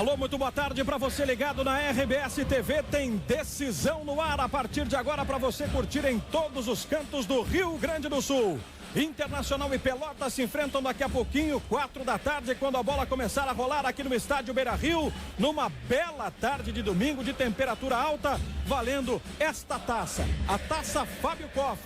Alô, muito boa tarde para você ligado na RBS TV. Tem decisão no ar a partir de agora para você curtir em todos os cantos do Rio Grande do Sul. Internacional e Pelotas se enfrentam daqui a pouquinho, 4 da tarde, quando a bola começar a rolar aqui no estádio Beira-Rio, numa bela tarde de domingo de temperatura alta, valendo esta taça, a Taça Fábio Koff.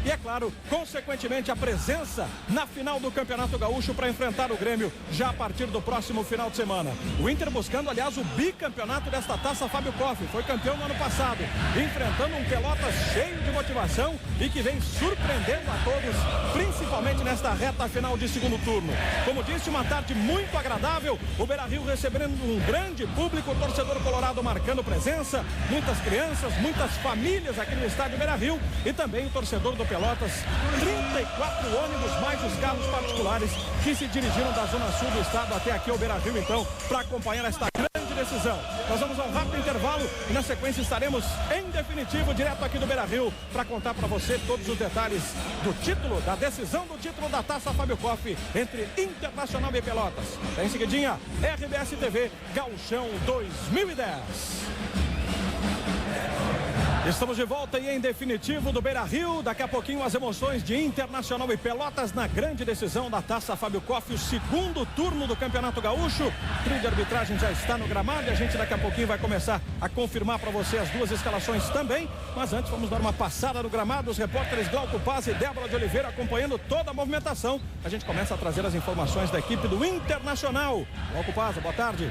E é claro, consequentemente, a presença na final do Campeonato Gaúcho para enfrentar o Grêmio já a partir do próximo final de semana. O Inter buscando, aliás, o bicampeonato desta Taça Fábio Koff. Foi campeão no ano passado, enfrentando um Pelotas cheio de motivação e que vem surpreendendo a todos, principalmente nesta reta final de segundo turno. Como disse, uma tarde muito agradável, o Beira-Rio recebendo um grande público, o torcedor colorado marcando presença, muitas crianças, muitas famílias aqui no estádio Beira-Rio e também o torcedor do Pelotas, 34 ônibus mais os carros particulares que se dirigiram da zona sul do estado até aqui ao Beira-Rio, então, para acompanhar esta grande decisão. Nós vamos a um rápido intervalo e na sequência estaremos em definitivo direto aqui do Beira-Rio para contar para você todos os detalhes do título, da decisão do título da Taça Fábio Koff entre Internacional e Pelotas. Em seguidinha, RBS TV Gauchão 2010. Estamos de volta e em definitivo do Beira-Rio. Daqui a pouquinho as emoções de Internacional e Pelotas na grande decisão da Taça Fábio Koff, o segundo turno do Campeonato Gaúcho. O trio de arbitragem já está no gramado e a gente daqui a pouquinho vai começar a confirmar para você as duas escalações também. Mas antes vamos dar uma passada no gramado. Os repórteres Glauco Paz e Débora de Oliveira acompanhando toda a movimentação. A gente começa a trazer as informações da equipe do Internacional. Glauco Paz, boa tarde.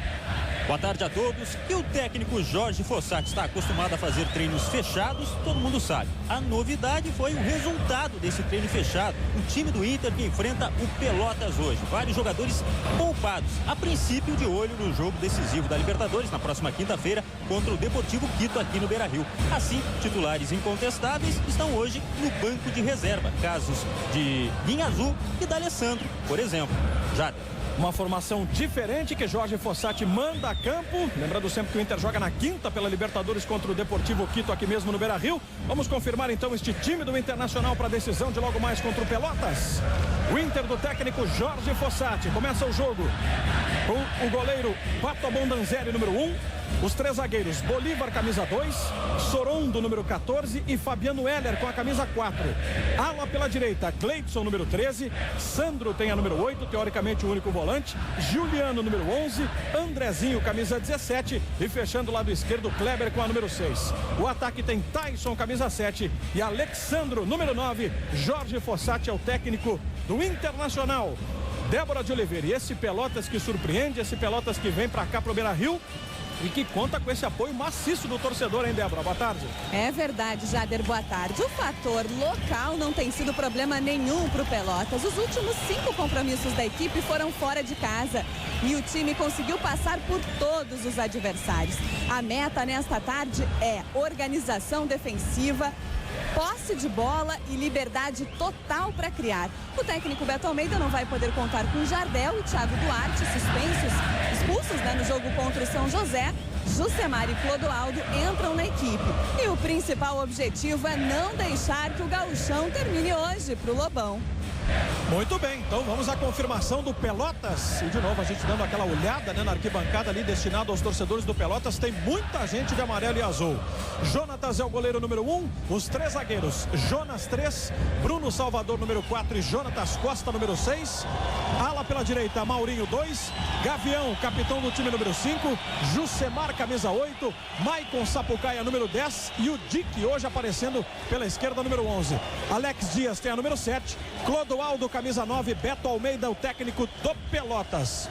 Boa tarde a todos. E o técnico Jorge Fossati está acostumado a fazer treinos fechados, todo mundo sabe. A novidade foi o resultado desse treino fechado. O time do Inter que enfrenta o Pelotas hoje. Vários jogadores poupados. A princípio de olho no jogo decisivo da Libertadores na próxima quinta-feira contra o Deportivo Quito aqui no Beira-Rio. Assim, titulares incontestáveis estão hoje no banco de reserva. Casos de Guinha Azul e da Alessandro, por exemplo. Jader. Uma formação diferente que Jorge Fossati manda a campo. Lembrando sempre que o Inter joga na quinta pela Libertadores contra o Deportivo Quito aqui mesmo no Beira-Rio. Vamos confirmar então este time do Internacional para a decisão de logo mais contra o Pelotas. O Inter do técnico Jorge Fossati. Começa o jogo com o goleiro Pato Abondanzieri, número 1. Os três zagueiros, Bolívar, camisa 2, Sorondo, número 14 e Fabiano Heller com a camisa 4. Ala pela direita, Gleidson, número 13, Sandro tem a número 8, teoricamente o único volante, Juliano, número 11, Andrezinho, camisa 17 e fechando o lado esquerdo, Kleber com a número 6. O ataque tem Tyson, camisa 7 e Alexandro, número 9. Jorge Fossati é o técnico do Internacional. Débora de Oliveira, e esse Pelotas que surpreende, esse Pelotas que vem para cá pro Beira-Rio e que conta com esse apoio maciço do torcedor, hein, Débora? Boa tarde. É verdade, Jader, boa tarde. O fator local não tem sido problema nenhum para o Pelotas. Os últimos 5 compromissos da equipe foram fora de casa e o time conseguiu passar por todos os adversários. A meta nesta tarde é organização defensiva, posse de bola e liberdade total para criar. O técnico Beto Almeida não vai poder contar com Jardel e Thiago Duarte, expulsos no jogo contra o São José. Jusemar e Clodoaldo entram na equipe. E o principal objetivo é não deixar que o Gauchão termine hoje para o Lobão. Muito bem, então vamos à confirmação do Pelotas. E de novo a gente dando aquela olhada, né, na arquibancada ali destinada aos torcedores do Pelotas. Tem muita gente de amarelo e azul. Jonatas é o goleiro número 1. Os três zagueiros, Jonas 3, Bruno Salvador número 4 e Jonatas Costa número 6. Ala pela direita, Maurinho 2, Gavião, capitão do time número 5, Jusemar, camisa 8, Maicon Sapucaia número 10 e o Dick hoje aparecendo pela esquerda número 11. Alex Dias tem a número 7, Clodoaldo, camisa 9, Beto Almeida, o técnico do Pelotas.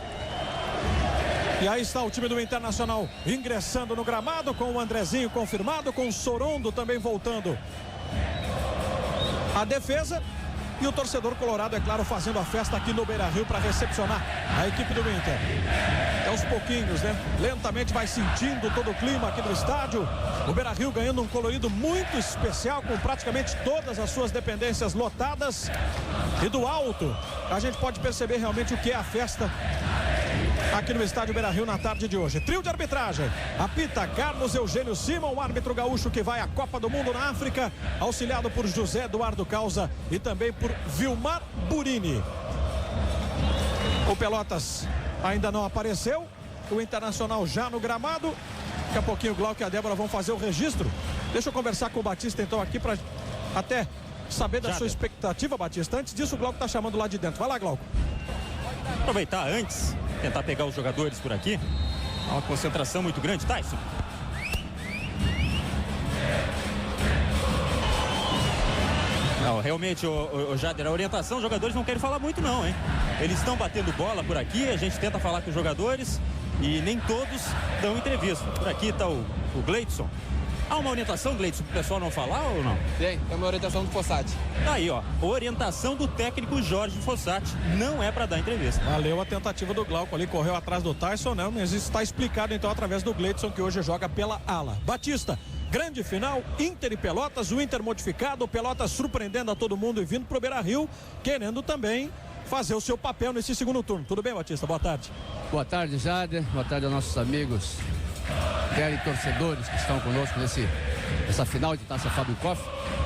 E aí está o time do Internacional ingressando no gramado com o Andrezinho confirmado, com o Sorondo também voltando a defesa. E o torcedor colorado, é claro, fazendo a festa aqui no Beira-Rio para recepcionar a equipe do Inter. É aos pouquinhos, né? Lentamente vai sentindo todo o clima aqui do estádio. O Beira-Rio ganhando um colorido muito especial, com praticamente todas as suas dependências lotadas. E do alto, a gente pode perceber realmente o que é a festa aqui no estádio Beira-Rio na tarde de hoje. Trio de arbitragem, apita Carlos Eugênio Simão, o árbitro gaúcho que vai à Copa do Mundo na África, auxiliado por José Eduardo Causa e também por Vilmar Burini. O Pelotas ainda não apareceu, o Internacional já no gramado. Daqui a pouquinho o Glauco e a Débora vão fazer o registro. Deixa eu conversar com o Batista então aqui para até saber da sua expectativa, Batista. Antes disso, o Glauco tá chamando lá de dentro. Vai lá, Glauco. Aproveitar antes, tentar pegar os jogadores por aqui. Uma concentração muito grande, Tyson. Não, realmente, o Jader, a orientação, os jogadores não querem falar muito não, hein? Eles estão batendo bola por aqui, a gente tenta falar com os jogadores e nem todos dão entrevista. Por aqui está o Gleidson. Há uma orientação, Gleidson, para o pessoal não falar ou não? Tem, é uma orientação do Fossati. Aí, ó, orientação do técnico Jorge Fossati, não é para dar entrevista. Valeu a tentativa do Glauco ali, correu atrás do Tyson, né? Mas isso está explicado então através do Gleidson, que hoje joga pela ala. Batista, grande final, Inter e Pelotas, o Inter modificado, o Pelotas surpreendendo a todo mundo e vindo pro Beira-Rio, querendo também fazer o seu papel nesse segundo turno. Tudo bem, Batista? Boa tarde. Boa tarde, Jader. Boa tarde aos nossos amigos e torcedores que estão conosco nessa final de Taça Fábio Koff.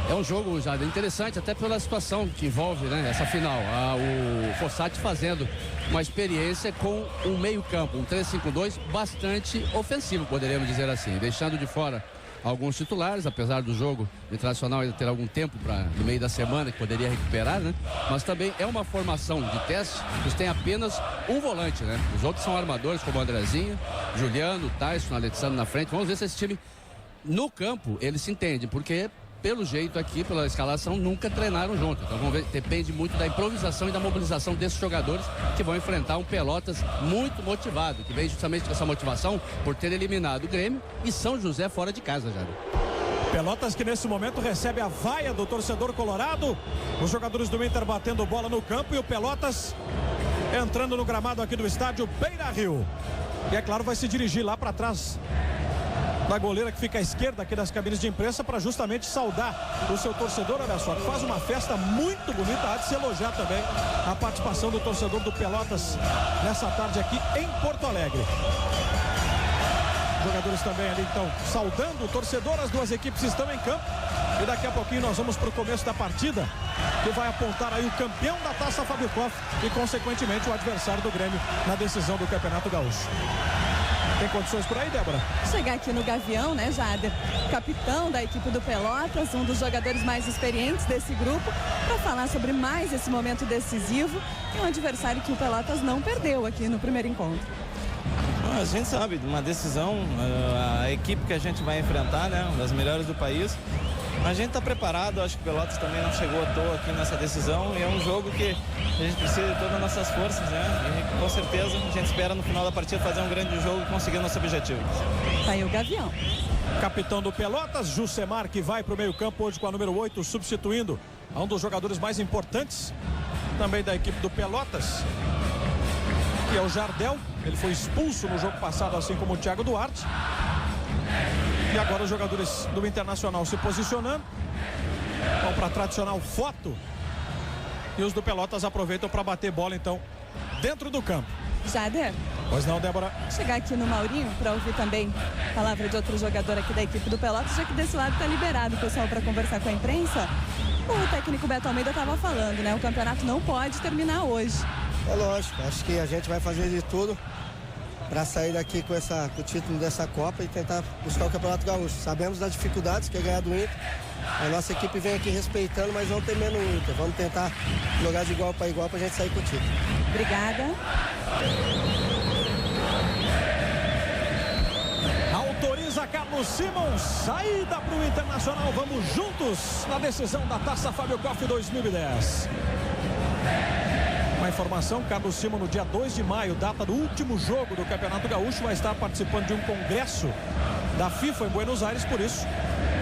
É um jogo, Jader, interessante até pela situação que envolve, né, essa final. O Fossati fazendo uma experiência com um meio-campo, um 3-5-2 bastante ofensivo, poderíamos dizer assim, deixando de fora alguns titulares, apesar do jogo internacional ainda ter algum tempo no meio da semana que poderia recuperar, né? Mas também é uma formação de teste que tem apenas um volante, né? Os outros são armadores como o Andrezinho, Juliano, Tyson, Alexandre na frente. Vamos ver se esse time no campo eles se entendem, porque pelo jeito aqui, pela escalação, nunca treinaram junto. Então vamos ver, depende muito da improvisação e da mobilização desses jogadores que vão enfrentar um Pelotas muito motivado, que vem justamente com essa motivação por ter eliminado o Grêmio e São José fora de casa, já. Pelotas que nesse momento recebe a vaia do torcedor colorado. Os jogadores do Inter batendo bola no campo e o Pelotas entrando no gramado aqui do estádio Beira-Rio. E é claro, vai se dirigir lá para trás da goleira que fica à esquerda aqui das cabines de imprensa para justamente saudar o seu torcedor. Olha só, que faz uma festa muito bonita. Há de se elogiar também a participação do torcedor do Pelotas nessa tarde aqui em Porto Alegre. Jogadores também ali então saudando o torcedor. As duas equipes estão em campo e daqui a pouquinho nós vamos para o começo da partida, que vai apontar aí o campeão da Taça Fábio Koff e consequentemente o adversário do Grêmio na decisão do Campeonato Gaúcho. Tem condições por aí, Débora? Chegar aqui no Gavião, né, Jader? Capitão da equipe do Pelotas, um dos jogadores mais experientes desse grupo, para falar sobre mais esse momento decisivo e um adversário que o Pelotas não perdeu aqui no primeiro encontro. A gente sabe, uma decisão, a equipe que a gente vai enfrentar, né, uma das melhores do país. A gente está preparado, acho que o Pelotas também não chegou à toa aqui nessa decisão e é um jogo que a gente precisa de todas as nossas forças, né? E com certeza a gente espera no final da partida fazer um grande jogo e conseguir nosso objetivo. Tá aí o Gavião. Capitão do Pelotas, Jusemar, que vai para o meio-campo hoje com a número 8, substituindo a um dos jogadores mais importantes também da equipe do Pelotas, que é o Jardel. Ele foi expulso no jogo passado, assim como o Thiago Duarte. E agora os jogadores do Internacional se posicionando. Vão para a tradicional foto. E os do Pelotas aproveitam para bater bola, então, dentro do campo. Jader. Pois não, Débora? Chegar aqui no Maurinho para ouvir também a palavra de outro jogador aqui da equipe do Pelotas, já que desse lado está liberado o pessoal para conversar com a imprensa. O técnico Beto Almeida estava falando, né? O campeonato não pode terminar hoje. É lógico, acho que a gente vai fazer de tudo para sair daqui com o título dessa Copa e tentar buscar o Campeonato Gaúcho. Sabemos das dificuldades que é ganhar do Inter. A nossa equipe vem aqui respeitando, mas não temendo o Inter. Vamos tentar jogar de igual para igual para a gente sair com o título. Obrigada. Autoriza Carlos Simon, saída para o Internacional. Vamos juntos na decisão da Taça Fábio Koff 2010. Uma informação, Carlos Simon no dia 2 de maio, data do último jogo do Campeonato Gaúcho, vai estar participando de um congresso da FIFA em Buenos Aires, por isso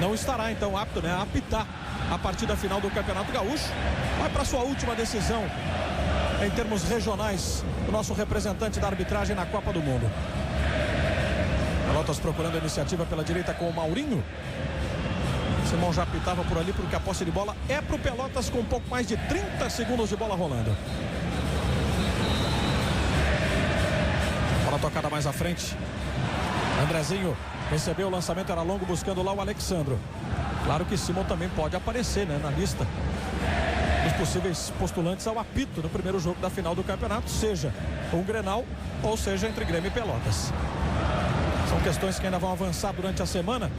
não estará então apto, né, a apitar a partida final do Campeonato Gaúcho. Vai para sua última decisão em termos regionais, o nosso representante da arbitragem na Copa do Mundo. Pelotas procurando a iniciativa pela direita com o Maurinho. Simão já apitava por ali porque a posse de bola é para o Pelotas com um pouco mais de 30 segundos de bola rolando. Bola tocada mais à frente. Andrezinho recebeu o lançamento, era longo, buscando lá o Alexandro. Claro que Simão também pode aparecer, né, na lista dos possíveis postulantes ao apito no primeiro jogo da final do campeonato, seja um Grenal ou seja entre Grêmio e Pelotas. São questões que ainda vão avançar durante a semana.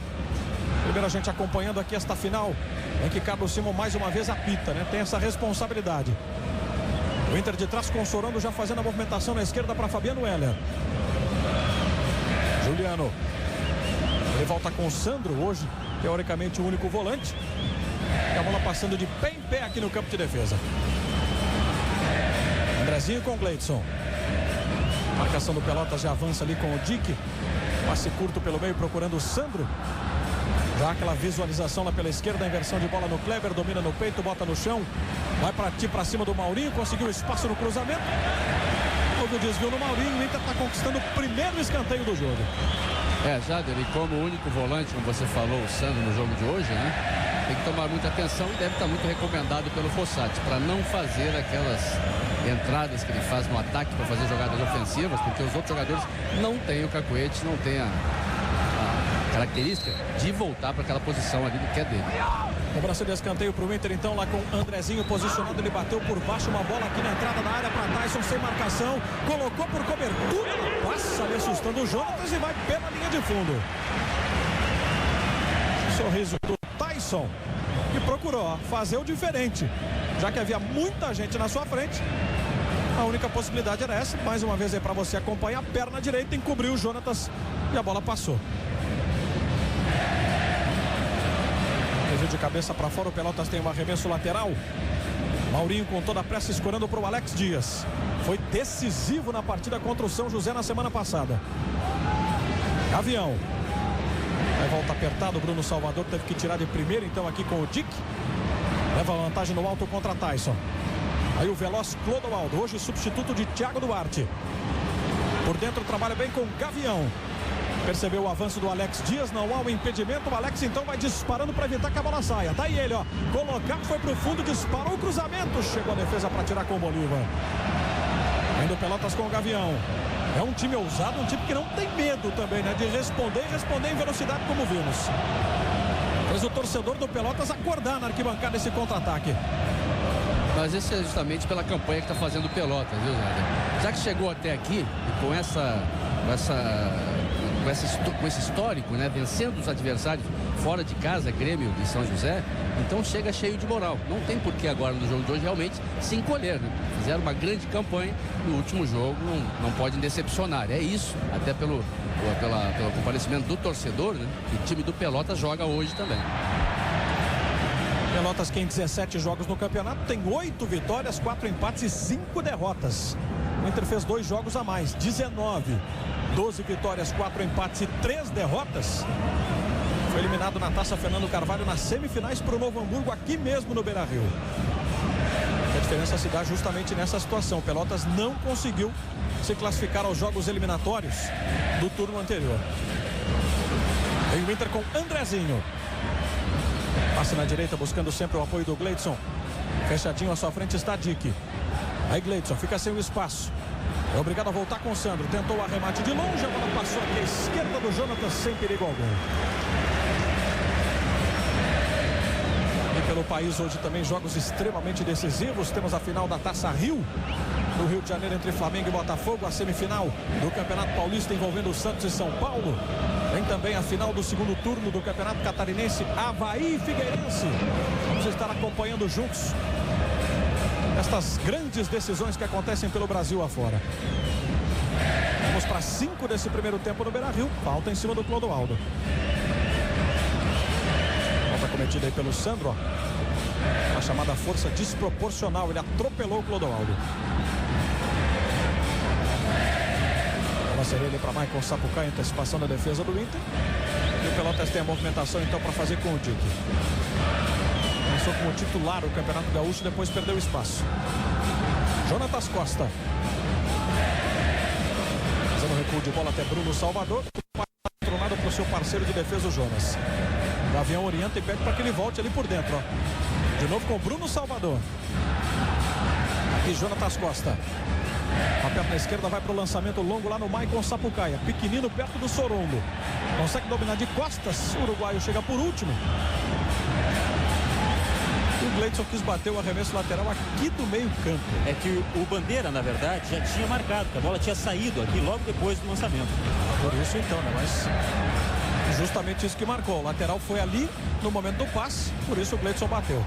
Primeiro a gente acompanhando aqui esta final em que Carlos Simon mais uma vez apita, né? Tem essa responsabilidade. O Inter de trás com o Sorando já fazendo a movimentação na esquerda para Fabiano Heller. Juliano. Ele volta com o Sandro hoje, teoricamente o único volante. E a bola passando de pé em pé aqui no campo de defesa. Andrezinho com o Gleidson. Marcação do Pelotas já avança ali com o Dick. Passe curto pelo meio procurando o Sandro. Já aquela visualização lá pela esquerda, a inversão de bola no Kleber, domina no peito, bota no chão. Vai para cima do Maurinho, conseguiu espaço no cruzamento. Houve o desvio no Maurinho, o Inter está conquistando o primeiro escanteio do jogo. Jader, e como único volante, como você falou, o Sandro no jogo de hoje, né? Tem que tomar muita atenção e deve estar muito recomendado pelo Fossati para não fazer aquelas entradas que ele faz no ataque para fazer jogadas ofensivas, porque os outros jogadores não têm o cacuete, não têm a característica de voltar para aquela posição ali que é dele. Cobrança de escanteio para o Inter, então, lá com Andrezinho posicionado. Ele bateu por baixo, uma bola aqui na entrada da área para Tyson, sem marcação. Colocou por cobertura, passa ali assustando o Jonatas e vai pela linha de fundo. Sorriso do Tyson, que procurou fazer o diferente, já que havia muita gente na sua frente. A única possibilidade era essa. Mais uma vez aí para você acompanhar. A perna direita encobriu o Jonatas e a bola passou. De cabeça para fora, o Pelotas tem um arremesso lateral. Maurinho com toda a pressa escorando para o Alex Dias. Foi decisivo na partida contra o São José na semana passada. Gavião. Aí volta apertado, Bruno Salvador teve que tirar de primeiro, então aqui com o Dick. Leva vantagem no alto contra Tyson. Aí o veloz Clodoaldo, hoje substituto de Thiago Duarte. Por dentro trabalha bem com Gavião. Percebeu o avanço do Alex Dias, não há o impedimento. O Alex então vai disparando para evitar que a bola saia. Tá aí ele, ó. Colocado, foi pro fundo, disparou o cruzamento. Chegou a defesa para tirar com o Bolívar. Ainda o Pelotas com o Gavião. É um time ousado, um time que não tem medo também, né? De responder e responder em velocidade, como vimos. Fez o torcedor do Pelotas acordar na arquibancada esse contra-ataque. Mas isso é justamente pela campanha que está fazendo o Pelotas, viu, Zé? Já que chegou até aqui e com esse histórico, né, vencendo os adversários fora de casa, Grêmio e São José, então chega cheio de moral. Não tem por que agora no jogo de hoje realmente se encolher, né? Fizeram uma grande campanha no último jogo, não podem decepcionar. É isso, até pelo comparecimento do torcedor, né? O time do Pelotas joga hoje também. Pelotas que em 17 jogos no campeonato tem 8 vitórias, 4 empates e 5 derrotas. O Inter fez 2 jogos a mais, 19. 12 vitórias, 4 empates e 3 derrotas. Foi eliminado na Taça Fernando Carvalho nas semifinais para o Novo Hamburgo, aqui mesmo no Beira-Rio. A diferença se dá justamente nessa situação. Pelotas não conseguiu se classificar aos jogos eliminatórios do turno anterior. Vem o Inter com Andrezinho. Passe na direita, buscando sempre o apoio do Gleidson. Fechadinho à sua frente está Dick. Aí Gleidson fica sem o espaço. É obrigado a voltar com o Sandro. Tentou o arremate de longe, a bola passou aqui à esquerda do Jonatas sem perigo algum. E pelo país hoje também jogos extremamente decisivos. Temos a final da Taça Rio, no Rio de Janeiro, entre Flamengo e Botafogo. A semifinal do Campeonato Paulista envolvendo o Santos e São Paulo. Tem também a final do segundo turno do Campeonato Catarinense, Avaí e Figueirense. Vamos estar acompanhando juntos estas grandes decisões que acontecem pelo Brasil afora. Vamos para 5 desse primeiro tempo no Beira-Rio. Falta em cima do Clodoaldo. Falta cometida aí pelo Sandro, ó. A chamada força desproporcional. Ele atropelou o Clodoaldo. Bola seria ele para Michael Sapucaí, antecipação da defesa do Inter. E o Pelotas tem a movimentação então para fazer com o Dick. Começou como titular o Campeonato Gaúcho, depois perdeu espaço. Jonatas Costa. Fazendo recuo de bola até Bruno Salvador. Patronado para o seu parceiro de defesa, o Jonas. Gavião orienta e pede para que ele volte ali por dentro, ó. De novo com Bruno Salvador. Aqui Jonatas Costa. A perna esquerda vai para o lançamento longo lá no Maicon Sapucaia. Pequenino perto do Sorondo. Consegue dominar de costas. O uruguaio chega por último. O Gleidson quis bater o arremesso lateral aqui do meio campo. É que o Bandeira, na verdade, já tinha marcado, que a bola tinha saído aqui logo depois do lançamento. Por isso então, né? Mas justamente isso que marcou. O lateral foi ali no momento do passe, por isso o Gleidson bateu.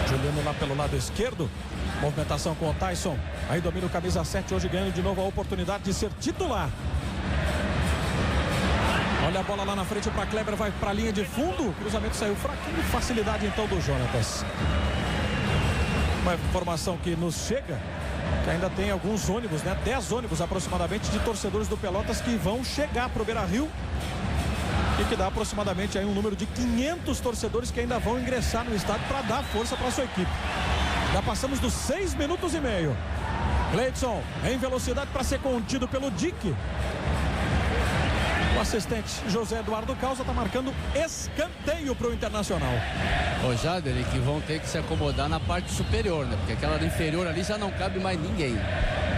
Juliano lá pelo lado esquerdo. Movimentação com o Tyson. Aí domina o camisa 7, hoje ganhando de novo a oportunidade de ser titular. Olha a bola lá na frente para Kleber, vai para a linha de fundo. O cruzamento saiu fraquinho, facilidade então do Jonatas. Uma informação que nos chega, que ainda tem alguns ônibus, né? 10 ônibus aproximadamente de torcedores do Pelotas que vão chegar para o Beira-Rio. E que dá aproximadamente aí um número de 500 torcedores que ainda vão ingressar no estádio para dar força para a sua equipe. Já passamos dos 6 minutos e meio. Gleidson em velocidade para ser contido pelo Dick. O assistente José Eduardo Causa está marcando escanteio para o Internacional. Ô Jader, que vão ter que se acomodar na parte superior, né? Porque aquela inferior ali já não cabe mais ninguém.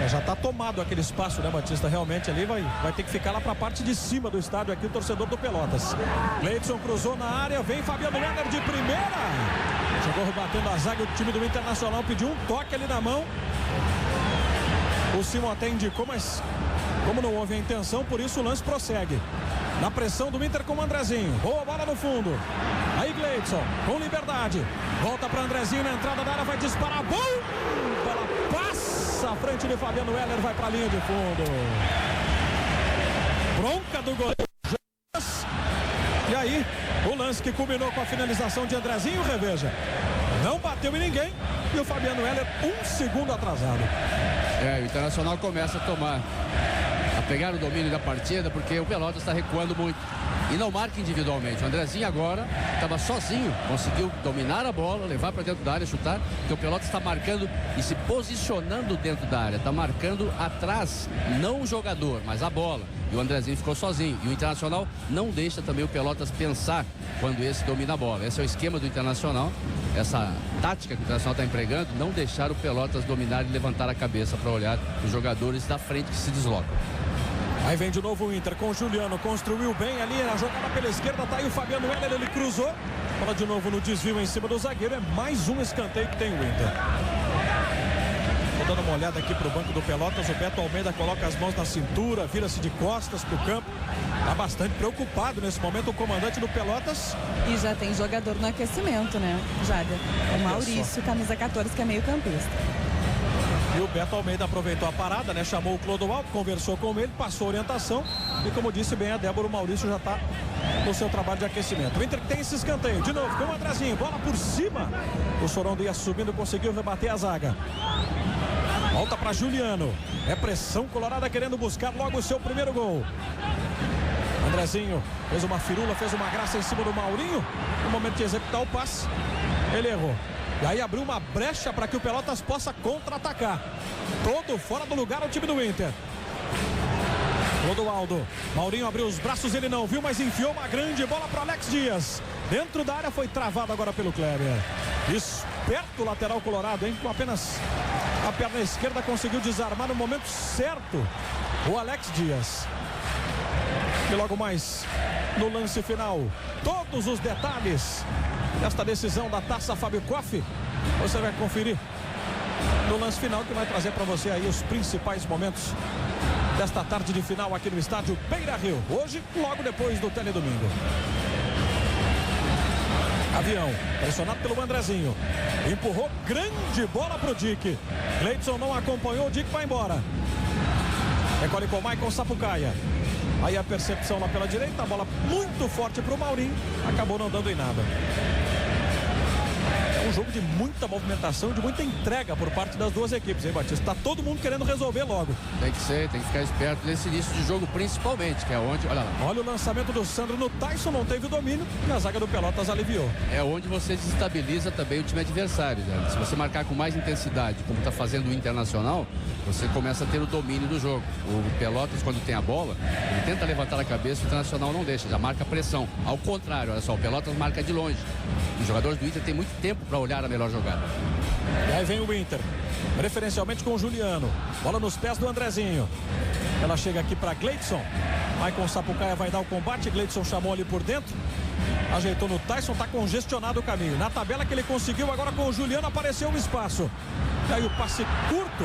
Já está tomado aquele espaço, né, Batista? Realmente ali vai ter que ficar lá para a parte de cima do estádio aqui o torcedor do Pelotas. Gleidson cruzou na área, vem Fabiano Heller de primeira. Chegou rebatendo a zaga, o time do Internacional pediu um toque ali na mão. O Simon até indicou, mas como não houve a intenção, por isso o lance prossegue. Na pressão do Inter com o Andrezinho. Boa bola no fundo. Aí Gleidson com liberdade. Volta para Andrezinho na entrada da área, vai disparar. Bom! Bola passa à frente de Fabiano Heller, vai para a linha de fundo. Bronca do goleiro. E aí, o lance que culminou com a finalização de Andrezinho, reveja. Não bateu em ninguém e o Fabiano Heller 1 segundo atrasado. O Internacional começa a pegar o domínio da partida, porque o Pelotas está recuando muito e não marca individualmente. O Andrezinho agora estava sozinho, conseguiu dominar a bola, levar para dentro da área, chutar, porque o Pelotas está marcando e se posicionando dentro da área, está marcando atrás, não o jogador, mas a bola. E o Andrezinho ficou sozinho. E o Internacional não deixa também o Pelotas pensar quando esse domina a bola. Esse é o esquema do Internacional, essa tática que o Internacional está empregando, não deixar o Pelotas dominar e levantar a cabeça para olhar os jogadores da frente que se deslocam. Aí vem de novo o Inter com o Juliano, construiu bem ali na jogada pela esquerda, tá aí o Fabiano Heller, ele cruzou. Bola de novo no desvio em cima do zagueiro, é mais um escanteio que tem o Inter. Vou dando uma olhada aqui pro banco do Pelotas, o Beto Almeida coloca as mãos na cintura, vira-se de costas pro campo. Tá bastante preocupado nesse momento o comandante do Pelotas. E já tem jogador no aquecimento, né, Jader? O Maurício, camisa 14, que é meio campista. E o Beto Almeida aproveitou a parada, né? Chamou o Clodoaldo, conversou com ele, passou a orientação. E como disse bem a Débora, o Maurício já está no seu trabalho de aquecimento. O Inter tem esse escanteio. De novo, com o Andrezinho, bola por cima. O Sorondo ia subindo, conseguiu rebater a zaga. Volta para Juliano. É pressão colorada querendo buscar logo o seu primeiro gol. Andrezinho fez uma firula, fez uma graça em cima do Maurinho. No momento de executar o passe, ele errou. E aí abriu uma brecha para que o Pelotas possa contra-atacar. Todo fora do lugar o time do Inter. Clodoaldo. Maurinho abriu os braços, ele não viu, mas enfiou uma grande bola para Alex Dias. Dentro da área foi travado agora pelo Kleber. Esperto o lateral colorado, hein? Com apenas a perna esquerda conseguiu desarmar no momento certo o Alex Dias. E logo mais no lance final, todos os detalhes desta decisão da Taça Fábio Koff, você vai conferir no lance final, que vai trazer para você aí os principais momentos desta tarde de final aqui no estádio Beira-Rio. Hoje, logo depois do Teledomingo. Avião, pressionado pelo Andrezinho. Empurrou, grande bola pro Dick. Gleidson não acompanhou, o Dick vai embora. Recolhe com o Maicon Sapucaia. Aí a percepção lá pela direita, a bola muito forte para o Maurinho, acabou não dando em nada. É um jogo de muita movimentação, de muita entrega por parte das duas equipes, hein, Batista? Tá todo mundo querendo resolver logo. Tem que ser, tem que ficar esperto nesse início de jogo, principalmente, que é onde, olha lá. Olha o lançamento do Sandro no Tyson, não teve o domínio e a zaga do Pelotas aliviou. É onde você desestabiliza também o time adversário, né? Se você marcar com mais intensidade, como está fazendo o Internacional, você começa a ter o domínio do jogo. O Pelotas, quando tem a bola, ele tenta levantar a cabeça, o Internacional não deixa, já marca pressão. Ao contrário, olha só, o Pelotas marca de longe. Os jogadores do Inter têm muito tempo para olhar a melhor jogada. E aí vem o Inter, preferencialmente com o Juliano. Bola nos pés do Andrezinho. Ela chega aqui para Gleidson. Maicon Sapucaia vai dar o combate. Gleidson chamou ali por dentro. Ajeitou no Tyson, tá congestionado o caminho. Na tabela que ele conseguiu, agora com o Juliano apareceu um espaço. E aí o passe curto.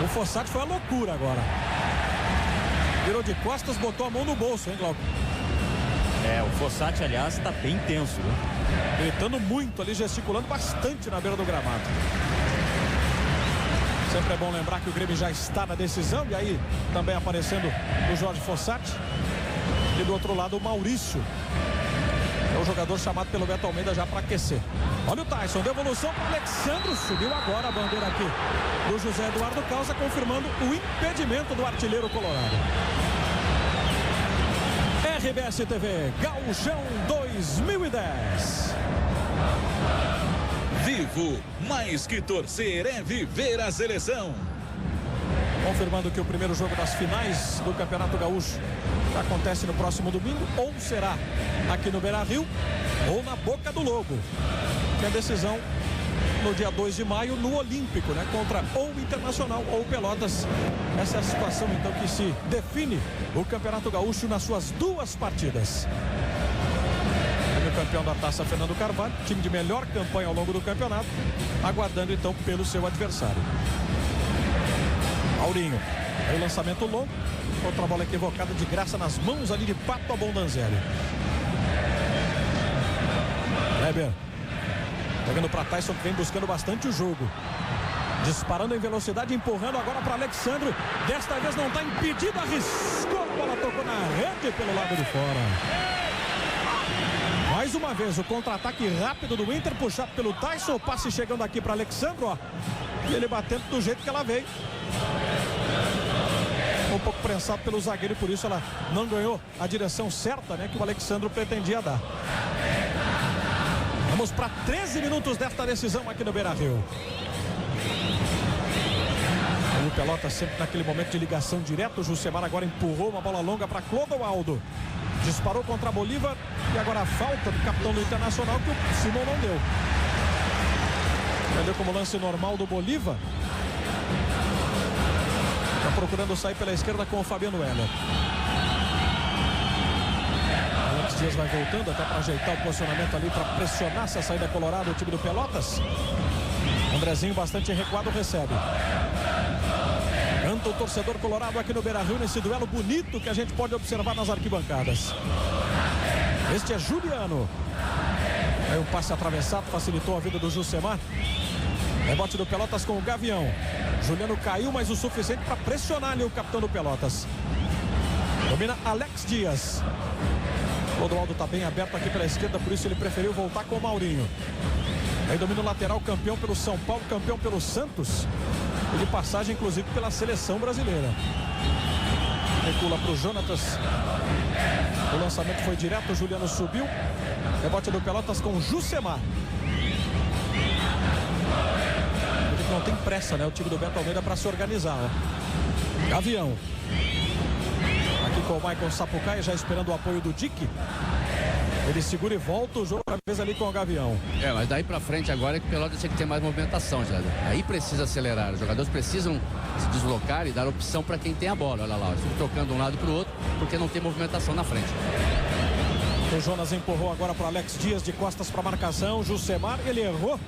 O Fossati foi a loucura agora. Virou de costas, botou a mão no bolso, hein, Glauco? O Fossati, aliás, tá bem tenso, viu? Gritando muito ali, gesticulando bastante na beira do gramado. Sempre é bom lembrar que o Grêmio já está na decisão. E aí também aparecendo o Jorge Fossati. E do outro lado o Maurício. É o jogador chamado pelo Beto Almeida já para aquecer. Olha o Tyson, devolução para o Alexandro. Subiu agora a bandeira aqui do José Eduardo Causa, confirmando o impedimento do artilheiro colorado. RBS TV, Gauchão 2010. Vivo, mais que torcer é viver a seleção. Confirmando que o primeiro jogo das finais do Campeonato Gaúcho acontece no próximo domingo, ou será aqui no Beira-Rio, ou na Boca do Lobo. Que é a decisão no dia 2 de maio no Olímpico, né? Contra ou Internacional ou Pelotas. Essa é a situação então que se define o Campeonato Gaúcho nas suas duas partidas. O campeão da taça, Fernando Carvalho, time de melhor campanha ao longo do campeonato, aguardando então pelo seu adversário. Maurinho, aí o lançamento longo, outra bola equivocada de graça nas mãos ali de Pato Abondanzieri. Weber, pegando para Tyson, que vem buscando bastante o jogo. Disparando em velocidade, empurrando agora para Alexandre. Desta vez não está impedido, arriscou, a bola tocou na rede pelo lado de fora. Mais uma vez o contra-ataque rápido do Inter, puxado pelo Tyson. O passe chegando aqui para Alexandre, ó. E ele batendo do jeito que ela veio. Um pouco prensado pelo zagueiro e por isso ela não ganhou a direção certa, né, que o Alexandre pretendia dar. Vamos para 13 minutos desta decisão aqui no Beira-Rio. O Pelotas sempre naquele momento de ligação direta. O Jusemar agora empurrou uma bola longa para Clodoaldo. Disparou contra a Bolívar e agora a falta do capitão do Internacional que o Simão não deu. Entendeu como lance normal do Bolívar. Está procurando sair pela esquerda com o Fabiano Heller. Alex Dias vai voltando até para ajeitar o posicionamento ali, para pressionar essa saída colorada o time do Pelotas. Andrezinho bastante recuado recebe. Canta o torcedor colorado aqui no Beira-Rio nesse duelo bonito que a gente pode observar nas arquibancadas. Este é Juliano. Aí um passe atravessado facilitou a vida do Jusemar. Rebote do Pelotas com o Gavião. Juliano caiu, mas o suficiente para pressionar ali o capitão do Pelotas. Domina Alex Dias. Clodoaldo está bem aberto aqui pela esquerda, por isso ele preferiu voltar com o Maurinho. Aí domina o lateral, campeão pelo São Paulo, campeão pelo Santos. E de passagem, inclusive, pela seleção brasileira. Recula para o Jonatas. O lançamento foi direto, o Juliano subiu. Rebote do Pelotas com o Jusemar. Ele não tem pressa, né? O time do Beto Almeida para se organizar, ó. Gavião. Aqui com o Maicon Sapucaia, já esperando o apoio do Dick. Ele segura e volta o jogo outra vez ali com o Gavião. Mas daí pra frente agora é que o Pelotas tinha que ter mais movimentação, já. Aí precisa acelerar. Os jogadores precisam se deslocar e dar opção para quem tem a bola. Olha lá, eles ficam trocando de um lado para o outro porque não tem movimentação na frente. O Jonas empurrou agora para Alex Dias de costas para marcação. Jusemar, ele errou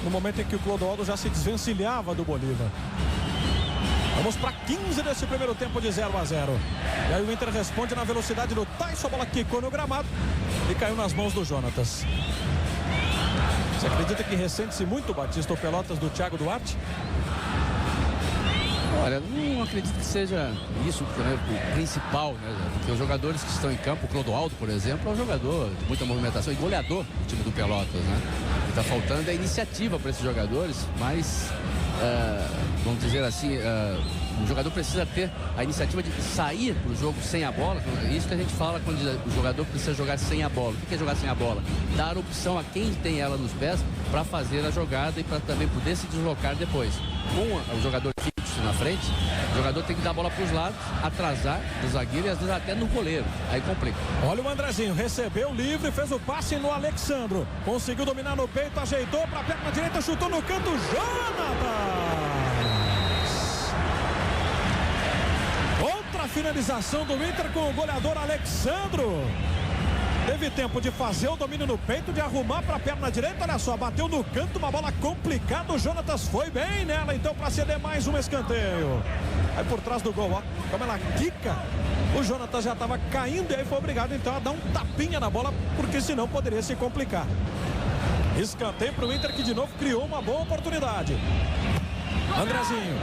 no momento em que o Clodoaldo já se desvencilhava do Bolívar. Vamos para 15 desse primeiro tempo de 0 a 0. E aí o Inter responde na velocidade do Tyson. A bola quicou no gramado e caiu nas mãos do Jonatas. Você acredita que ressente-se muito, Batista, o Pelotas do Thiago Duarte? Olha, não acredito que seja isso, né, o principal, né? Porque os jogadores que estão em campo, o Clodoaldo, por exemplo, é um jogador de muita movimentação e goleador do time do Pelotas, né? O que está faltando é iniciativa para esses jogadores, mas vamos dizer assim, o jogador precisa ter a iniciativa de sair para o jogo sem a bola. Isso que a gente fala quando o jogador precisa jogar sem a bola. O que é jogar sem a bola? Dar opção a quem tem ela nos pés para fazer a jogada e para também poder se deslocar depois. Com o jogador fixo, na frente, o jogador tem que dar a bola para os lados, atrasar do zagueiro e às vezes até no goleiro. Aí complica. Olha o Andrezinho, recebeu livre, fez o passe no Alexandro. Conseguiu dominar no peito, ajeitou para a perna direita, chutou no canto, Jonatas! Outra finalização do Inter com o goleador Alexandro. Teve tempo de fazer o domínio no peito, de arrumar para a perna direita, olha só, bateu no canto, uma bola complicada, o Jonatas foi bem nela, então para ceder mais um escanteio. Aí por trás do gol, ó, como ela quica, o Jonatas já estava caindo e aí foi obrigado então a dar um tapinha na bola, porque senão poderia se complicar. Escanteio para o Inter, que de novo criou uma boa oportunidade. Andrezinho,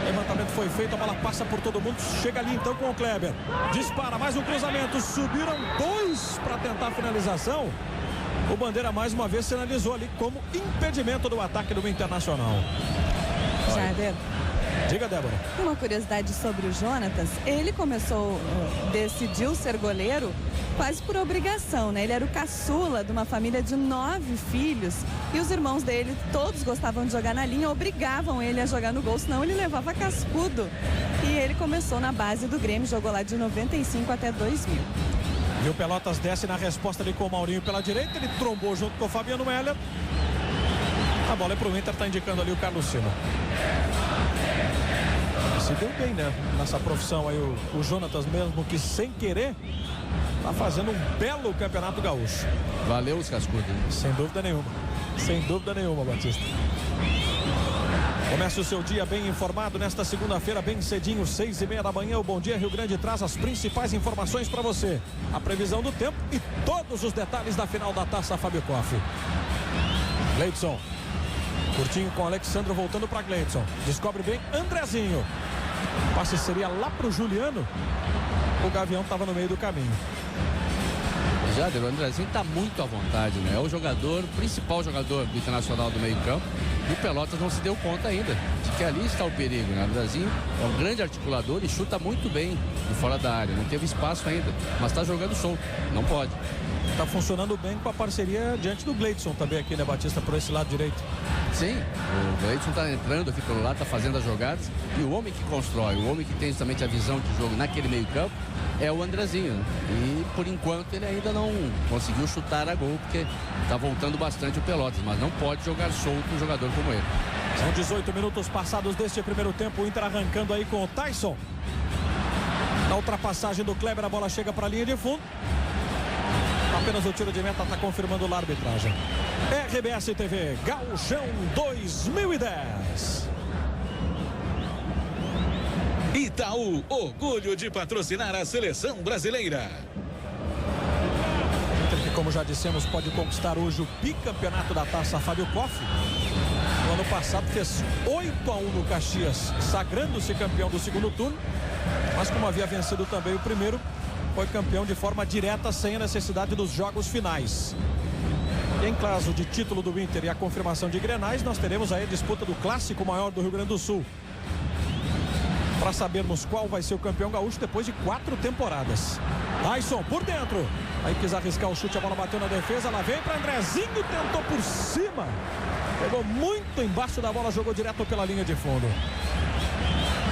levantamento foi feito, a bola passa por todo mundo, chega ali então com o Kleber, dispara, mais um cruzamento, subiram dois para tentar a finalização. O Bandeira mais uma vez sinalizou ali como impedimento do ataque do Internacional. Jader, diga, Débora. uma curiosidade sobre o Jonatas, ele decidiu ser goleiro quase por obrigação, né? Ele era o caçula de uma família de 9 filhos e os irmãos dele todos gostavam de jogar na linha, obrigavam ele a jogar no gol, senão ele levava cascudo. E ele começou na base do Grêmio, jogou lá de 95 até 2000. E o Pelotas desce na resposta ali com o Maurinho pela direita, ele trombou junto com o Fabiano Meller. A bola é pro Inter, tá indicando ali o Carlos Sino. Se deu bem, né? Nessa profissão aí o Jonatas, mesmo que sem querer, tá fazendo um belo campeonato gaúcho. Valeu os cascudos. Sem dúvida nenhuma. Sem dúvida nenhuma, Batista. Começa o seu dia bem informado nesta segunda-feira, bem cedinho, 6h30 da manhã. O Bom Dia Rio Grande traz as principais informações para você. A previsão do tempo e todos os detalhes da final da Taça Fábio Koff. Gleidson. Curtinho com Alexandro, voltando para Gleidson. Descobre bem Andrezinho. O passe seria lá para o Juliano. O Gavião estava no meio do caminho. Jader, o Andrezinho está muito à vontade, né? É o principal jogador do Internacional do meio campo. E o Pelotas não se deu conta ainda de que ali está o perigo, né? O Andrezinho é um grande articulador e chuta muito bem de fora da área. Não teve espaço ainda, mas está jogando solto. Não pode. Está funcionando bem com a parceria diante do Gleidson também aqui, né, Batista, por esse lado direito. Sim, o Gleidson está entrando aqui pelo lado, está fazendo as jogadas. E o homem que constrói, o homem que tem justamente a visão de jogo naquele meio campo é o Andrezinho, né? E por enquanto ele ainda não conseguiu chutar a gol, porque está voltando bastante o Pelotas, mas não pode jogar solto um jogador como ele. São 18 minutos passados deste primeiro tempo, o Inter arrancando aí com o Tyson. Na ultrapassagem do Kleber, a bola chega para a linha de fundo. Apenas o tiro de meta está confirmando a arbitragem. RBS TV, Gauchão 2010. Itaú, orgulho de patrocinar a seleção brasileira. Que, como já dissemos, pode conquistar hoje o bicampeonato da Taça Fábio Koff. No ano passado fez 8-1 no Caxias, sagrando-se campeão do segundo turno. Mas como havia vencido também o primeiro, foi campeão de forma direta, sem a necessidade dos jogos finais. E em caso de título do Inter e a confirmação de Grenais, nós teremos aí a disputa do clássico maior do Rio Grande do Sul. Para sabermos qual vai ser o campeão gaúcho depois de 4 temporadas. Tyson por dentro. Aí quis arriscar o chute, a bola bateu na defesa, lá vem para Andrezinho, tentou por cima. Pegou muito embaixo da bola, jogou direto pela linha de fundo.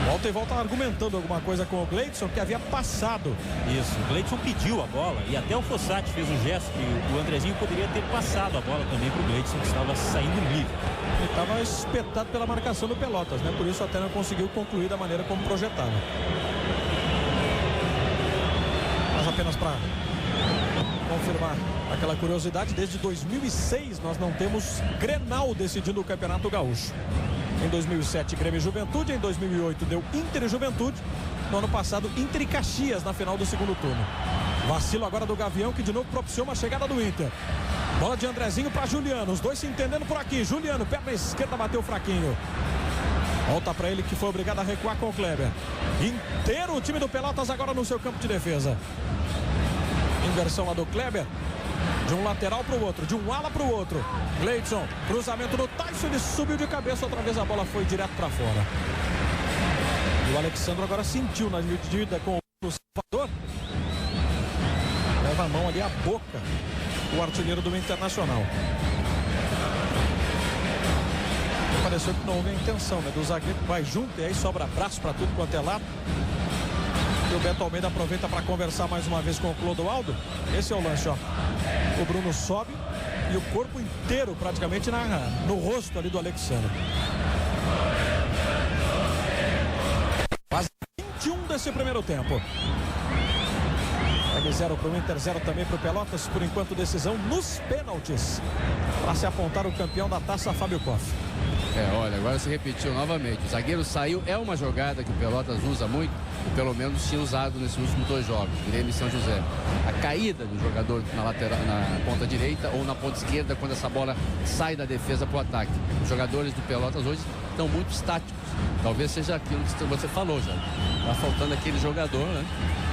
Volta e volta argumentando alguma coisa com o Gleidson, que havia passado. Isso, o Gleidson pediu a bola e até o Fossati fez um gesto que o Andrezinho poderia ter passado a bola também para o Gleidson, que estava saindo livre. Ele estava espetado pela marcação do Pelotas, né? Por isso até não conseguiu concluir da maneira como projetava. Mas apenas para confirmar aquela curiosidade, desde 2006 nós não temos Grenal decidindo o Campeonato Gaúcho. Em 2007, Grêmio e Juventude. Em 2008, deu Inter e Juventude. No ano passado, Inter e Caxias na final do segundo turno. Vacilo agora do Gavião, que de novo propiciou uma chegada do Inter. Bola de Andrezinho para Juliano. Os dois se entendendo por aqui. Juliano, perna esquerda, bateu fraquinho. Volta para ele, que foi obrigado a recuar com o Kleber. Inteiro o time do Pelotas agora no seu campo de defesa. Inversão lá do Kleber. De um lateral para o outro, de um ala para o outro. Gleidson, cruzamento do Tyson, ele subiu de cabeça, outra vez a bola foi direto para fora. E o Alexandre agora sentiu na dividida com o Salvador. Leva a mão ali à boca, o artilheiro do Internacional. pareceu que não houve a intenção, né, do zagueiro, vai junto e aí sobra braço para tudo quanto é lado. E o Beto Almeida aproveita para conversar mais uma vez com o Clodoaldo. Esse é o lance, ó. O Bruno sobe e o corpo inteiro praticamente no rosto ali do Alexandre. Quase 21 desse primeiro tempo. 0 para o Inter, 0 também para o Pelotas. Por enquanto, decisão nos pênaltis para se apontar o campeão da Taça Fábio Koff. Olha, agora se repetiu novamente. O zagueiro saiu, é uma jogada que o Pelotas usa muito, ou pelo menos tinha usado nesses últimos 2 jogos, Grêmio e São José. A caída do jogador na lateral, na ponta direita ou na ponta esquerda, quando essa bola sai da defesa para o ataque. Os jogadores do Pelotas hoje estão muito estáticos. Talvez seja aquilo que você falou, já. Está faltando aquele jogador, né?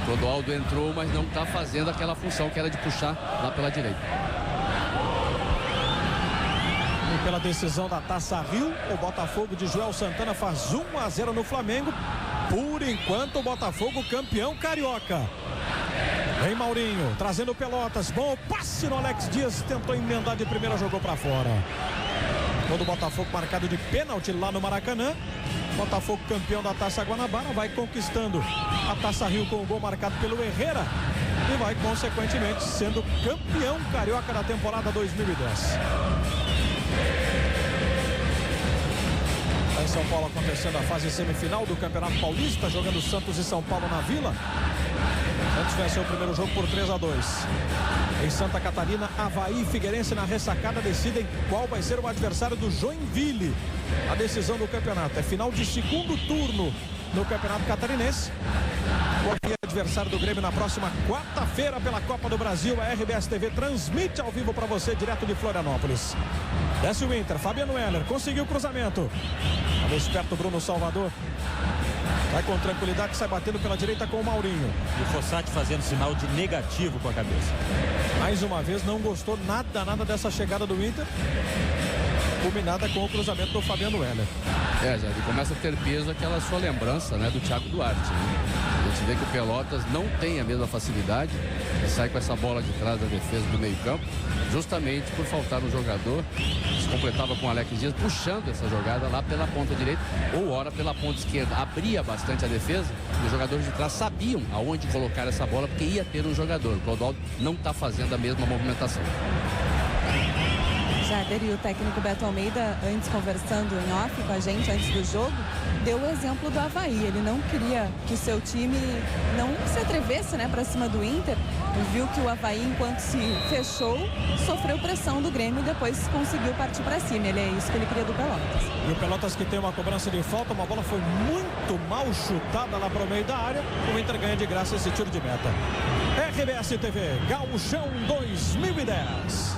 O Clodoaldo entrou, mas não está fazendo aquela função que era de puxar lá pela direita. E pela decisão da Taça Rio, o Botafogo de Joel Santana faz 1-0 no Flamengo. Por enquanto, o Botafogo campeão carioca. Vem Maurinho, trazendo o Pelotas. Bom passe no Alex Dias, tentou emendar de primeira, jogou para fora. Todo o Botafogo marcado de pênalti lá no Maracanã. Botafogo campeão da Taça Guanabara, vai conquistando a Taça Rio com o gol marcado pelo Herrera e vai consequentemente sendo campeão carioca da temporada 2010. Está em São Paulo acontecendo a fase semifinal do Campeonato Paulista, jogando Santos e São Paulo na Vila. Santos venceu o primeiro jogo por 3-2. Em Santa Catarina, Avaí e Figueirense na ressacada decidem qual vai ser o adversário do Joinville. A decisão do campeonato é final de segundo turno no Campeonato Catarinense. O adversário do Grêmio na próxima quarta-feira pela Copa do Brasil. A RBS TV transmite ao vivo para você direto de Florianópolis. Desce o Inter, Fabiano Heller conseguiu o cruzamento. Estava esperto o Bruno Salvador. Vai com tranquilidade, sai batendo pela direita com o Maurinho. E o Fossati fazendo sinal de negativo com a cabeça. Mais uma vez não gostou nada dessa chegada do Inter. Culminada com o cruzamento do Fabiano Heller. Ele começa a ter peso aquela sua lembrança, né, do Thiago Duarte. Né? A gente vê que o Pelotas não tem a mesma facilidade e sai com essa bola de trás da defesa do meio campo, justamente por faltar um jogador que se completava com o Alex Dias, puxando essa jogada lá pela ponta direita ou ora pela ponta esquerda. Abria bastante a defesa e os jogadores de trás sabiam aonde colocar essa bola porque ia ter um jogador. O Clodoaldo não está fazendo a mesma movimentação. Jader, e o técnico Beto Almeida, antes conversando em off com a gente, antes do jogo, deu o exemplo do Avaí. Ele não queria que o seu time não se atrevesse, né, para cima do Inter. Viu que o Avaí, enquanto se fechou, sofreu pressão do Grêmio e depois conseguiu partir para cima. Ele é isso que ele queria do Pelotas. E o Pelotas, que tem uma cobrança de falta, uma bola foi muito mal chutada lá para o meio da área. O Inter ganha de graça esse tiro de meta. RBS TV, Gauchão 2010.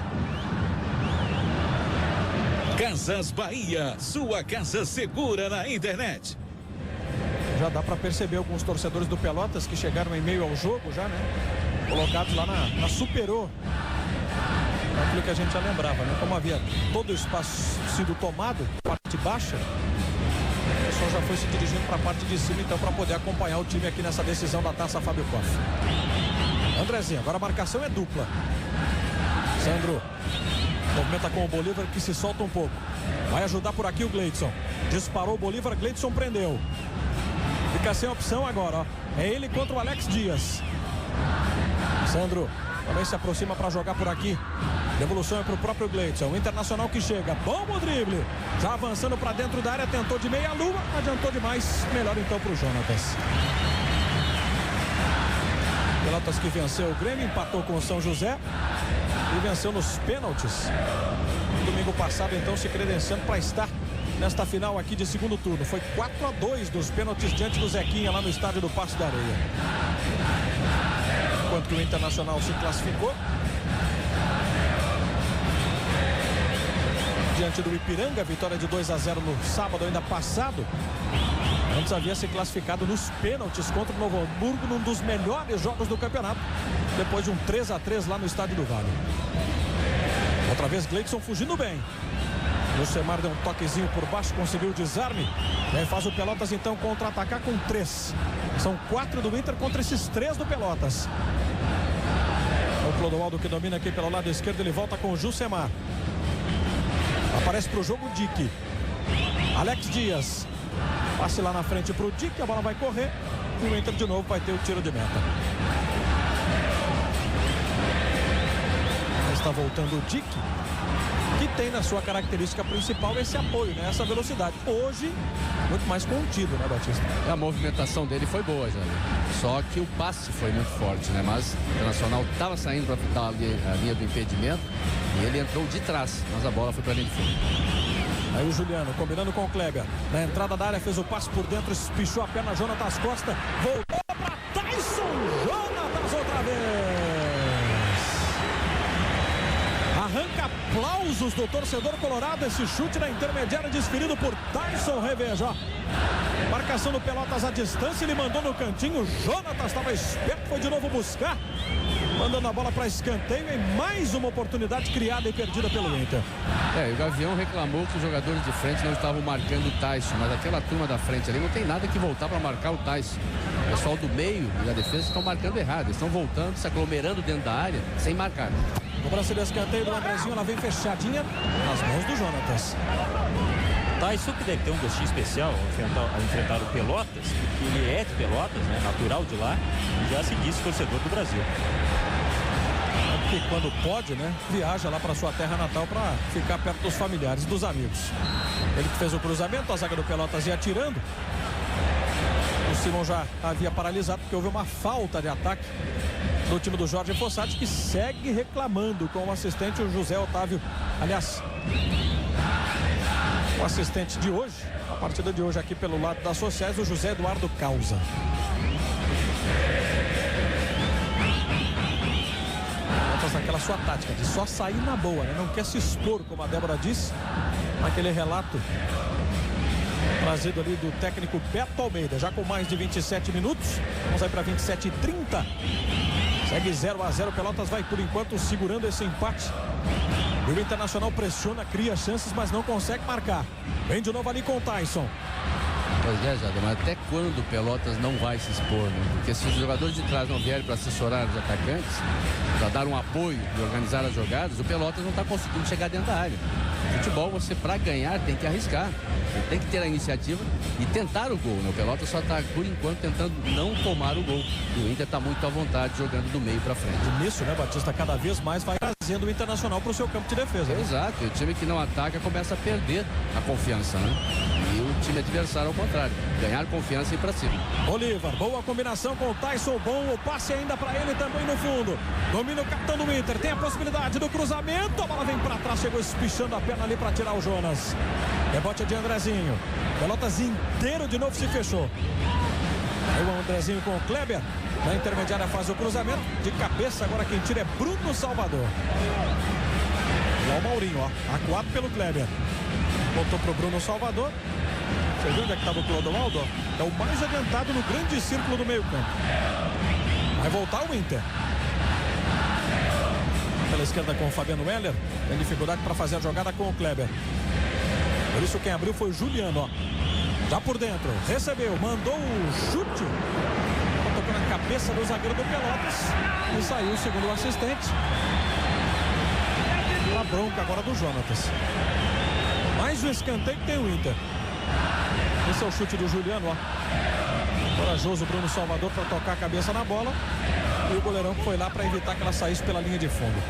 Casas Bahia, sua casa segura na internet. Já dá para perceber alguns torcedores do Pelotas que chegaram em meio ao jogo já, né? Colocados lá na Superô. Aquilo que a gente já lembrava, né? Como havia todo o espaço sido tomado, parte baixa, o pessoal já foi se dirigindo para a parte de cima, então, para poder acompanhar o time aqui nessa decisão da Taça Fábio Koff. Andrezinho, agora a marcação é dupla. Sandro movimenta com o Bolívar, que se solta um pouco. Vai ajudar por aqui o Gleidson. Disparou o Bolívar, Gleidson prendeu. Fica sem opção agora, ó. É ele contra o Alex Dias. Sandro também se aproxima para jogar por aqui. Devolução é para o próprio Gleidson. O Internacional que chega. Bom o drible. Já avançando para dentro da área. Tentou de meia-lua. Adiantou demais. Melhor então para o Jonatas. Pelotas que venceu o Grêmio. Empatou com o São José. E venceu nos pênaltis. Domingo passado, então, se credenciando para estar nesta final aqui de segundo turno. Foi 4-2 dos pênaltis diante do Zequinha lá no estádio do Paço da Areia. Enquanto que o Internacional se classificou diante do Ipiranga, vitória de 2-0 no sábado ainda passado. Antes havia se classificado nos pênaltis contra o Novo Hamburgo, num dos melhores jogos do campeonato, depois de um 3-3 lá no estádio do Vale. Outra vez Gleidson fugindo bem. O Semar deu um toquezinho por baixo, conseguiu o desarme. E aí faz o Pelotas então contra-atacar com 3. São 4 do Inter contra esses 3 do Pelotas. O Clodoaldo que domina aqui pelo lado esquerdo, ele volta com o Jusemar. Aparece para o jogo o Dick. Alex Dias. Passe lá na frente pro Dick, a bola vai correr. E o Inter de novo vai ter o tiro de meta. Está voltando o Dick, que tem na sua característica principal esse apoio, né? Essa velocidade. Hoje, muito mais contido, né, Batista? A movimentação dele foi boa, já. Só que o passe foi muito forte, né? Mas o Internacional estava saindo para dar a linha do impedimento e ele entrou de trás, mas a bola foi para a linha de fundo. Aí o Juliano, combinando com o Kleber. Na entrada da área, fez o passe por dentro, espichou a perna, Jonatas Costa. Voltou para Tyson. Jonatas outra vez. Arranca aplausos do torcedor colorado. Esse chute na intermediária desferido por Tyson. Reveja, ó. Marcação do Pelotas à distância. Ele mandou no cantinho. Jonatas estava esperto, foi de novo buscar. Mandando a bola para escanteio. E mais uma oportunidade criada e perdida pelo Inter. E o Gavião reclamou que os jogadores de frente não estavam marcando o Tyson. Mas aquela turma da frente ali não tem nada que voltar para marcar o Tyson. O pessoal do meio e da defesa estão marcando errado. Eles estão voltando, se aglomerando dentro da área, sem marcar. Cobrança de escanteio do Andrezinho, ela vem fechadinha nas mãos do Jonatas. Tyson que deve ter um gostinho especial ao enfrentar o Pelotas, porque ele é de Pelotas, né, natural de lá, e já se disse torcedor do Brasil. Que quando pode, né, viaja lá para sua terra natal para ficar perto dos familiares, dos amigos. Ele que fez o cruzamento, a zaga do Pelotas ia atirando. O Simon já havia paralisado porque houve uma falta de ataque do time do Jorge Fossati, que segue reclamando com o assistente, o José Otávio. Aliás, o assistente de hoje, a partida de hoje aqui pelo lado das sociais, o José Eduardo Causa. Naquela sua tática de só sair na boa, né? Não quer se expor, como a Débora disse, naquele relato trazido ali do técnico Beto Almeida, já com mais de 27 minutos. Vamos aí para 27:30. Segue 0-0, Pelotas vai por enquanto segurando esse empate. E o Internacional pressiona, cria chances, mas não consegue marcar. Vem de novo ali com o Tyson. Pois é, Jada, mas até quando o Pelotas não vai se expor, né? Porque se os jogadores de trás não vierem para assessorar os atacantes, para dar um apoio e organizar as jogadas, o Pelotas não está conseguindo chegar dentro da área. Futebol, você para ganhar tem que arriscar, você tem que ter a iniciativa e tentar o gol, né? O Pelotas só está por enquanto tentando não tomar o gol, e o Inter está muito à vontade jogando do meio para frente. E nisso, né, Batista, cada vez mais vai trazendo o Internacional para o seu campo de defesa, né? Exato, e o time que não ataca começa a perder a confiança, né? E o time adversário ao contrário, ganhar confiança e ir para cima. Bolívar, boa combinação com o Tyson, bom o passe ainda para ele também no fundo. Domina o capitão do Inter, tem a possibilidade do cruzamento, a bola vem para trás, chegou espichando a perna ali para tirar o Jonas. Rebote de Andrezinho. Pelotas inteiro de novo se fechou. Aí o Andrezinho com o Kleber. Na intermediária faz o cruzamento. De cabeça agora quem tira é Bruno Salvador. Lá o Maurinho, ó. Acuado pelo Kleber. Botou pro Bruno Salvador. Você viu onde é que estava o Clodoaldo? É o mais adiantado no grande círculo do meio campo. Vai voltar o Inter. Pela esquerda com o Fabiano Heller. Tem dificuldade para fazer a jogada com o Kleber. Por isso quem abriu foi o Juliano, ó. Já por dentro. Recebeu, mandou o chute. Tocou na cabeça do zagueiro do Pelotas. E saiu, segundo o assistente. A bronca agora do Jonatas. Mais um escanteio que tem o Inter. Esse é o chute do Juliano, ó. Corajoso Bruno Salvador para tocar a cabeça na bola. E o goleirão que foi lá para evitar que ela saísse pela linha de fundo.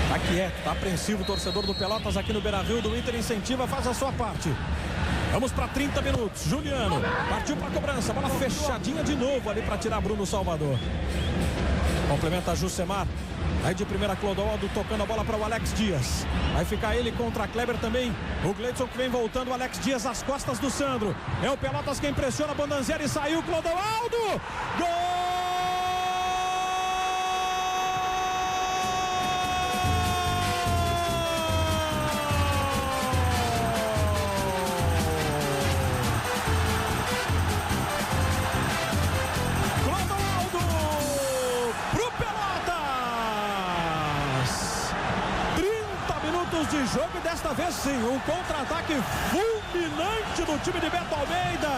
Tá quieto, tá apreensivo o torcedor do Pelotas aqui no Beira-Rio. Do Inter incentiva, faz a sua parte. Vamos para 30 minutos. Juliano partiu para a cobrança. Bola fechadinha de novo ali para tirar Bruno Salvador. Complementa Jusemar. Aí de primeira Clodoaldo tocando a bola para o Alex Dias. Vai ficar ele contra Kleber também. O Gleidson que vem voltando. O Alex Dias às costas do Sandro. É o Pelotas quem pressiona. Bondanzieri saiu. Clodoaldo. Gol! de jogo e desta vez sim, um contra-ataque fulminante impressionante do time de Beto Almeida.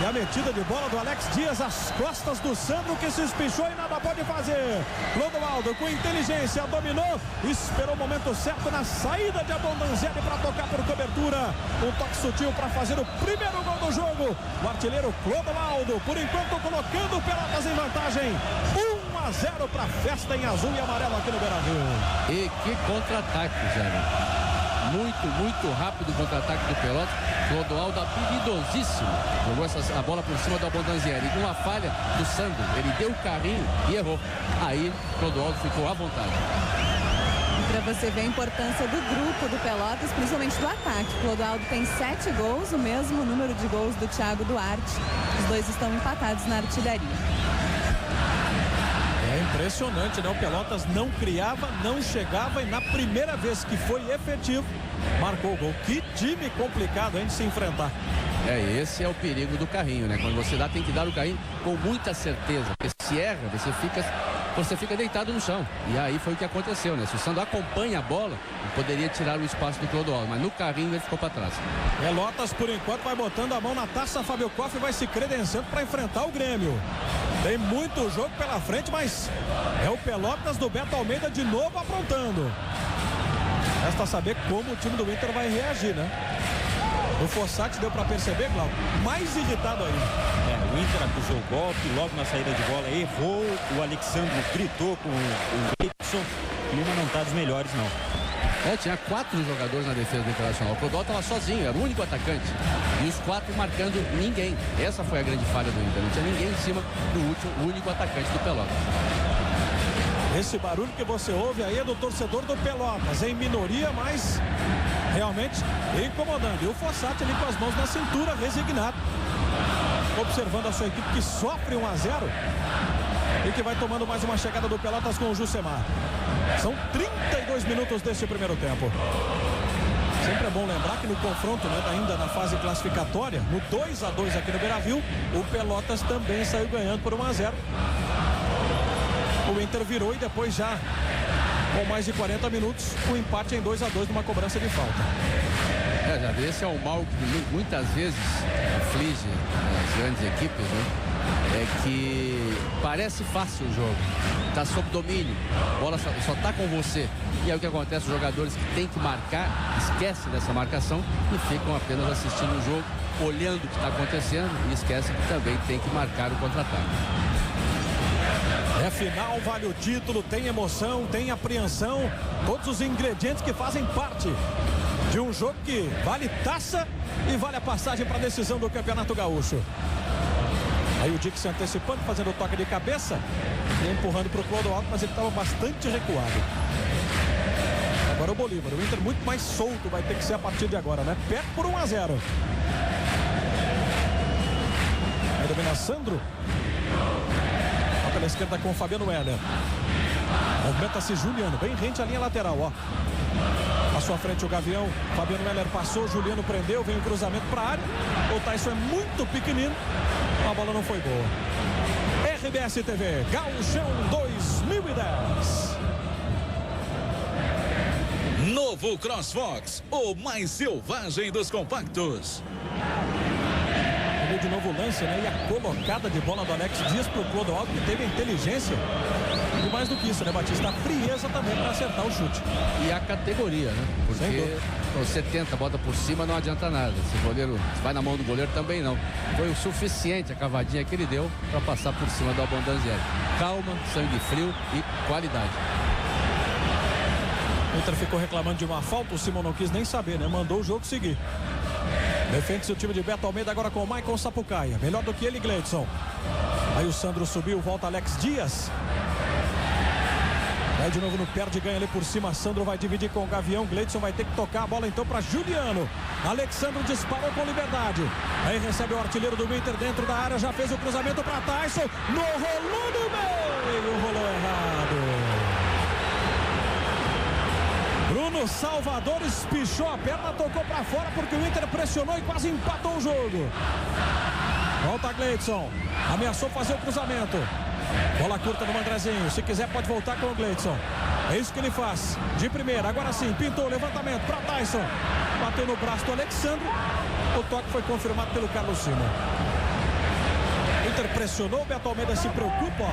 E a metida de bola do Alex Dias às costas do Sandro, que se espichou e nada pode fazer. Clodoaldo com inteligência dominou, esperou o momento certo na saída de Abondanzieri para tocar por cobertura. Um toque sutil para fazer o primeiro gol do jogo. O artilheiro Clodoaldo, por enquanto colocando Pelotas em vantagem. 1-0 para festa em azul e amarelo aqui no Beira-Rio. E que contra-ataque, Zé. Muito rápido o contra-ataque do Pelotas. Clodoaldo habilidosíssimo. Jogou a bola por cima do Abondanzieri. E com uma falha do Sandro, ele deu o carrinho e errou. Aí Clodoaldo ficou à vontade. Para você ver a importância do grupo do Pelotas, principalmente do ataque. Clodoaldo tem 7 gols, o mesmo número de gols do Thiago Duarte. Os dois estão empatados na artilharia. É impressionante, né? O Pelotas não criava, não chegava e na primeira vez que foi efetivo, marcou o gol. Que time complicado, hein, de se enfrentar. Esse é o perigo do carrinho, né? Quando você tem que dar o carrinho com muita certeza. Porque se erra, você fica deitado no chão. E aí foi o que aconteceu, né? Se o Sandro acompanha a bola, ele poderia tirar o espaço do Clodoaldo, mas no carrinho ele ficou para trás. Pelotas, por enquanto, vai botando a mão na taça. Fábio Koff vai se credenciando para enfrentar o Grêmio. Tem muito jogo pela frente, mas é o Pelotas do Beto Almeida de novo aprontando. Resta saber como o time do Inter vai reagir, né? O Fossati deu para perceber, Glauco, mais irritado ainda. O Inter acusou o golpe, logo na saída de bola errou. O Alexandre gritou com o Gleidson. O Lima não está dos melhores, não. Tinha 4 jogadores na defesa do Internacional. O Clodoaldo estava sozinho, era o único atacante. E os 4 marcando ninguém. Essa foi a grande falha do Inter. Não tinha ninguém em cima do único atacante do Pelotas. Esse barulho que você ouve aí é do torcedor do Pelotas, em minoria, mas realmente incomodando. E o Fossati ali com as mãos na cintura, resignado, observando a sua equipe que sofre 1-0 e que vai tomando mais uma chegada do Pelotas com o Jusemar. São 32 minutos deste primeiro tempo. Sempre é bom lembrar que no confronto, né, ainda na fase classificatória, no 2-2 aqui no Beira-Rio, o Pelotas também saiu ganhando por 1-0. O Inter virou e depois já, com mais de 40 minutos, o empate em 2-2 numa cobrança de falta. Esse é o mal que muitas vezes aflige as grandes equipes, né? É que parece fácil o jogo, tá sob domínio, a bola só tá com você. E aí o que acontece, os jogadores que tem que marcar, esquecem dessa marcação e ficam apenas assistindo o jogo, olhando o que está acontecendo e esquecem que também tem que marcar o contra-ataque. É final, vale o título, tem emoção, tem apreensão, todos os ingredientes que fazem parte de um jogo que vale taça e vale a passagem para a decisão do Campeonato Gaúcho. Aí o Dick se antecipando, fazendo o toque de cabeça e empurrando para o Clodoaldo, mas ele estava bastante recuado. Agora o Bolívar, o Inter muito mais solto vai ter que ser a partir de agora, né? Perto por 1-0. Aí domina Sandro. Pela esquerda com o Fabiano Heller. Movimenta-se Juliano, bem rente à linha lateral, ó. À sua frente o Gavião. Fabiano Heller passou, Juliano prendeu, vem o cruzamento para a área. O Tyson é muito pequenino. A bola não foi boa. RBS TV, Gauchão 2010. Novo CrossFox, o mais selvagem dos compactos. De novo o lance, né? E a colocada de bola do Alex Dias pro Clodoaldo, que teve a inteligência. E mais do que isso, né, Batista? A frieza também para acertar o chute. E a categoria, né? Porque você tenta, bota por cima, não adianta nada. Se o goleiro vai na mão do goleiro, também não. Foi o suficiente a cavadinha que ele deu para passar por cima do Abondanzieri. Calma, sangue frio e qualidade. O Inter ficou reclamando de uma falta, o Simão não quis nem saber, né? Mandou o jogo seguir. Defende-se o time de Beto Almeida agora com o Maicon Sapucaia. Melhor do que ele, Gleidson. Aí o Sandro subiu, volta Alex Dias. Vai de novo no perde e ganha ali por cima. Sandro vai dividir com o Gavião. Gleidson vai ter que tocar a bola então para Juliano. Alexandre disparou com liberdade. Aí recebe o artilheiro do Inter dentro da área. Já fez o cruzamento para Tyson. No rolou no meio. Rolou errado. Bruno Salvador espichou a perna, tocou para fora porque o Inter pressionou e quase empatou o jogo. Volta Gleidson. Ameaçou fazer o cruzamento. Bola curta no Andrezinho. Se quiser pode voltar com o Gleidson. É isso que ele faz. De primeira, agora sim, pintou o levantamento para Tyson. Bateu no braço do Alexandre. O toque foi confirmado pelo Carlos Simon. Inter pressionou, o Beto Almeida se preocupa, ó.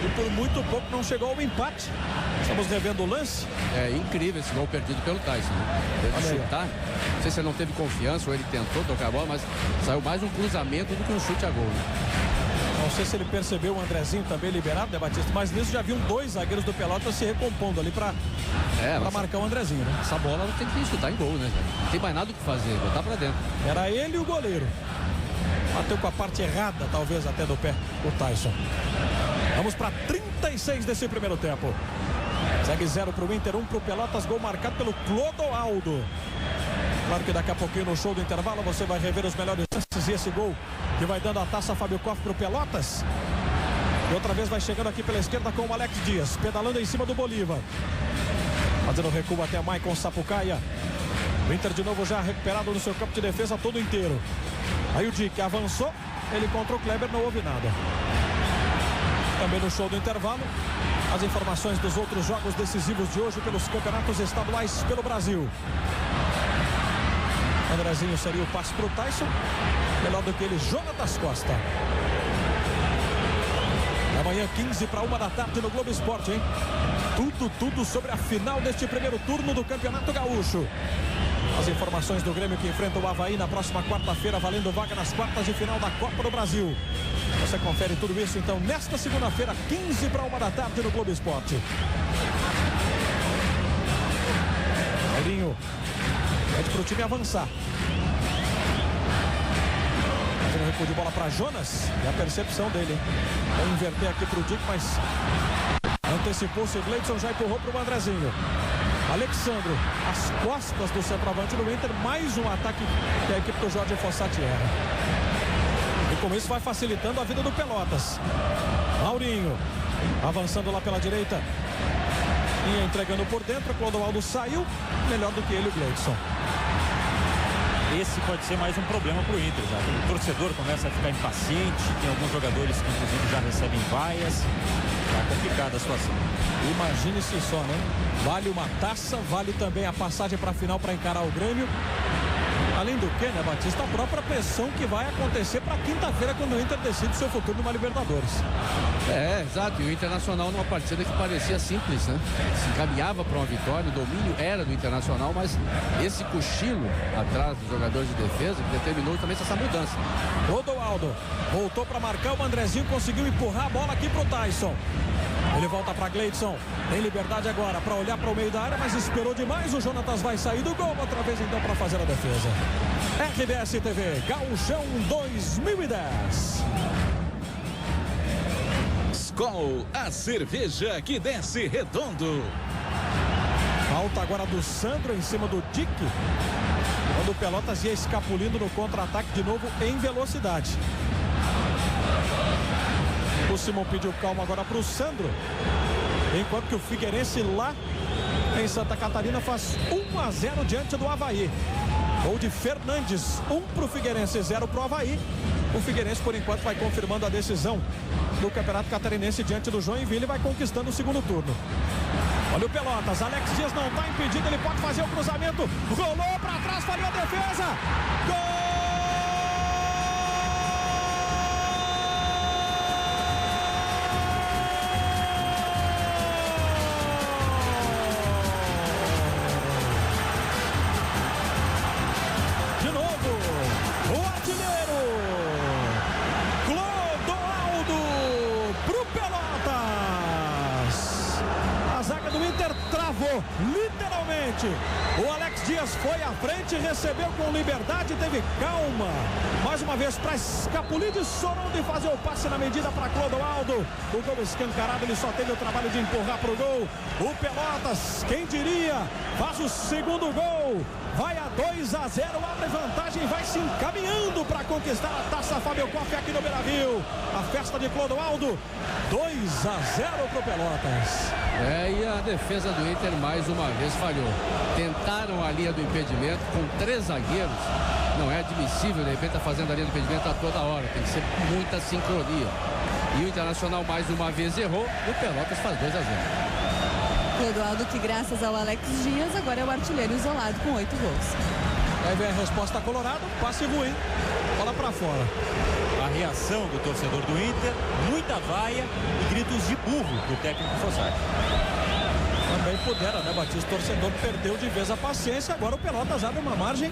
E por muito pouco não chegou ao empate. Estamos revendo o lance. É incrível esse gol perdido pelo Tyson, né? Teve chutar. Não sei se ele não teve confiança ou ele tentou tocar a bola, mas saiu mais um cruzamento do que um chute a gol, né? Não sei se ele percebeu o Andrezinho também liberado, né, Batista? Mas nisso já viam 2 zagueiros do Pelotas se recompondo ali para marcar o Andrezinho, né? Essa bola não tem que chutar em gol, né? Não tem mais nada o que fazer, botar para dentro. Era ele e o goleiro. Bateu com a parte errada, talvez até do pé, o Tyson. Vamos para 36 desse primeiro tempo. Segue 0 para o Inter, 1 para o Pelotas, gol marcado pelo Clodoaldo. Claro que daqui a pouquinho no show do intervalo você vai rever os melhores lances e esse gol que vai dando a taça Fábio Koff para o Pelotas. E outra vez vai chegando aqui pela esquerda com o Alex Dias, pedalando em cima do Bolívar. Fazendo recuo até Maicon Sapucaia. O Inter de novo já recuperado no seu campo de defesa todo inteiro. Aí o Dick avançou, ele contra o Kleber, não houve nada. Também no show do intervalo, as informações dos outros jogos decisivos de hoje pelos campeonatos estaduais pelo Brasil. Andrezinho seria o passe para o Tyson. Melhor do que ele, Jonatas Costa. Amanhã 15 para 1 da tarde no Globo Esporte, hein? Tudo sobre a final deste primeiro turno do Campeonato Gaúcho. As informações do Grêmio que enfrenta o Avaí na próxima quarta-feira, valendo vaga nas quartas de final da Copa do Brasil. Você confere tudo isso então nesta segunda-feira, 15 para 1 da tarde no Globo Esporte. Paulinho pede para o time avançar. Fazendo recuo de bola para Jonas. E a percepção dele, hein? Vai inverter aqui para o Dick, mas antecipou-se o Gleidson, já empurrou para o Andrezinho. Alexandre, as costas do centroavante do Inter, mais um ataque que a equipe do Jorge Fossati erra. E com isso vai facilitando a vida do Pelotas. Maurinho, avançando lá pela direita. E entregando por dentro, o Clodoaldo saiu, melhor do que ele o Gleidson. Esse pode ser mais um problema para o Inter, já. O torcedor começa a ficar impaciente, tem alguns jogadores que inclusive já recebem vaias. Está complicada a situação. Imagine-se só, né? Vale uma taça, vale também a passagem para a final para encarar o Grêmio. Além do que, né, Batista, a própria pressão que vai acontecer para quinta-feira quando o Inter decide seu futuro numa Libertadores. É, exato. E o Internacional numa partida que parecia simples, né? Se encaminhava para uma vitória, o domínio era do Internacional, mas esse cochilo atrás dos jogadores de defesa que determinou também essa mudança. Clodoaldo voltou para marcar, o Andrezinho conseguiu empurrar a bola aqui para o Tyson. Ele volta para Gleidson, tem liberdade agora para olhar para o meio da área, mas esperou demais, o Jonatas vai sair do gol outra vez então para fazer a defesa. RBS TV, Gauchão 2010. Skol, a cerveja que desce redondo. Falta agora do Sandro em cima do Dick. Quando o Pelotas ia escapulindo no contra-ataque de novo em velocidade. O Simon pediu calma agora para o Sandro. Enquanto que o Figueirense lá em Santa Catarina faz 1-0 diante do Avaí. Gol de Fernandes, 1 para o Figueirense, 0 para o Avaí. O Figueirense, por enquanto, vai confirmando a decisão do Campeonato Catarinense diante do Joinville e vai conquistando o segundo turno. Olha o Pelotas, Alex Dias não está impedido, ele pode fazer o cruzamento. Rolou para trás, falhou a defesa. Gol! Literalmente, o Alex Dias foi à frente, recebeu com liberdade, teve calma, mais uma vez para escapulir de Sorondo e fazer o passe na medida para Clodoaldo. O gol escancarado, ele só teve o trabalho de empurrar para o gol. O Pelotas, quem diria, faz o segundo gol, vai a 2 2-0, abre vantagem, vai se encaminhando para conquistar a Taça Fábio Koff aqui no Beira-Rio. A festa de Clodoaldo, 2-0 pro Pelotas. E a defesa do Inter mais uma vez falhou. Tentaram a linha do impedimento com 3 zagueiros. Não é admissível, de repente, tá fazendo a linha do impedimento a toda hora. Tem que ser muita sincronia. E o Internacional mais uma vez errou e o Pelotas faz 2-0. Clodoaldo, que graças ao Alex Dias, agora é o artilheiro isolado com 8 gols. Aí vem a resposta colorada, passe ruim, bola para fora. A reação do torcedor do Inter, muita vaia e gritos de burro do técnico Fossati. Também puderam, né, Batista? O torcedor perdeu de vez a paciência, agora o Pelotas abre uma margem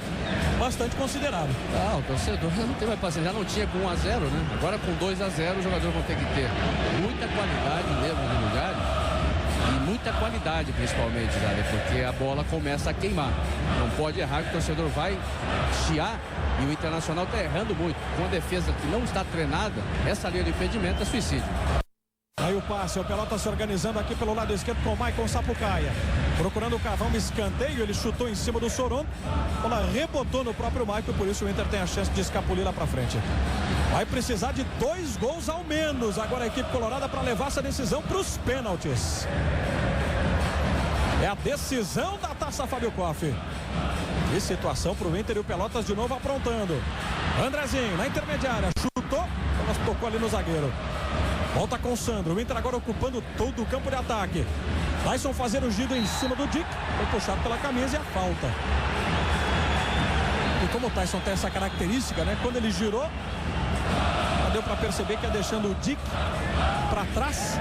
bastante considerável. O torcedor não tem mais paciência, já não tinha com 1-0, né? Agora com 2-0 os jogadores vão ter que ter muita qualidade mesmo no lugar. E muita qualidade, principalmente, sabe? Porque a bola começa a queimar. Não pode errar, que o torcedor vai chiar. E o Internacional está errando muito. Com a defesa que não está treinada, essa linha de impedimento é suicídio. Aí o passe, o Pelotas se organizando aqui pelo lado esquerdo com o Maicon Sapucaia. Procurando cavar um escanteio, ele chutou em cima do Sorondo. A bola rebotou no próprio Maicon, por isso o Inter tem a chance de escapulir lá pra frente. Vai precisar de 2 gols ao menos agora a equipe colorada para levar essa decisão para os pênaltis. É a decisão da Taça Fábio Koff. Que situação para o Inter e o Pelotas de novo aprontando. Andrezinho na intermediária, chutou, mas tocou ali no zagueiro. Volta com o Sandro, o Inter agora ocupando todo o campo de ataque. Tyson fazendo o giro em cima do Dick, foi puxado pela camisa e a falta. E como o Tyson tem essa característica, né? Quando ele girou, já deu para perceber que ia deixando o Dick para trás.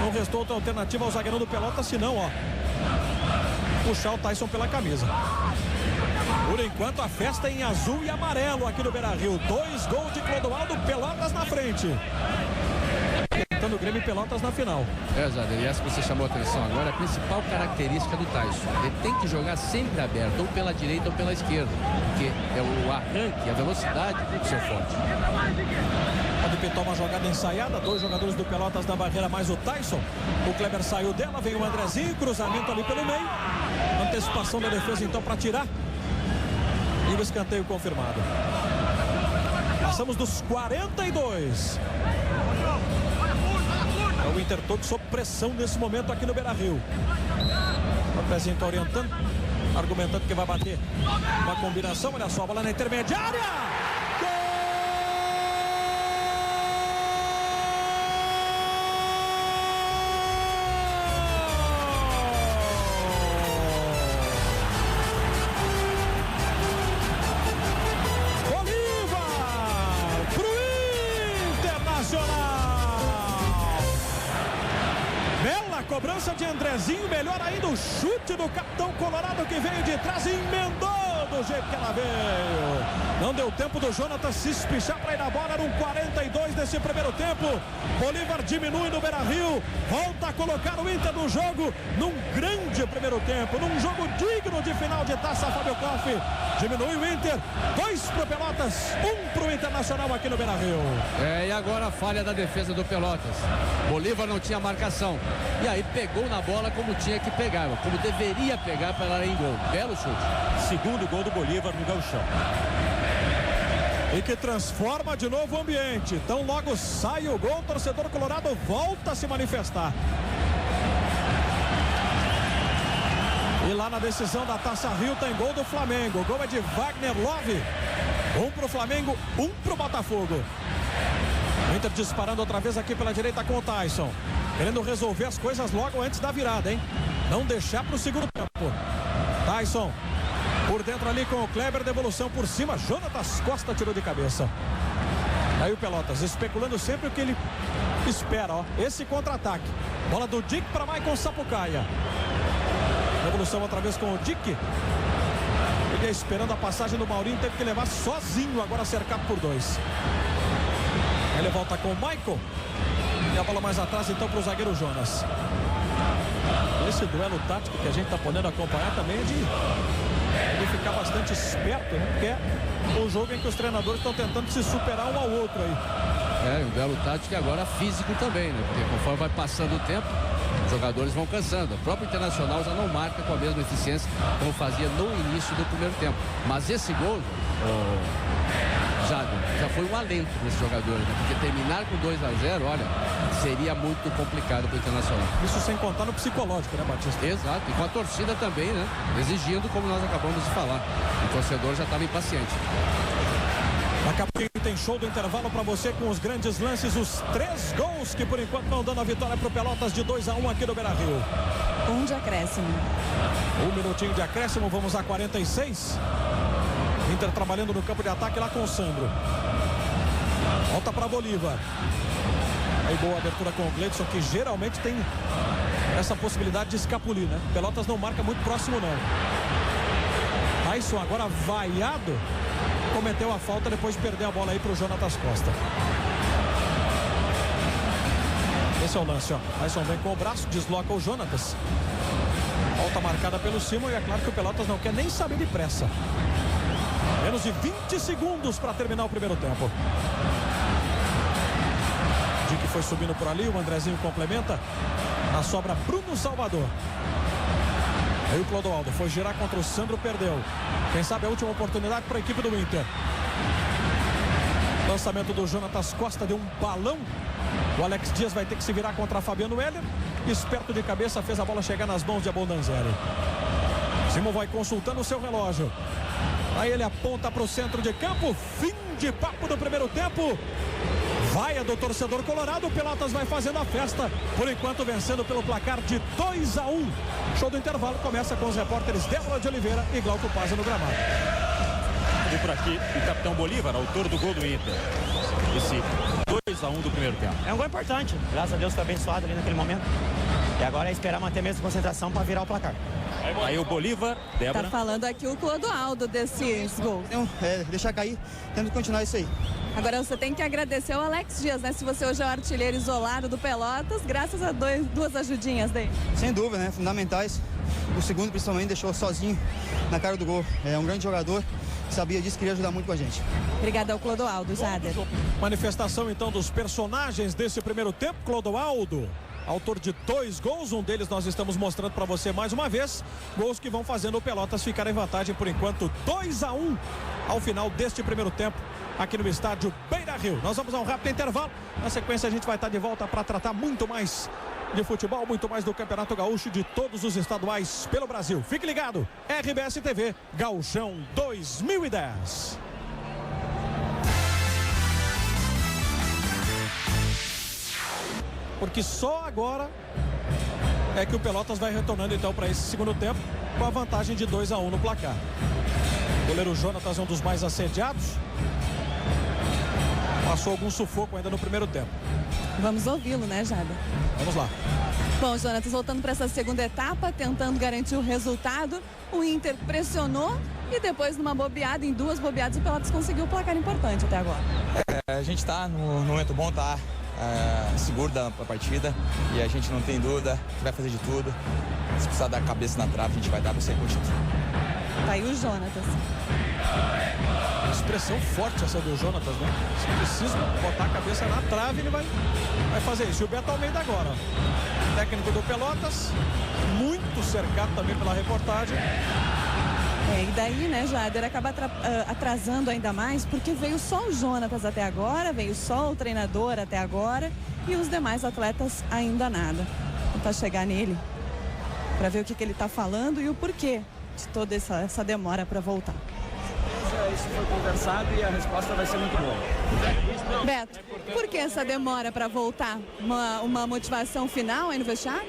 Não restou outra alternativa ao zagueirão do Pelotas, senão, ó, puxar o Tyson pela camisa. Por enquanto a festa é em azul e amarelo aqui no Beira-Rio. 2 gols de Clodoaldo, Pelotas na frente. Tentando o Grêmio e Pelotas na final. Zader, e essa que você chamou a atenção agora é a principal característica do Tyson. Ele tem que jogar sempre aberto, ou pela direita ou pela esquerda, porque é o arranque, a velocidade do seu forte. Pode pintar uma jogada ensaiada, 2 jogadores do Pelotas na barreira, mais o Tyson. O Kleber saiu dela, veio o Andrezinho, cruzamento ali pelo meio. Antecipação da defesa então para tirar. E o escanteio confirmado. Passamos dos 42. É o Inter todo sob pressão nesse momento aqui no Beira-Rio. O Pezinho está orientando, argumentando que vai bater uma combinação. Olha só, a bola na intermediária. Cobrança de Andrezinho, melhor ainda o chute do capitão colorado que veio de trás e emendou do jeito que ela veio. Não deu tempo do Jonathan se espichar para ir na bola, eram 42 desse primeiro tempo. Bolívar diminui no Beira-Rio, volta a colocar o Inter no jogo num grande primeiro tempo, num jogo digno de final de Taça Fábio Koff. Diminui o Inter, 2 pro Pelotas, 1 pro Internacional aqui no Beira-Rio. E agora a falha da defesa do Pelotas. Bolívar não tinha marcação. E aí pegou na bola como tinha que pegar, como deveria pegar para ela ir em gol. Belo chute. Segundo gol do Bolívar no gauchão. E que transforma de novo o ambiente. Então logo sai o gol, o torcedor colorado volta a se manifestar. E lá na decisão da Taça Rio tem gol do Flamengo. O gol é de Wagner Love. 1 pro Flamengo, 1 pro Botafogo. O Inter disparando outra vez aqui pela direita com o Tyson. Querendo resolver as coisas logo antes da virada, hein? Não deixar pro segundo tempo. Tyson por dentro ali com o Kleber, devolução por cima. Jonatas Costa tirou de cabeça. Aí o Pelotas especulando sempre o que ele espera, ó. Esse contra-ataque. Bola do Dick para Maicon Sapucaia. Devolução outra vez com o Dick. Ele ia esperando a passagem do Maurinho, teve que levar sozinho, agora cercado por 2. Ele volta com o Maicon. E a bola mais atrás então para o zagueiro Jonas. Esse duelo tático que a gente está podendo acompanhar também é de ficar bastante esperto, né? Porque é um jogo em que os treinadores estão tentando se superar um ao outro aí. Um duelo tático e agora físico também, né? Porque conforme vai passando o tempo, Os jogadores vão cansando. O próprio Internacional já não marca com a mesma eficiência como fazia no início do primeiro tempo. Mas esse gol, já foi um alento para esse jogador, né? Porque terminar com 2-0, olha, seria muito complicado para o Internacional. Isso sem contar no psicológico, né, Batista? Exato, e com a torcida também, né? Exigindo, como nós acabamos de falar. O torcedor já estava impaciente. Daqui a pouquinho tem show do intervalo para você com os grandes lances, os 3 gols que por enquanto estão dando a vitória para o Pelotas de 2-1 aqui no Beira-Rio. 1 de acréscimo. 1 minutinho de acréscimo, vamos a 46. Inter trabalhando no campo de ataque lá com o Sandro. Volta para Bolívar. Aí boa abertura com o Gleidson, que geralmente tem essa possibilidade de escapulir, né? Pelotas não marca muito próximo, não. Tyson agora vaiado, cometeu a falta depois de perder a bola aí para o Jonatas Costa. Esse é o lance, ó. Tyson vem com o braço, desloca o Jonatas. Falta marcada pelo Simon e é claro que o Pelotas não quer nem saber de pressa. Menos de 20 segundos para terminar o primeiro tempo. Dick foi subindo por ali, o Andrezinho complementa. Na sobra, Bruno Salvador. Aí o Clodoaldo foi girar contra o Sandro, perdeu. Quem sabe a última oportunidade para a equipe do Inter. Lançamento do Jonatas Costa, deu um balão. O Alex Dias vai ter que se virar contra Fabiano Heller. Esperto de cabeça, fez a bola chegar nas mãos de Abondanzieri. Simon vai consultando o seu relógio. Aí ele aponta para o centro de campo. Fim de papo do primeiro tempo. Vaia do torcedor colorado. O Pelotas vai fazendo a festa. Por enquanto vencendo pelo placar de 2-1. Show do intervalo começa com os repórteres Débora de Oliveira e Glauco Paz no gramado. E por aqui o capitão Bolívar, autor do gol do Inter. Esse 2-1 do primeiro tempo. É um gol importante. Graças a Deus foi abençoado ali naquele momento. E agora é esperar manter mesmo concentração para virar o placar. Aí o Bolívar, Débora. Tá falando aqui o Clodoaldo desses gols. Deixar cair, temos que continuar isso aí. Agora você tem que agradecer ao Alex Dias, né? Se você hoje é o artilheiro isolado do Pelotas, graças a duas ajudinhas dele. Sem dúvida, né? Fundamentais. O segundo, principalmente, deixou sozinho na cara do gol. É um grande jogador, sabia disso, queria ajudar muito com a gente. Obrigada ao Clodoaldo, Jader. Manifestação então dos personagens desse primeiro tempo. Clodoaldo, autor de 2 gols, um deles nós estamos mostrando para você mais uma vez. Gols que vão fazendo o Pelotas ficar em vantagem por enquanto 2-1 ao final deste primeiro tempo aqui no estádio Beira-Rio. Nós vamos a um rápido intervalo. Na sequência a gente vai estar de volta para tratar muito mais de futebol, muito mais do Campeonato Gaúcho de todos os estaduais pelo Brasil. Fique ligado, RBS TV, Gauchão 2010. Porque só agora é que o Pelotas vai retornando então para esse segundo tempo com a vantagem de 2-1 no placar. O goleiro Jonatas é um dos mais assediados. Passou algum sufoco ainda no primeiro tempo. Vamos ouvi-lo, né, Jada? Vamos lá. Bom, Jonatas, voltando para essa segunda etapa, tentando garantir o resultado, o Inter pressionou e depois, numa bobeada, em 2 bobeadas, o Pelotas conseguiu um placar importante até agora. A gente está num momento bom, tá seguro da partida e a gente não tem dúvida que vai fazer de tudo. Se precisar dar a cabeça na trave, a gente vai dar para ser curtido. Tá aí o Jonatas. Expressão forte essa do Jonatas, né? Se precisa botar a cabeça na trave, ele vai fazer isso. E o Beto Almeida agora, ó. Técnico do Pelotas, muito cercado também pela reportagem. E daí, né, Jader, acaba atrasando ainda mais, porque veio só o Jonatas até agora, veio só o treinador até agora e os demais atletas ainda nada. Vou tentar chegar nele para ver o que ele está falando e o porquê de toda essa demora para voltar. Isso foi conversado e a resposta vai ser muito boa. Beto, por que essa demora para voltar? Uma motivação final aí no vestiário?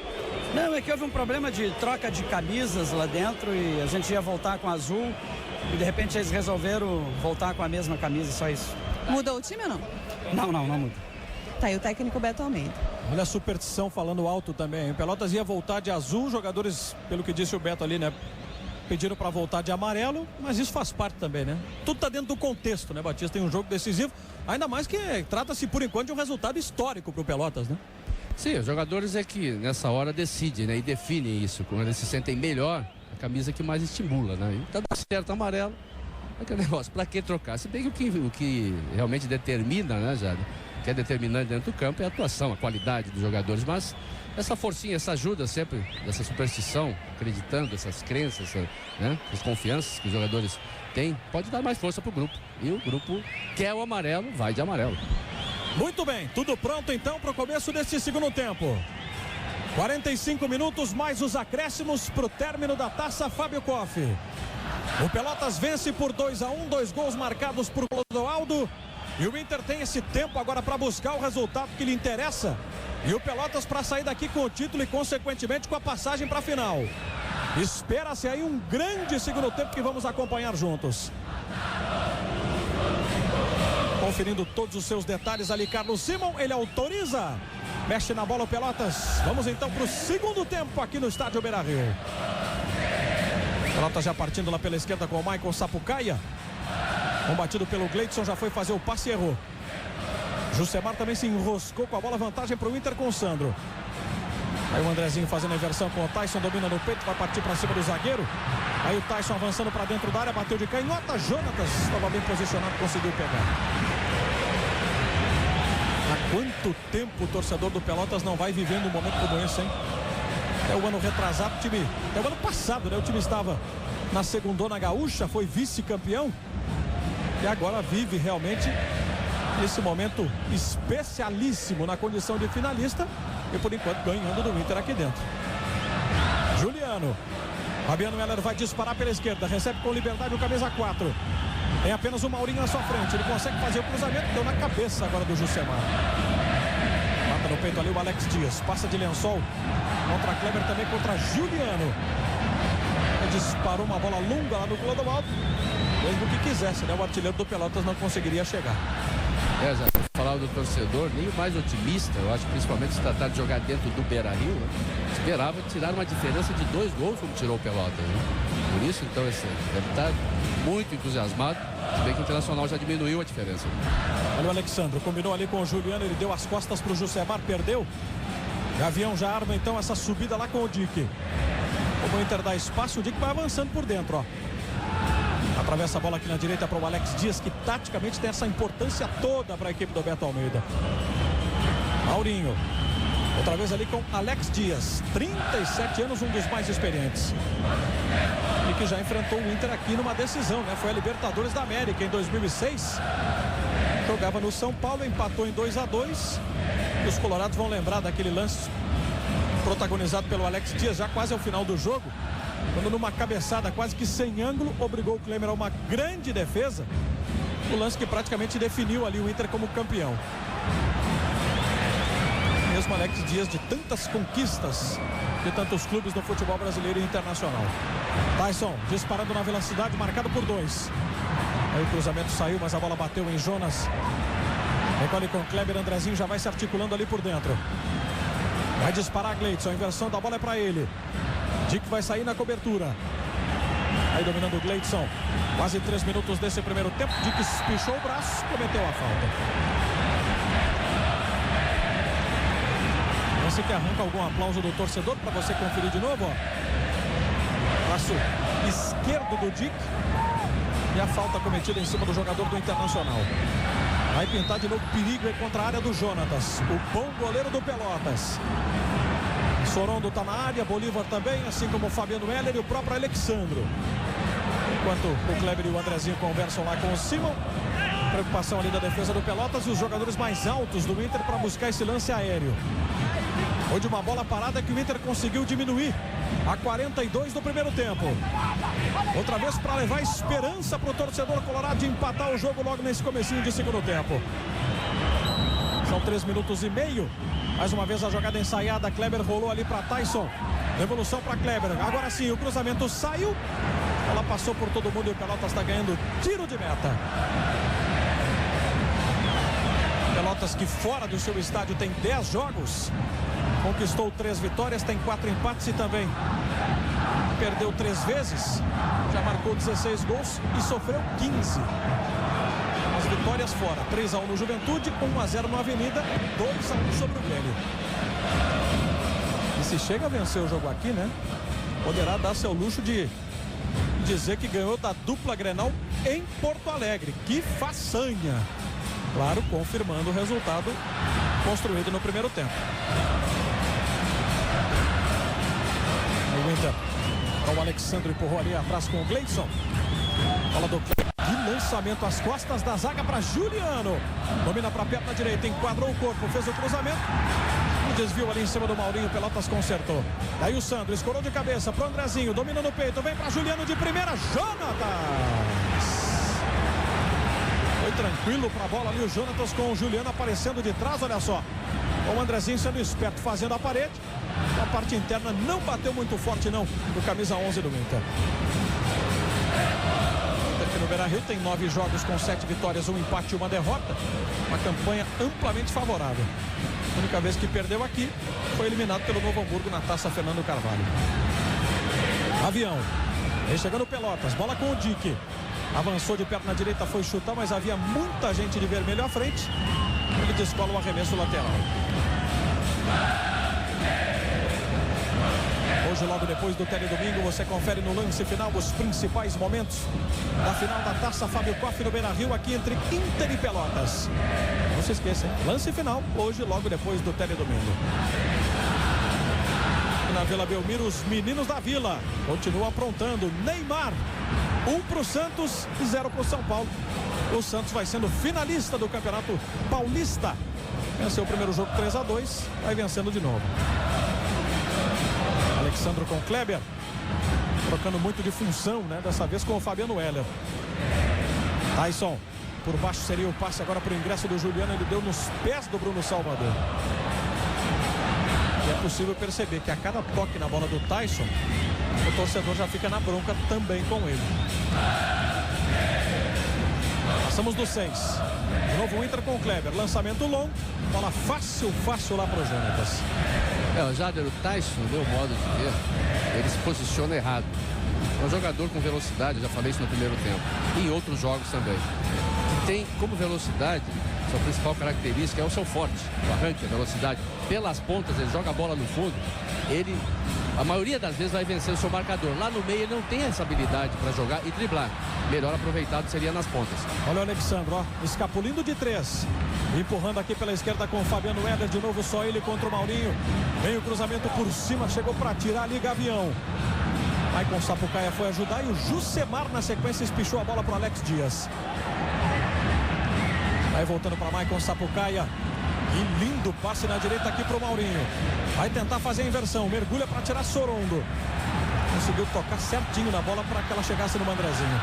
Não, é que houve um problema de troca de camisas lá dentro e a gente ia voltar com azul e de repente eles resolveram voltar com a mesma camisa, só isso. Mudou o time ou não? Não muda. Tá aí o técnico Beto Almeida. Olha a superstição falando alto também. O Pelotas ia voltar de azul, jogadores, pelo que disse o Beto ali, né? Pediram para voltar de amarelo, mas isso faz parte também, né? Tudo tá dentro do contexto, né, Batista? Tem um jogo decisivo, ainda mais que trata-se, por enquanto, de um resultado histórico pro Pelotas, né? Sim, os jogadores é que nessa hora decidem, né? E definem isso. Quando eles se sentem melhor, a camisa que mais estimula, né? E tá dando certo amarelo. Aquele negócio, pra que trocar? Se bem que o que realmente determina, né, Jada, que é determinante dentro do campo é a atuação, a qualidade dos jogadores, mas essa forcinha, essa ajuda sempre, essa superstição, acreditando, essas crenças, né, as confianças que os jogadores têm, pode dar mais força para o grupo. E o grupo quer o amarelo, vai de amarelo. Muito bem, tudo pronto então para o começo deste segundo tempo. 45 minutos mais os acréscimos para o término da Taça Fábio Koff. O Pelotas vence por 2-1, 2 gols marcados por Clodoaldo. E o Inter tem esse tempo agora para buscar o resultado que lhe interessa. E o Pelotas para sair daqui com o título e consequentemente com a passagem para a final. Espera-se aí um grande segundo tempo que vamos acompanhar juntos. Conferindo todos os seus detalhes ali, Carlos Simon, ele autoriza. Mexe na bola o Pelotas. Vamos então para o segundo tempo aqui no estádio Beira-Rio. Pelotas já partindo lá pela esquerda com o Michael Sapucaia. Combatido pelo Gleidson, já foi fazer o passe e errou. Jusemar também se enroscou com a bola, vantagem para o Inter com o Sandro. Aí o Andrezinho fazendo a inversão com o Tyson, domina no peito, vai partir para cima do zagueiro. Aí o Tyson avançando para dentro da área, bateu de canhota. Jonatas estava bem posicionado, conseguiu pegar. Há quanto tempo o torcedor do Pelotas não vai vivendo um momento como esse, hein? Até o ano retrasado, até o ano passado, né? O time estava na segundona gaúcha, foi vice-campeão. E agora vive realmente esse momento especialíssimo na condição de finalista. E por enquanto ganhando do Inter aqui dentro. Juliano. Fabiano Heller vai disparar pela esquerda. Recebe com liberdade o camisa 4. Tem apenas o Maurinho na sua frente. Ele consegue fazer o cruzamento. Deu na cabeça agora do Jusemar. Mata no peito ali o Alex Dias. Passa de lençol. Contra Kleber, também contra Juliano. Ele disparou uma bola longa lá no Clodoaldo. Mesmo que quisesse, né? O artilheiro do Pelotas não conseguiria chegar. Já falar do torcedor, nem o mais otimista, eu acho, principalmente se tratar de jogar dentro do Beira-Rio, né? Esperava tirar uma diferença de 2 gols como tirou o Pelotas, né? Por isso, então, esse deve estar muito entusiasmado. Se bem que o Internacional já diminuiu a diferença. Olha o Alexandre, combinou ali com o Juliano, ele deu as costas para o Jusemar, perdeu. Gavião já arma então essa subida lá com o Dick. Como o Inter dá espaço, o Dick vai avançando por dentro, ó. Atravessa a bola aqui na direita para o Alex Dias, que taticamente tem essa importância toda para a equipe do Beto Almeida. Maurinho. Outra vez ali com Alex Dias. 37 anos, um dos mais experientes. E que já enfrentou o Inter aqui numa decisão, né? Foi a Libertadores da América em 2006. Jogava no São Paulo, empatou em 2-2. E os colorados vão lembrar daquele lance protagonizado pelo Alex Dias, já quase ao final do jogo. Quando numa cabeçada quase que sem ângulo, obrigou o Klemer a uma grande defesa. O lance que praticamente definiu ali o Inter como campeão. Mesmo Alex Dias de tantas conquistas de tantos clubes no futebol brasileiro e internacional. Tyson disparando na velocidade, marcado por 2. Aí o cruzamento saiu, mas a bola bateu em Jonas. Recolhe com Kleber, Andrezinho já vai se articulando ali por dentro. Vai disparar Gleidson, a inversão da bola é para ele. Dick vai sair na cobertura. Aí dominando o Gleidson. Quase 3 minutos desse primeiro tempo. Dick espichou o braço, cometeu a falta. Esse que arranca algum aplauso do torcedor para você conferir de novo, ó. Braço esquerdo do Dick. E a falta cometida em cima do jogador do Internacional. Vai pintar de novo perigo aí contra a área do Jonatas. O bom goleiro do Pelotas. Sorondo está na área, Bolívar também, assim como o Fabiano Heller e o próprio Alexandro. Enquanto o Kleber e o Andrezinho conversam lá com o Simon. Preocupação ali da defesa do Pelotas e os jogadores mais altos do Inter para buscar esse lance aéreo. Foi de uma bola parada que o Inter conseguiu diminuir a 42 do primeiro tempo. Outra vez para levar esperança para o torcedor colorado de empatar o jogo logo nesse comecinho de segundo tempo. São 3 minutos e meio. Mais uma vez a jogada ensaiada, Kleber rolou ali para Tyson. Devolução para Kleber. Agora sim, o cruzamento saiu. Ela passou por todo mundo e o Pelotas está ganhando tiro de meta. Pelotas que fora do seu estádio tem 10 jogos. Conquistou 3 vitórias, tem 4 empates e também perdeu 3 vezes. Já marcou 16 gols e sofreu 15. As vitórias fora, 3-1 no Juventude, 1-0 no Avenida, 2-1 sobre o Grêmio. E se chega a vencer o jogo aqui, né? Poderá dar seu luxo de dizer que ganhou da dupla Grenal em Porto Alegre. Que façanha! Claro, confirmando o resultado construído no primeiro tempo. O Inter, o Alexandre empurrou ali atrás com o Gleison. Bola do que lançamento às costas da zaga para Juliano. Domina para a perna direita, enquadrou o corpo, fez o cruzamento. Um desvio ali em cima do Maurinho, Pelotas consertou. Daí o Sandro escorou de cabeça pro Andrezinho, domina no peito, vem para Juliano de primeira, Jonatas. Foi tranquilo para a bola ali o Jonatas com o Juliano aparecendo de trás, olha só. O Andrezinho sendo esperto, fazendo a parede. A parte interna não bateu muito forte não, do camisa 11 do Inter. Aqui no Beira-Rio tem 9 jogos com 7 vitórias, 1 empate e 1 derrota. Uma campanha amplamente favorável. A única vez que perdeu aqui foi eliminado pelo Novo Hamburgo na Taça Fernando Carvalho. Avião. Vem chegando o Pelotas, bola com o Dick. Avançou de perna direita, foi chutar, mas havia muita gente de vermelho à frente. Ele descola o arremesso lateral. Hoje, logo depois do Teledomingo, você confere no lance final os principais momentos da final da Taça Fábio Koff no Beira-Rio, aqui entre Inter e Pelotas. Não se esqueça, hein? Lance final, hoje, logo depois do Teledomingo. E na Vila Belmiro, os meninos da Vila continuam aprontando. Neymar, 1 para o Santos e 0 para o São Paulo. O Santos vai sendo finalista do Campeonato Paulista. Venceu o primeiro jogo 3-2, vai vencendo de novo. Alexandre com Kleber, trocando muito de função, né? Dessa vez com o Fabiano Heller. Tyson, por baixo seria o passe agora para o ingresso do Juliano, ele deu nos pés do Bruno Salvador. E é possível perceber que a cada toque na bola do Tyson, o torcedor já fica na bronca também com ele. Passamos do 6. De novo o Inter com o Kleber, lançamento longo, bola fácil lá para o Jonatas. O Jader, o Tyson, meu modo de ver, ele se posiciona errado. É um jogador com velocidade, eu já falei isso no primeiro tempo. E em outros jogos também. Tem como velocidade, sua principal característica é o seu forte, o arranque, a velocidade. Pelas pontas, ele joga a bola no fundo, ele, a maioria das vezes, vai vencer o seu marcador. Lá no meio ele não tem essa habilidade para jogar e driblar. Melhor aproveitado seria nas pontas. Olha o Alexandre, ó, escapulindo de 3. Empurrando aqui pela esquerda com o Fabiano Heller, de novo só ele contra o Maurinho. Vem o cruzamento por cima, chegou para tirar ali Gavião. Maicon Sapucaia foi ajudar e o Jusemar na sequência espichou a bola para o Alex Dias. Vai voltando para Maicon Sapucaia. E lindo passe na direita aqui para o Maurinho. Vai tentar fazer a inversão, mergulha para tirar Sorondo. Conseguiu tocar certinho na bola para que ela chegasse no Andrezinho.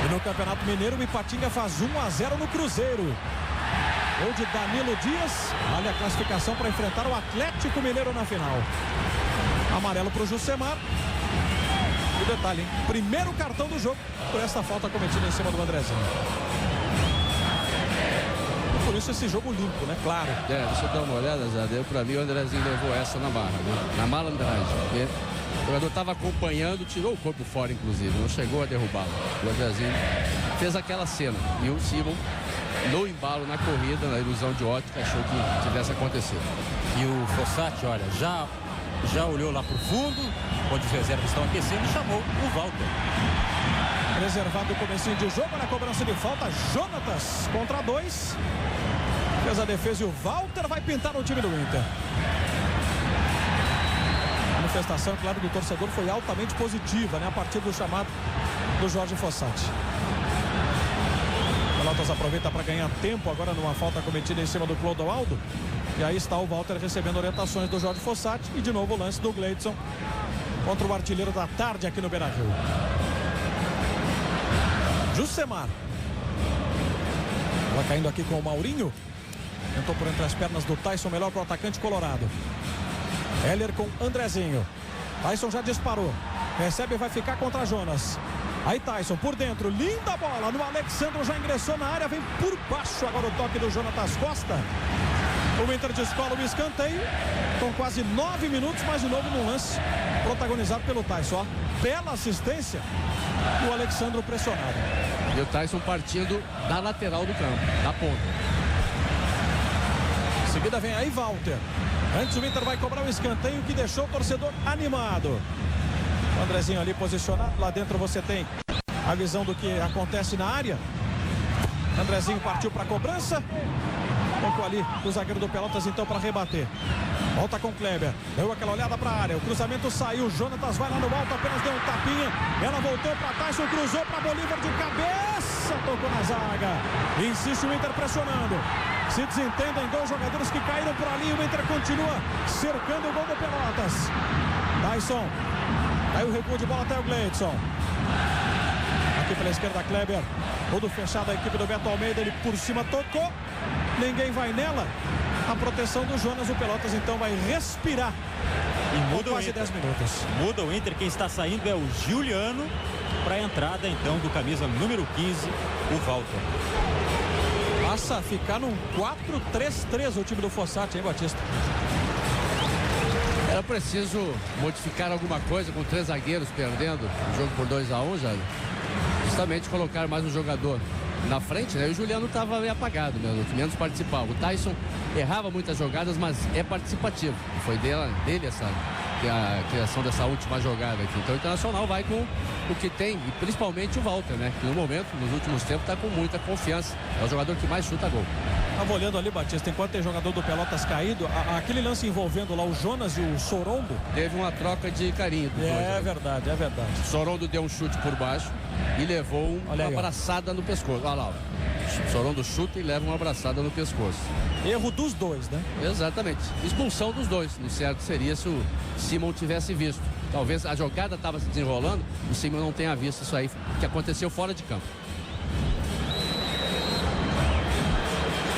E no Campeonato Mineiro, o Ipatinga faz 1-0 no Cruzeiro. Gol de Danilo Dias, vale a classificação para enfrentar o Atlético Mineiro na final. Amarelo para o Jusemar. E detalhe, hein? Primeiro cartão do jogo por essa falta cometida em cima do Andrezinho. Por isso esse jogo limpo, né? Claro. Deixa eu dar uma olhada, Jadeu. Para mim o Andrezinho levou essa na barra, né? Na malandragem. Porque o jogador estava acompanhando, tirou o corpo fora, inclusive. Não chegou a derrubá-lo. O Andrezinho fez aquela cena. E o Simon, no embalo, na corrida, na ilusão de ótica, achou que tivesse acontecido. E o Fossati, olha, já olhou lá para o fundo, onde os reservas estão aquecendo, e chamou o Walter. Reservado o comecinho de jogo, na cobrança de falta, Jonatas contra 2. Fez a defesa e o Walter vai pintar no time do Inter. A manifestação, claro, do torcedor foi altamente positiva, né? A partir do chamado do Jorge Fossati. Pelotas aproveita para ganhar tempo agora numa falta cometida em cima do Clodoaldo. E aí está o Walter recebendo orientações do Jorge Fossati. E de novo o lance do Gleison contra o artilheiro da tarde aqui no Beira-Rio. Jusemar. Ela caindo aqui com o Maurinho. Tentou por entre as pernas do Tyson, melhor para o atacante colorado. Heller com Andrezinho. Tyson já disparou. Recebe e vai ficar contra Jonas. Aí Tyson por dentro, linda bola no Alexandre, já ingressou na área, vem por baixo agora o toque do Jonatas Costa. O Inter descola o escanteio, com quase 9 minutos, mas de novo no lance protagonizado pelo Tyson, ó. Bela assistência e o Alexandre pressionado. E o Tyson partindo da lateral do campo, da ponta. Em seguida vem aí Walter. Antes o Inter vai cobrar o escanteio que deixou o torcedor animado. O Andrezinho ali posicionado, lá dentro você tem a visão do que acontece na área. Andrezinho partiu para a cobrança. Tocou ali o zagueiro do Pelotas então para rebater. Volta com Kleber. Deu aquela olhada para a área. O cruzamento saiu. Jonatas vai lá no alto, apenas deu um tapinha. Ela voltou para Tyson, cruzou para Bolívar de cabeça. Tocou na zaga. Insiste o Inter pressionando. Se desentendem dois jogadores que caíram por ali. O Inter continua cercando o gol do Pelotas. Tyson. Aí o recuo de bola até o Gleidson. Aqui pela esquerda, Kleber. Todo fechado a equipe do Beto Almeida. Ele por cima tocou. Ninguém vai nela. A proteção do Jonas. O Pelotas então vai respirar. E muda quase 10 minutos. Muda o Inter. Quem está saindo é o Juliano. Para a entrada então do camisa número 15, o Walter. Passa a ficar num 4-3-3 o time do Fossati, hein, Batista? Era preciso modificar alguma coisa com 3 zagueiros perdendo o jogo por 2-1, já. Justamente colocar mais um jogador na frente, né? E o Juliano estava meio apagado, né? Menos participava. O Tyson errava muitas jogadas, mas é participativo. Foi dele a criação dessa última jogada aqui. Então o Internacional vai com o que tem, e principalmente o Walter, né? Que no momento, nos últimos tempos, está com muita confiança. É o jogador que mais chuta gol. Estava olhando ali, Batista, enquanto tem jogador do Pelotas caído, aquele lance envolvendo lá o Jonas e o Sorondo. Teve uma troca de carinho. É verdade, é verdade. Sorondo deu um chute por baixo e levou uma abraçada no pescoço. Olha lá, ó. Sorondo chuta e leva uma abraçada no pescoço. Erro dos dois, né? Exatamente. Expulsão dos dois. O certo seria se o Simon tivesse visto. Talvez a jogada estava se desenrolando, o Simon não tenha visto isso aí, que aconteceu fora de campo.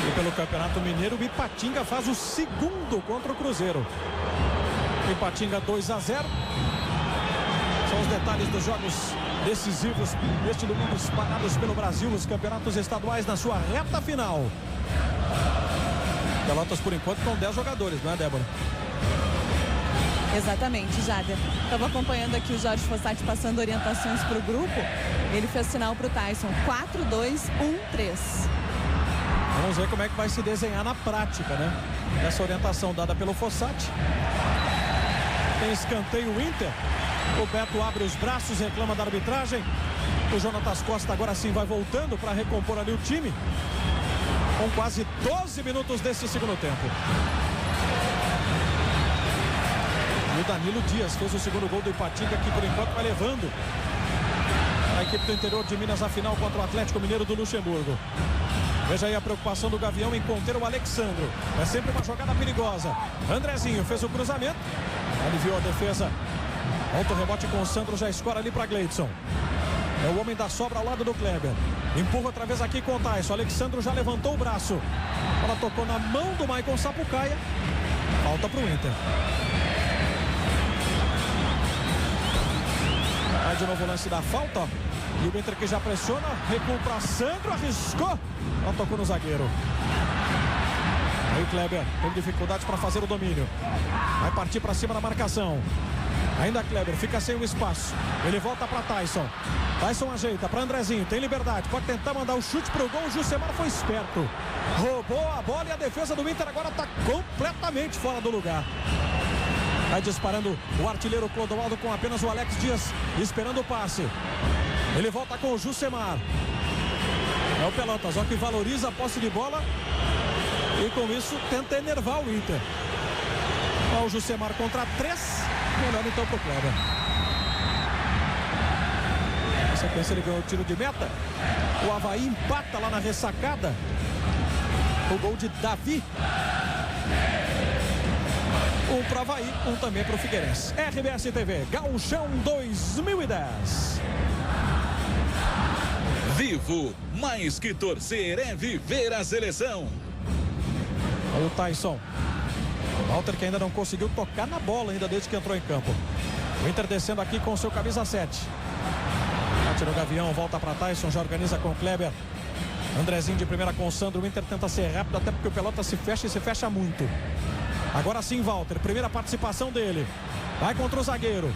E pelo Campeonato Mineiro, o Ipatinga faz o segundo contra o Cruzeiro. Ipatinga 2-0. São os detalhes dos jogos decisivos deste domingo espalhados pelo Brasil, os campeonatos estaduais na sua reta final. Pelotas, por enquanto, com 10 jogadores, não é, Débora? Exatamente, Jader. Estava acompanhando aqui o Jorge Fossati passando orientações para o grupo. Ele fez sinal para o Tyson. 4-2-1-3. Vamos ver como é que vai se desenhar na prática, né? Essa orientação dada pelo Fossati. Tem escanteio o Inter. O Beto abre os braços, reclama da arbitragem. O Jonatas Costa agora sim vai voltando para recompor ali o time. Com quase 12 minutos desse segundo tempo. E o Danilo Dias fez o segundo gol do Ipatinga, que por enquanto vai levando a equipe do interior de Minas à final contra o Atlético Mineiro do Luxemburgo. Veja aí a preocupação do Gavião em conter o Alexandro. É sempre uma jogada perigosa. Andrezinho fez o cruzamento. Aliviou a defesa. Volta o rebote com o Sandro, já escora ali para Gleidson. É o homem da sobra ao lado do Kleber. Empurra outra vez aqui com o Tyson. Alexandro já levantou o braço. Ela tocou na mão do Maicon Sapucaia. Falta para o Inter. Vai de novo o lance da falta, ó. E o Inter que já pressiona, recua para Sandro, arriscou. Ela tocou no zagueiro. Aí o Kleber tem dificuldade para fazer o domínio. Vai partir para cima da marcação. Ainda Kleber, fica sem o espaço. Ele volta para Tyson. Tyson ajeita para Andrezinho, tem liberdade. Pode tentar mandar o chute para o gol. O Jusemar foi esperto. Roubou a bola e a defesa do Inter agora está completamente fora do lugar. Vai disparando o artilheiro Clodoaldo com apenas o Alex Dias esperando o passe. Ele volta com o Jusemar. É o Pelotas, ó, que valoriza a posse de bola e com isso tenta enervar o Inter. Ó, o Jusemar contra 3. Melhor então pro Kleber. Na sequência ele ganhou o tiro de meta. O Avaí empata lá na ressacada. O gol de Davi. Um para Avaí, um também para o Figueirense. RBS TV, Gauchão 2010. Vivo, mais que torcer é viver a seleção. Olha o Tyson. Walter que ainda não conseguiu tocar na bola ainda desde que entrou em campo. O Inter descendo aqui com o seu camisa 7. Bate no Gavião, volta para Tyson, já organiza com o Kleber. Andrezinho de primeira com o Sandro. O Inter tenta ser rápido, até porque o Pelotas se fecha e se fecha muito. Agora sim, Walter, primeira participação dele. Vai contra o zagueiro.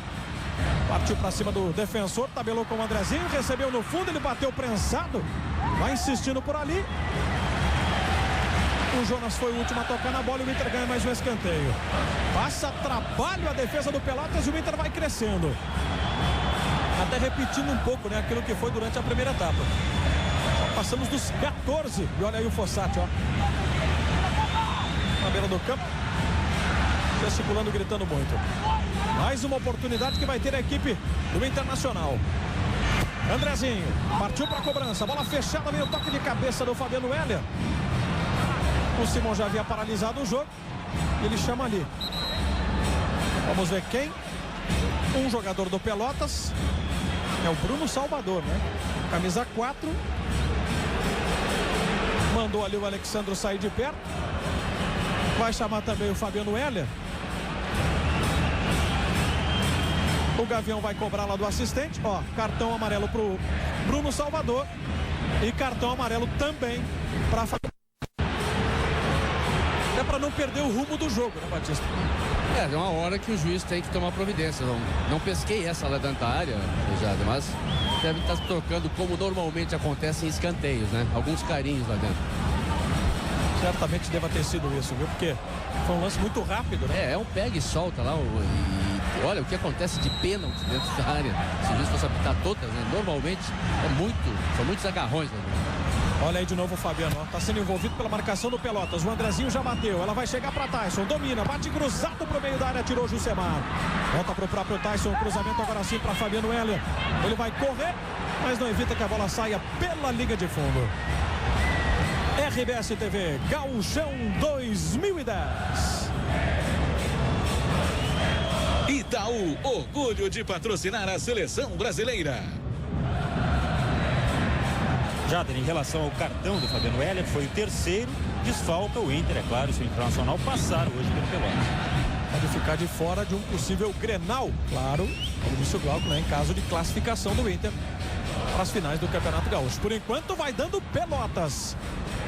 Partiu para cima do defensor, tabelou com o Andrezinho, recebeu no fundo, ele bateu prensado. Vai insistindo por ali. O Jonas foi o último a tocar na bola e o Inter ganha mais um escanteio. Passa trabalho a defesa do Pelotas e o Inter vai crescendo. Até repetindo um pouco, né, aquilo que foi durante a primeira etapa. Passamos dos 14. E olha aí o Fossati, ó. Na beira do campo. Gesticulando, gritando muito. Mais uma oportunidade que vai ter a equipe do Internacional. Andrezinho, partiu para a cobrança. Bola fechada, veio o toque de cabeça do Fabiano Heller. O Simon já havia paralisado o jogo. E ele chama ali. Vamos ver quem. Um jogador do Pelotas. É o Bruno Salvador, né? Camisa 4. Mandou ali o Alexandro sair de perto. Vai chamar também o Fabiano Heller. O Gavião vai cobrar lá do assistente. Ó, cartão amarelo pro Bruno Salvador. E cartão amarelo também para até para não perder o rumo do jogo, né, Batista? É uma hora que o juiz tem que tomar providência. Não pesquei essa lá dentro da área, mas deve estar trocando como normalmente acontece em escanteios, né? Alguns carinhos lá dentro. Certamente deva ter sido isso, viu? Porque foi um lance muito rápido, né? É um pega e solta lá. E olha o que acontece de pênalti dentro da área. Se o juiz fosse apitar todas, né? Normalmente são muitos agarrões, né? Olha aí de novo o Fabiano, ó. Tá sendo envolvido pela marcação do Pelotas. O Andrezinho já bateu, ela vai chegar para Tyson, domina, bate cruzado pro meio da área, tirou o Jusemar. Volta pro próprio Tyson, cruzamento agora sim para Fabiano Heller. Ele vai correr, mas não evita que a bola saia pela linha de fundo. RBS TV, Gauchão 2010. Itaú, orgulho de patrocinar a seleção brasileira. Jader, em relação ao cartão do Fabiano Heller, foi o terceiro, desfalca o Inter, é claro, se o Internacional passar hoje pelo Pelotas. Pode ficar de fora de um possível Grenal, claro, como disse o Glauco, né, em caso de classificação do Inter para as finais do Campeonato Gaúcho. Por enquanto vai dando Pelotas,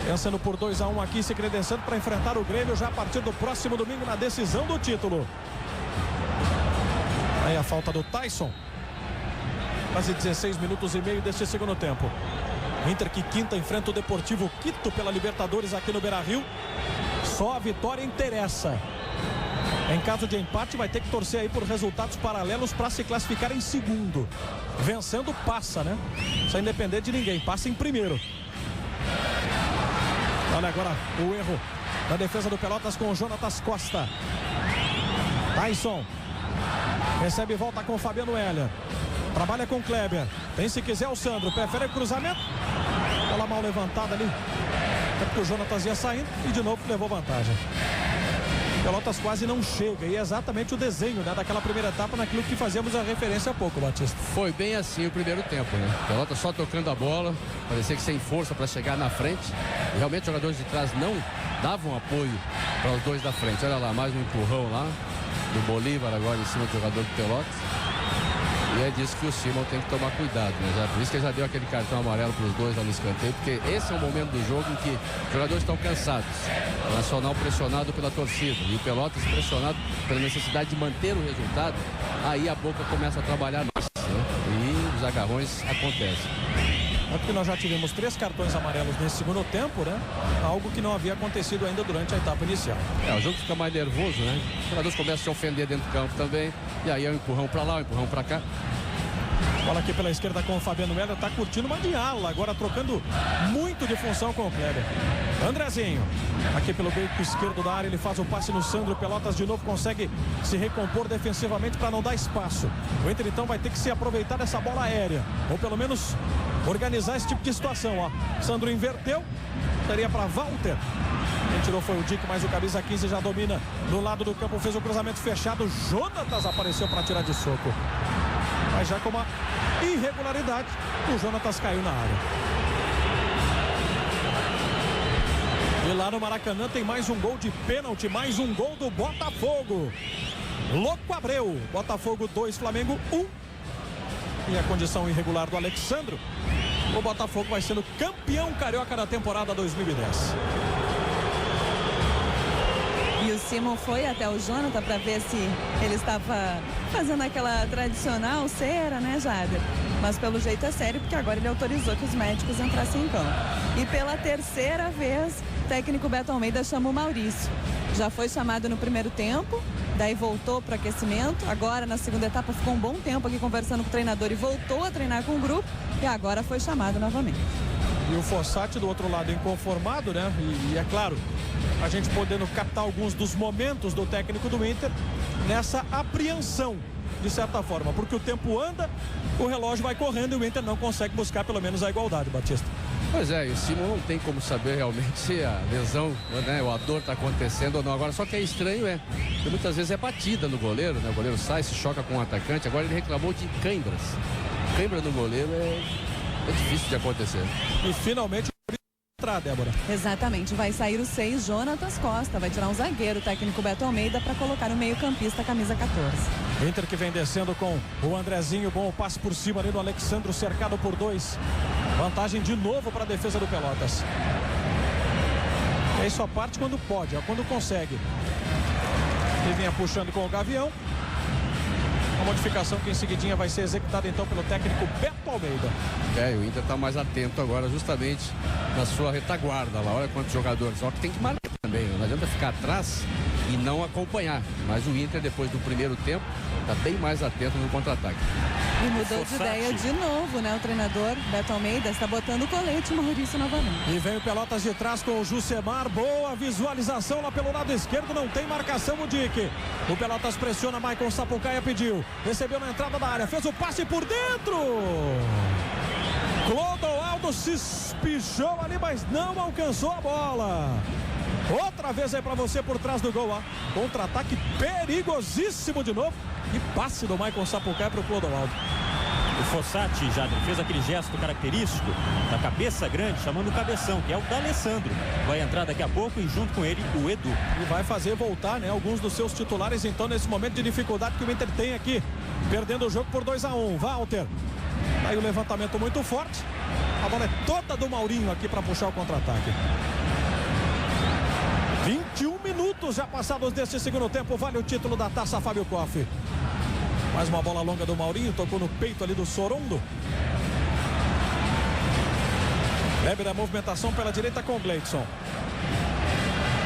vencendo por 2-1 aqui, se credenciando para enfrentar o Grêmio já a partir do próximo domingo na decisão do título. Aí a falta do Tyson. Quase 16 minutos e meio deste segundo tempo. Inter que quinta enfrenta o Deportivo Quito pela Libertadores aqui no Beira-Rio. Só a vitória interessa. Em caso de empate vai ter que torcer aí por resultados paralelos para se classificar em segundo. Vencendo passa, né? Sem depender de ninguém, passa em primeiro. Olha agora o erro da defesa do Pelotas com o Jonatas Costa. Tyson recebe e volta com o Fabiano Heller. Trabalha com o Kleber. Tem se quiser o Sandro. Prefere o cruzamento. Bola mal levantada ali. Até porque o Jonatas ia saindo e de novo levou vantagem. Pelotas quase não chega. E é exatamente o desenho, né, daquela primeira etapa naquilo que fazíamos a referência há pouco, Batista. Foi bem assim o primeiro tempo, né? Pelotas só tocando a bola. Parecia que sem força para chegar na frente. E realmente os jogadores de trás não davam apoio para os dois da frente. Olha lá, mais um empurrão lá do Bolívar agora em cima do jogador do Pelotas. E é disso que o Simon tem que tomar cuidado, né? Por isso que ele já deu aquele cartão amarelo para os dois lá no escanteio, porque esse é o momento do jogo em que os jogadores estão cansados. O Nacional pressionado pela torcida e o Pelotas pressionado pela necessidade de manter o resultado. Aí a boca começa a trabalhar mais, né? E os agarrões acontecem. Tanto que nós já tivemos 3 cartões amarelos nesse segundo tempo, né? Algo que não havia acontecido ainda durante a etapa inicial. O jogo fica mais nervoso, né? Os jogadores começam a se ofender dentro do campo também. E aí é um empurrão pra lá, um empurrão pra cá. Bola aqui pela esquerda com o Fabiano Heller, tá curtindo uma de ala, agora trocando muito de função com o Kleber. Andrezinho, aqui pelo beco esquerdo da área, ele faz o passe no Sandro. Pelotas de novo consegue se recompor defensivamente para não dar espaço. O Inter então vai ter que se aproveitar dessa bola aérea, ou pelo menos organizar esse tipo de situação, ó. Sandro inverteu, seria para Walter. Quem tirou foi o Dick, mas o camisa 15 já domina no lado do campo, fez o cruzamento fechado. Jonatas apareceu para tirar de soco. Mas já com uma irregularidade, o Jonatas caiu na área. E lá no Maracanã tem mais um gol de pênalti, mais um gol do Botafogo. Louco Abreu, Botafogo 2, Flamengo 1. E a condição irregular do Alexandro. O Botafogo vai sendo campeão carioca da temporada 2010. E o Simon foi até o Jonathan para ver se ele estava fazendo aquela tradicional cera, né, Jader? Mas pelo jeito é sério, porque agora ele autorizou que os médicos entrassem em campo. E pela terceira vez, o técnico Beto Almeida chama o Maurício. Já foi chamado no primeiro tempo, daí voltou para o aquecimento. Agora, na segunda etapa, ficou um bom tempo aqui conversando com o treinador e voltou a treinar com o grupo. E agora foi chamado novamente. E o Fossati do outro lado inconformado, né? E é claro, a gente podendo captar alguns dos momentos do técnico do Inter nessa apreensão, de certa forma, porque o tempo anda, o relógio vai correndo e o Inter não consegue buscar pelo menos a igualdade, Batista. Pois é, e o Simon não tem como saber realmente se a lesão, né, ou a dor está acontecendo ou não. Agora, só que é estranho, porque muitas vezes é batida no goleiro, né? O goleiro sai, se choca com o atacante. Agora ele reclamou de câimbras. Câimbra no goleiro é difícil de acontecer. E finalmente entrar, Débora. Exatamente, vai sair o 6, Jonatas Costa, vai tirar um zagueiro, o técnico Beto Almeida, para colocar o meio-campista, camisa 14. Inter que vem descendo com o Andrezinho, bom passe por cima ali do Alexandro, cercado por 2. Vantagem de novo para a defesa do Pelotas. E aí só parte quando pode, quando consegue. Ele vinha puxando com o Gavião. Uma modificação que em seguidinha vai ser executada então pelo técnico Beto Almeida. O Inter está mais atento agora justamente na sua retaguarda lá. Olha quantos jogadores. Só que tem que marcar também. Não adianta ficar atrás e não acompanhar. Mas o Inter, depois do primeiro tempo, está bem mais atento no contra-ataque. E mudou de ideia de novo, né? O treinador Beto Almeida está botando o colete, Maurício, novamente. E vem o Pelotas de trás com o Jusemar. Boa visualização lá pelo lado esquerdo. Não tem marcação o Dick. O Pelotas pressiona, Maicon Sapucaia pediu. Recebeu na entrada da área. Fez o passe por dentro. Clodoaldo se espichou ali, mas não alcançou a bola. Outra vez aí para você por trás do gol. Contra-ataque perigosíssimo de novo. E passe do Maicon Sapucaia para o Clodoaldo. O Fossati já fez aquele gesto característico da cabeça grande, chamando o cabeção, que é o D'Alessandro. Vai entrar daqui a pouco e junto com ele o Edu. E vai fazer voltar, né, alguns dos seus titulares, então, nesse momento de dificuldade que o Inter tem aqui. Perdendo o jogo por 2-1. Walter. Aí o levantamento muito forte. A bola é toda do Maurinho aqui para puxar o contra-ataque. 21 minutos já passados desse segundo tempo. Vale o título da Taça Fábio Koff. Mais uma bola longa do Maurinho. Tocou no peito ali do Sorondo. Leve da movimentação pela direita com o Gleidson.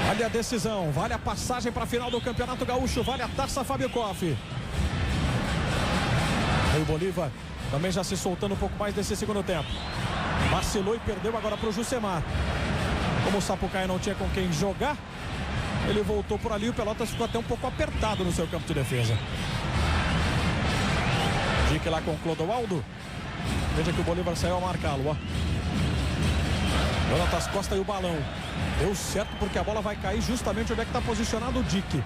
Vale a decisão. Vale a passagem para a final do Campeonato Gaúcho. Vale a Taça Fábio Koff. Aí o Bolívar também já se soltando um pouco mais desse segundo tempo. Vacilou e perdeu agora para o Jusemar. Como o Sapucaia não tinha com quem jogar, ele voltou por ali. O Pelotas ficou até um pouco apertado no seu campo de defesa. Dick lá com o Clodoaldo. Veja que o Bolívar saiu a marcá-lo. Jonatas Costa e o balão. Deu certo porque a bola vai cair justamente onde é que está posicionado o Dick.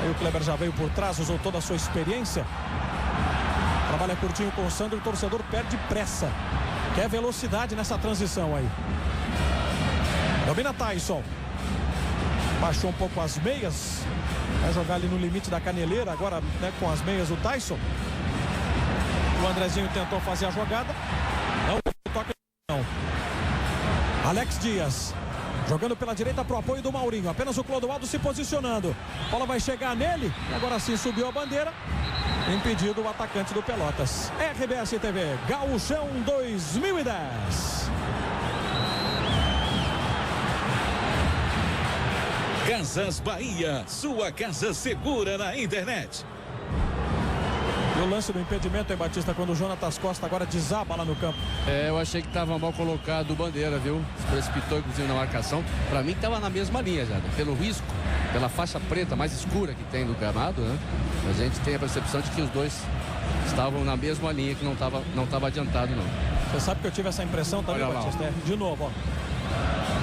Aí o Kleber já veio por trás, usou toda a sua experiência. Trabalha curtinho com o Sandro. O torcedor perde pressa. Quer velocidade nessa transição aí. Domina Tyson. Baixou um pouco as meias. Vai jogar ali no limite da caneleira. Agora, né, com as meias o Tyson. O Andrezinho tentou fazer a jogada. Não toca, não. Alex Dias. Jogando pela direita para o apoio do Maurinho. Apenas o Clodoaldo se posicionando. A bola vai chegar nele. E agora sim subiu a bandeira. Impedido o atacante do Pelotas. RBS TV. Gauchão 2010. Casas Bahia, sua casa segura na internet. E o lance do impedimento em Batista, quando o Jonatas Costa agora desaba lá no campo. Eu achei que estava mal colocado o Bandeira, viu? Se precipitou inclusive na marcação. Para mim estava na mesma linha já, pelo risco, pela faixa preta mais escura que tem no gramado, né? A gente tem a percepção de que os dois estavam na mesma linha, que não estava adiantado, não. Você sabe que eu tive essa impressão também, Batista? De novo,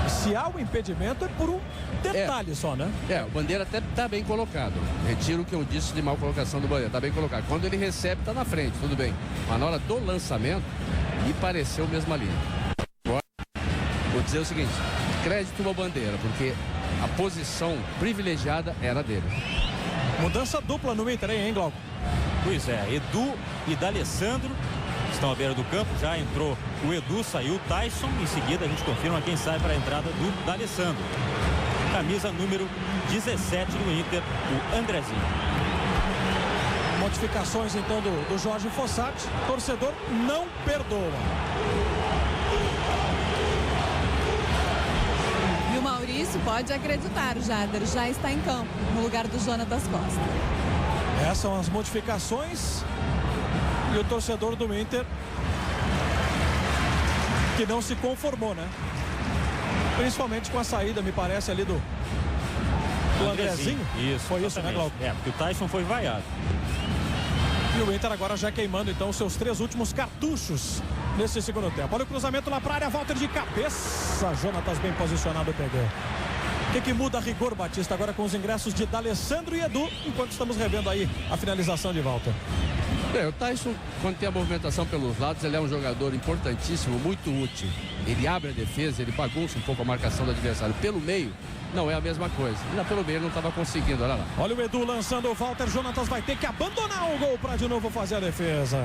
se há o impedimento é por um detalhe só, né? O Bandeira até está bem colocado. Retiro o que eu disse de mal colocação do Bandeira. Está bem colocado. Quando ele recebe, está na frente, tudo bem. Mas na hora do lançamento, me pareceu mesma linha. Agora, vou dizer o seguinte: crédito ao Bandeira, porque a posição privilegiada era dele. Mudança dupla no Inter, hein, Glauco? Pois é, Edu e D'Alessandro estão à beira do campo. Já entrou o Edu, saiu o Tyson. Em seguida a gente confirma quem sai para a entrada do D'Alessandro. Camisa número 17 do Inter, o Andrezinho. Modificações então do Jorge Fossati. Torcedor não perdoa. E o Maurício pode acreditar, o Jader já está em campo no lugar do Jonatas Costa. Essas são as modificações. E o torcedor do Inter que não se conformou, né? Principalmente com a saída, me parece, ali do Andrezinho. Isso, foi isso, né, Glauco? Porque o Tyson foi vaiado. E o Inter agora já queimando, então, seus 3 últimos cartuchos nesse segundo tempo. Olha o cruzamento lá para a área, Walter de cabeça. Jonatas bem posicionado, pegou. O que muda a rigor, Batista, agora com os ingressos de D'Alessandro e Edu, enquanto estamos revendo aí a finalização de Walter? O Tyson, quando tem a movimentação pelos lados, ele é um jogador importantíssimo, muito útil. Ele abre a defesa, ele bagunça um pouco a marcação do adversário. Pelo meio, não é a mesma coisa. Ainda pelo meio ele não estava conseguindo, olha lá. Olha o Edu lançando o Walter, Jonatas vai ter que abandonar o gol para de novo fazer a defesa.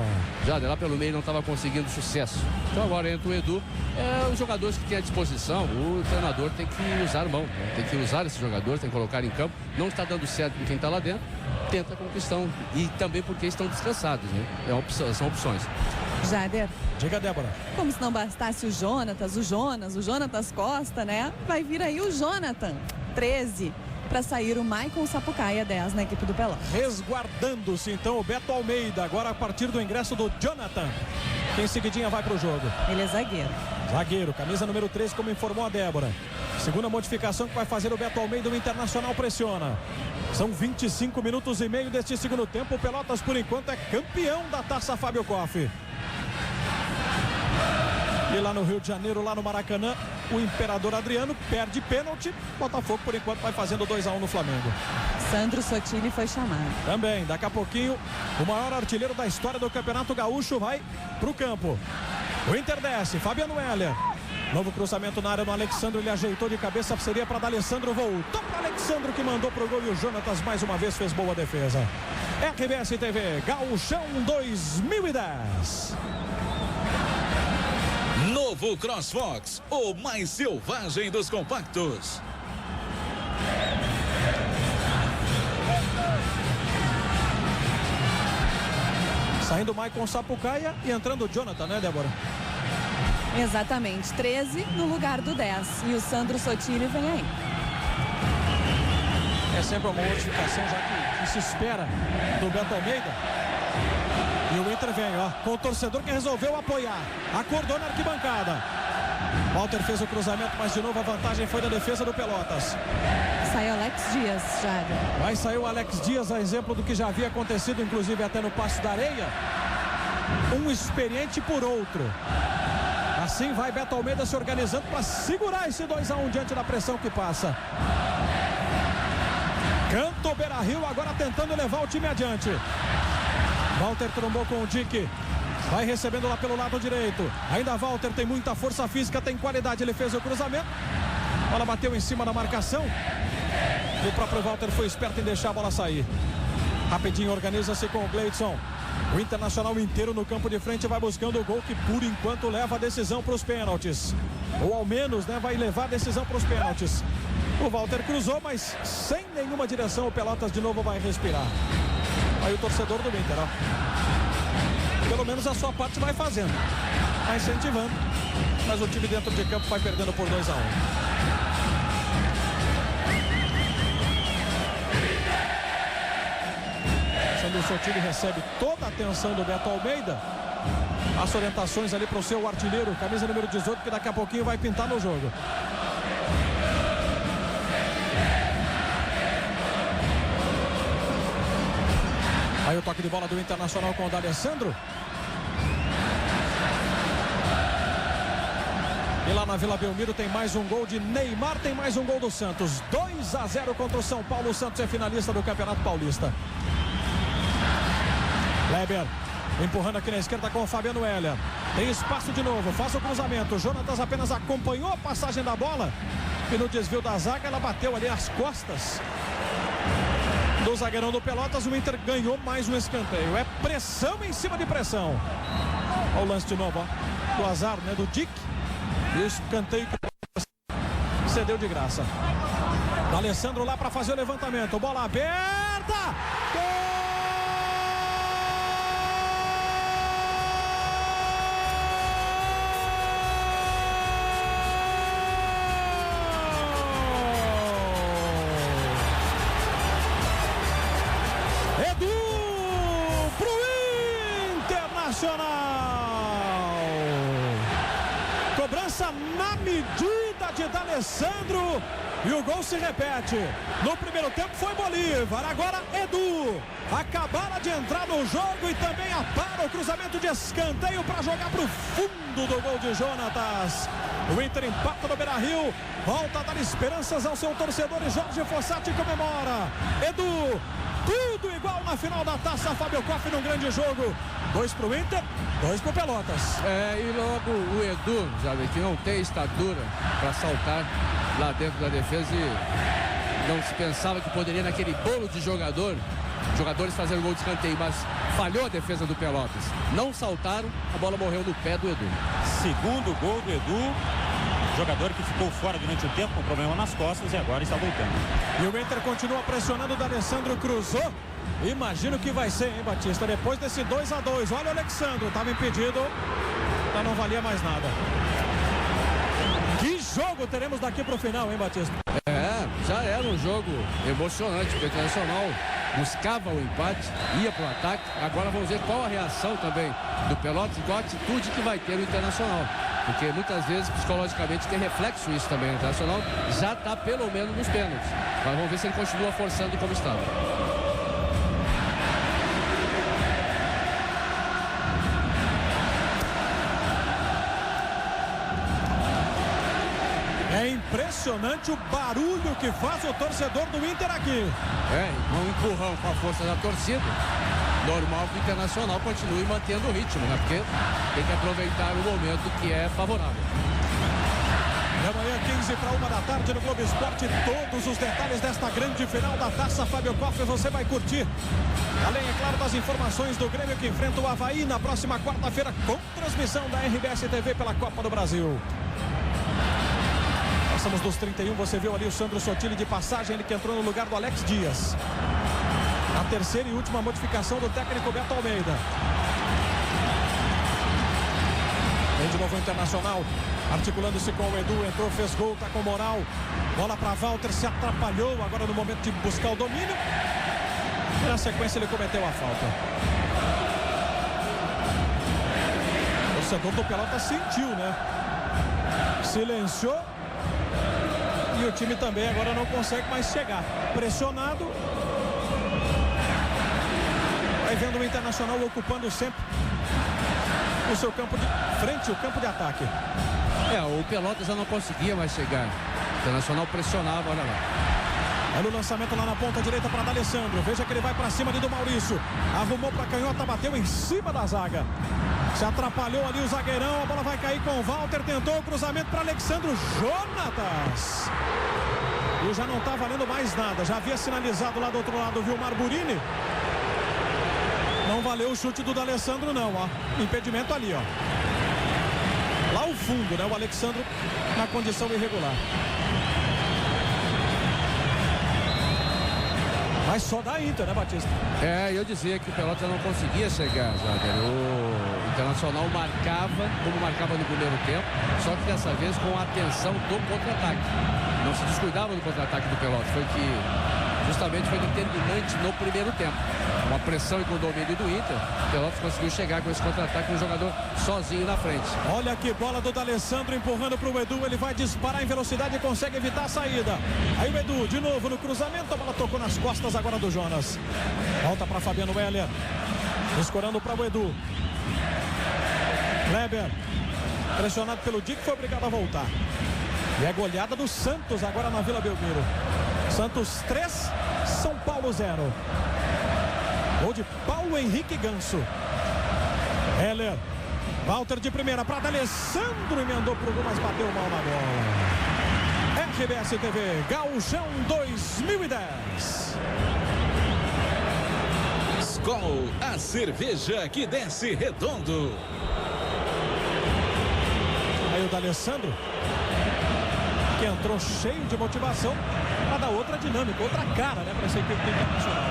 Já lá pelo meio não estava conseguindo sucesso. Então agora entra o Edu. Os jogadores que tem à disposição, o treinador tem que usar mão, né? Tem que usar esses jogadores, tem que colocar em campo. Não está dando certo com quem está lá dentro, tenta com que estão, e também porque estão descansados, né? São opções. Jader. Diga, Débora. Como se não bastasse o Jonatas Costa, né? Vai vir aí o Jonathan, 13, para sair o Maicon Sapucaia, 10 na equipe do Pelotas. Resguardando-se então o Beto Almeida, agora a partir do ingresso do Jonathan, que em seguidinha vai para o jogo. Ele é zagueiro. Zagueiro, camisa número 13, como informou a Débora. Segunda modificação que vai fazer o Beto Almeida, o Internacional pressiona. São 25 minutos e meio deste segundo tempo. O Pelotas, por enquanto, é campeão da Taça Fábio Koff. E lá no Rio de Janeiro, lá no Maracanã, o Imperador Adriano perde pênalti. Botafogo, por enquanto, vai fazendo 2-1 no Flamengo. Sandro Sotile foi chamado. Também, daqui a pouquinho, o maior artilheiro da história do Campeonato Gaúcho vai pro campo. O Inter desce, Fabiano Heller. Novo cruzamento na área no Alexandre, ele ajeitou de cabeça, seria para D'Alessandro, voltou para Alexandre, que mandou pro gol, e o Jonatas mais uma vez fez boa defesa. RBS TV, Gauchão 2010. Novo CrossFox, o mais selvagem dos compactos. Saindo o Maicon Sapucaia e entrando o Jonathan, né, Débora? Exatamente, 13 no lugar do 10. E o Sandro Sotile vem aí. É sempre uma modificação já que se espera do Beto Almeida. E o Inter vem, ó, com o torcedor que resolveu apoiar. Acordou na arquibancada. Walter fez o cruzamento, mas de novo a vantagem foi da defesa do Pelotas. Sai Alex Dias, Jader. Vai sair o Alex Dias, a exemplo do que já havia acontecido, inclusive até no Passo da Areia. Um experiente por outro. Assim vai Beto Almeida se organizando para segurar esse 2-1 diante da pressão que passa. Canta o Beira-Rio agora tentando levar o time adiante. Walter trombou com o Dick. Vai recebendo lá pelo lado direito. Ainda Walter tem muita força física, tem qualidade. Ele fez o cruzamento. A bola bateu em cima da marcação. E o próprio Walter foi esperto em deixar a bola sair. Rapidinho organiza-se com o Gleidson. O Internacional inteiro no campo de frente vai buscando o gol que por enquanto leva a decisão para os pênaltis. Ou ao menos, né, vai levar a decisão para os pênaltis. O Walter cruzou, mas sem nenhuma direção. O Pelotas de novo vai respirar. Aí o torcedor do Inter, ó. Pelo menos a sua parte vai fazendo. Vai incentivando. Mas o time dentro de campo vai perdendo por 2-1. Sandro Sotile recebe toda a atenção do Beto Almeida. As orientações ali para o seu artilheiro, camisa número 18, que daqui a pouquinho vai pintar no jogo. Aí o toque de bola do Internacional com o D'Alessandro. E lá na Vila Belmiro tem mais um gol de Neymar, tem mais um gol do Santos. 2-0 contra o São Paulo. O Santos é finalista do Campeonato Paulista. Kleber empurrando aqui na esquerda com o Fabiano Heller. Tem espaço de novo, faz o cruzamento. O Jonatas apenas acompanhou a passagem da bola. E no desvio da zaga ela bateu ali nas costas do zagueirão do Pelotas. O Inter ganhou mais um escanteio. É pressão em cima de pressão. Olha o lance de novo, ó. Do azar, né, do Dick. E o escanteio que cedeu de graça. D'Alessandro lá para fazer o levantamento. Bola aberta. Gol! diferença na medida de D'Alessandro. E o gol se repete. No primeiro tempo foi Bolívar, agora Edu. Acabaram de entrar no jogo e também apara o cruzamento de escanteio para jogar para o fundo do gol de Jonatas. O Inter empata no Beira-Rio, volta a dar esperanças ao seu torcedor e Jorge Fossati comemora. Edu, tudo igual na final da Taça Fábio Koff num grande jogo. 2 para o Inter, 2 para o Pelotas. E logo o Edu, sabe, que não tem estatura para saltar lá dentro da defesa e não se pensava que poderia naquele bolo de jogadores fazendo gol de escanteio, mas falhou a defesa do Pelotas. Não saltaram, a bola morreu no pé do Edu. Segundo gol do Edu, jogador que ficou fora durante o tempo com problema nas costas e agora está voltando. E o Inter continua pressionando, o D'Alessandro cruzou. Imagino que vai ser, hein, Batista? Depois desse 2-2, olha o Alexandro, estava impedido, já não valia mais nada. Que jogo teremos daqui para o final, hein, Batista? Já era um jogo emocionante, porque o Internacional buscava o empate, ia para o ataque. Agora vamos ver qual a reação também do Pelotas e qual a atitude que vai ter o Internacional. Porque muitas vezes, psicologicamente, tem reflexo isso também. O Internacional já está pelo menos nos pênaltis. Mas vamos ver se ele continua forçando como estava. É impressionante o barulho que faz o torcedor do Inter aqui. Um empurrão com a força da torcida. Normal que o Internacional continue mantendo o ritmo, né? Porque tem que aproveitar o momento que é favorável. E amanhã, 15 para 1 da tarde no Globo Esporte, todos os detalhes desta grande final da Taça Fábio Koff você vai curtir. Além, é claro, das informações do Grêmio que enfrenta o Avaí na próxima quarta-feira com transmissão da RBS TV pela Copa do Brasil. Passamos dos 31, você viu ali o Sandro Sotile de passagem, ele que entrou no lugar do Alex Dias. A terceira e última modificação do técnico Beto Almeida. Vem de novo o Internacional, articulando-se com o Edu, entrou, fez gol, tá com moral. Bola para Walter, se atrapalhou agora no momento de buscar o domínio. E na sequência ele cometeu a falta. O torcedor do Pelotas sentiu, né? Silenciou. E o time também agora não consegue mais chegar. Pressionado. Vai vendo o Internacional ocupando sempre o seu campo de frente, o campo de ataque. O Pelotas já não conseguia mais chegar. O Internacional pressionava, olha lá. Olha o lançamento lá na ponta direita para D'Alessandro. Veja que ele vai para cima ali do Maurício. Arrumou para canhota, bateu em cima da zaga. Se atrapalhou ali o zagueirão, a bola vai cair com o Walter, tentou o cruzamento para Alexandro Jonatas. E já não está valendo mais nada, já havia sinalizado lá do outro lado o Vilmar Burini. Não valeu o chute do D'Alessandro não, ó. Impedimento ali, ó. Lá ao fundo, né, o Alexandro na condição irregular. Mas só da Inter, né, Batista? Eu dizia que o Pelotas não conseguia chegar, Zaguer. O Internacional marcava, como marcava no primeiro tempo, só que dessa vez com a atenção do contra-ataque. Não se descuidava do contra-ataque do Pelotas. Justamente foi determinante no primeiro tempo. Uma pressão e com o domínio do Inter, o Pelotas conseguiu chegar com esse contra-ataque, um jogador sozinho na frente. Olha que bola do D'Alessandro empurrando para o Edu, ele vai disparar em velocidade e consegue evitar a saída. Aí o Edu de novo no cruzamento, a bola tocou nas costas agora do Jonas. Volta para Fabiano Heller, escorando para o Edu. Kleber, pressionado pelo Dick, foi obrigado a voltar. E é goleada do Santos agora na Vila Belmiro. Santos 3, São Paulo 0. Gol de Paulo Henrique Ganso. Heller, Walter de primeira para D'Alessandro, emendou pro gol, mas bateu mal na bola. RBS TV, Gauchão 2010. Skol, a cerveja que desce redondo. Aí o D'Alessandro, que entrou cheio de motivação para dar outra dinâmica, outra cara, né, para essa equipe do Internacional.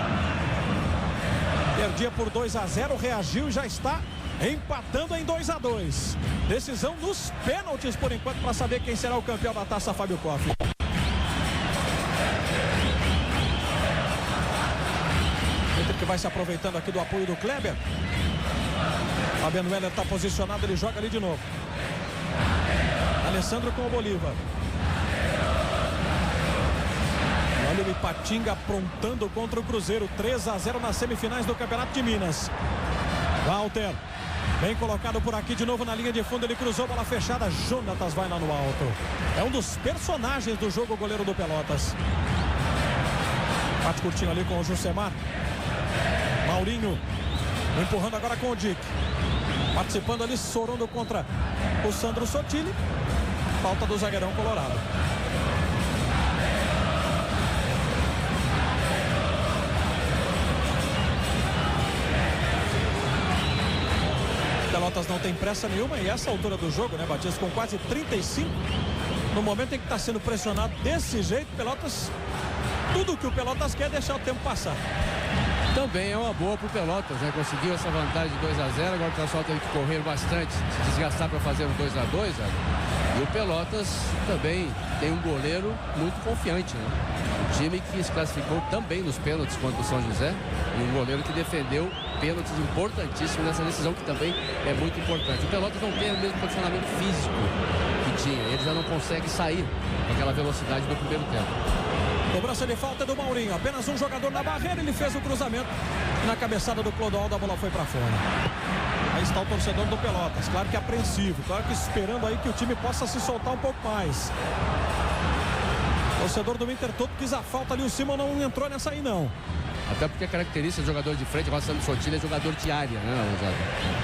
Perdia por 2-0, reagiu e já está empatando em 2-2. Decisão dos pênaltis por enquanto para saber quem será o campeão da Taça Fábio Koff. Inter que vai se aproveitando aqui do apoio do Kleber. Fabiano Heller está posicionado, ele joga ali de novo. Alessandro com o Bolívar. Olha o Ipatinga aprontando contra o Cruzeiro. 3-0 nas semifinais do Campeonato de Minas. Walter, bem colocado por aqui de novo na linha de fundo. Ele cruzou, bola fechada. Jonatas vai lá no alto. É um dos personagens do jogo, o goleiro do Pelotas. Bate curtinho ali com o Jusemar. Maurinho empurrando agora com o Dick. Participando ali, Sorondo contra o Sandro Sotile. Falta do zagueirão colorado. Pelotas não tem pressa nenhuma e essa altura do jogo, né, Batista, com quase 35, no momento em que está sendo pressionado desse jeito, Pelotas, tudo que o Pelotas quer é deixar o tempo passar. Também é uma boa pro Pelotas, né? Conseguiu essa vantagem de 2-0, agora o pessoal teve que correr bastante, se desgastar para fazer um 2-2, né? E o Pelotas também tem um goleiro muito confiante, né? Um time que se classificou também nos pênaltis contra o São José, e um goleiro que defendeu pênaltis importantíssimos nessa decisão, que também é muito importante. O Pelotas não tem o mesmo condicionamento físico que tinha, ele já não consegue sair com aquela velocidade do primeiro tempo. Cobrança de falta do Maurinho, apenas um jogador na barreira, ele fez o cruzamento e na cabeçada do Clodoaldo a bola foi para fora. Aí está o torcedor do Pelotas, claro que apreensivo, claro que esperando aí que o time possa se soltar um pouco mais. O torcedor do Inter todo quis a falta ali, o Simon não entrou nessa aí não. Até porque a característica do jogador de frente, o Sandro Sotile, é jogador de área, né?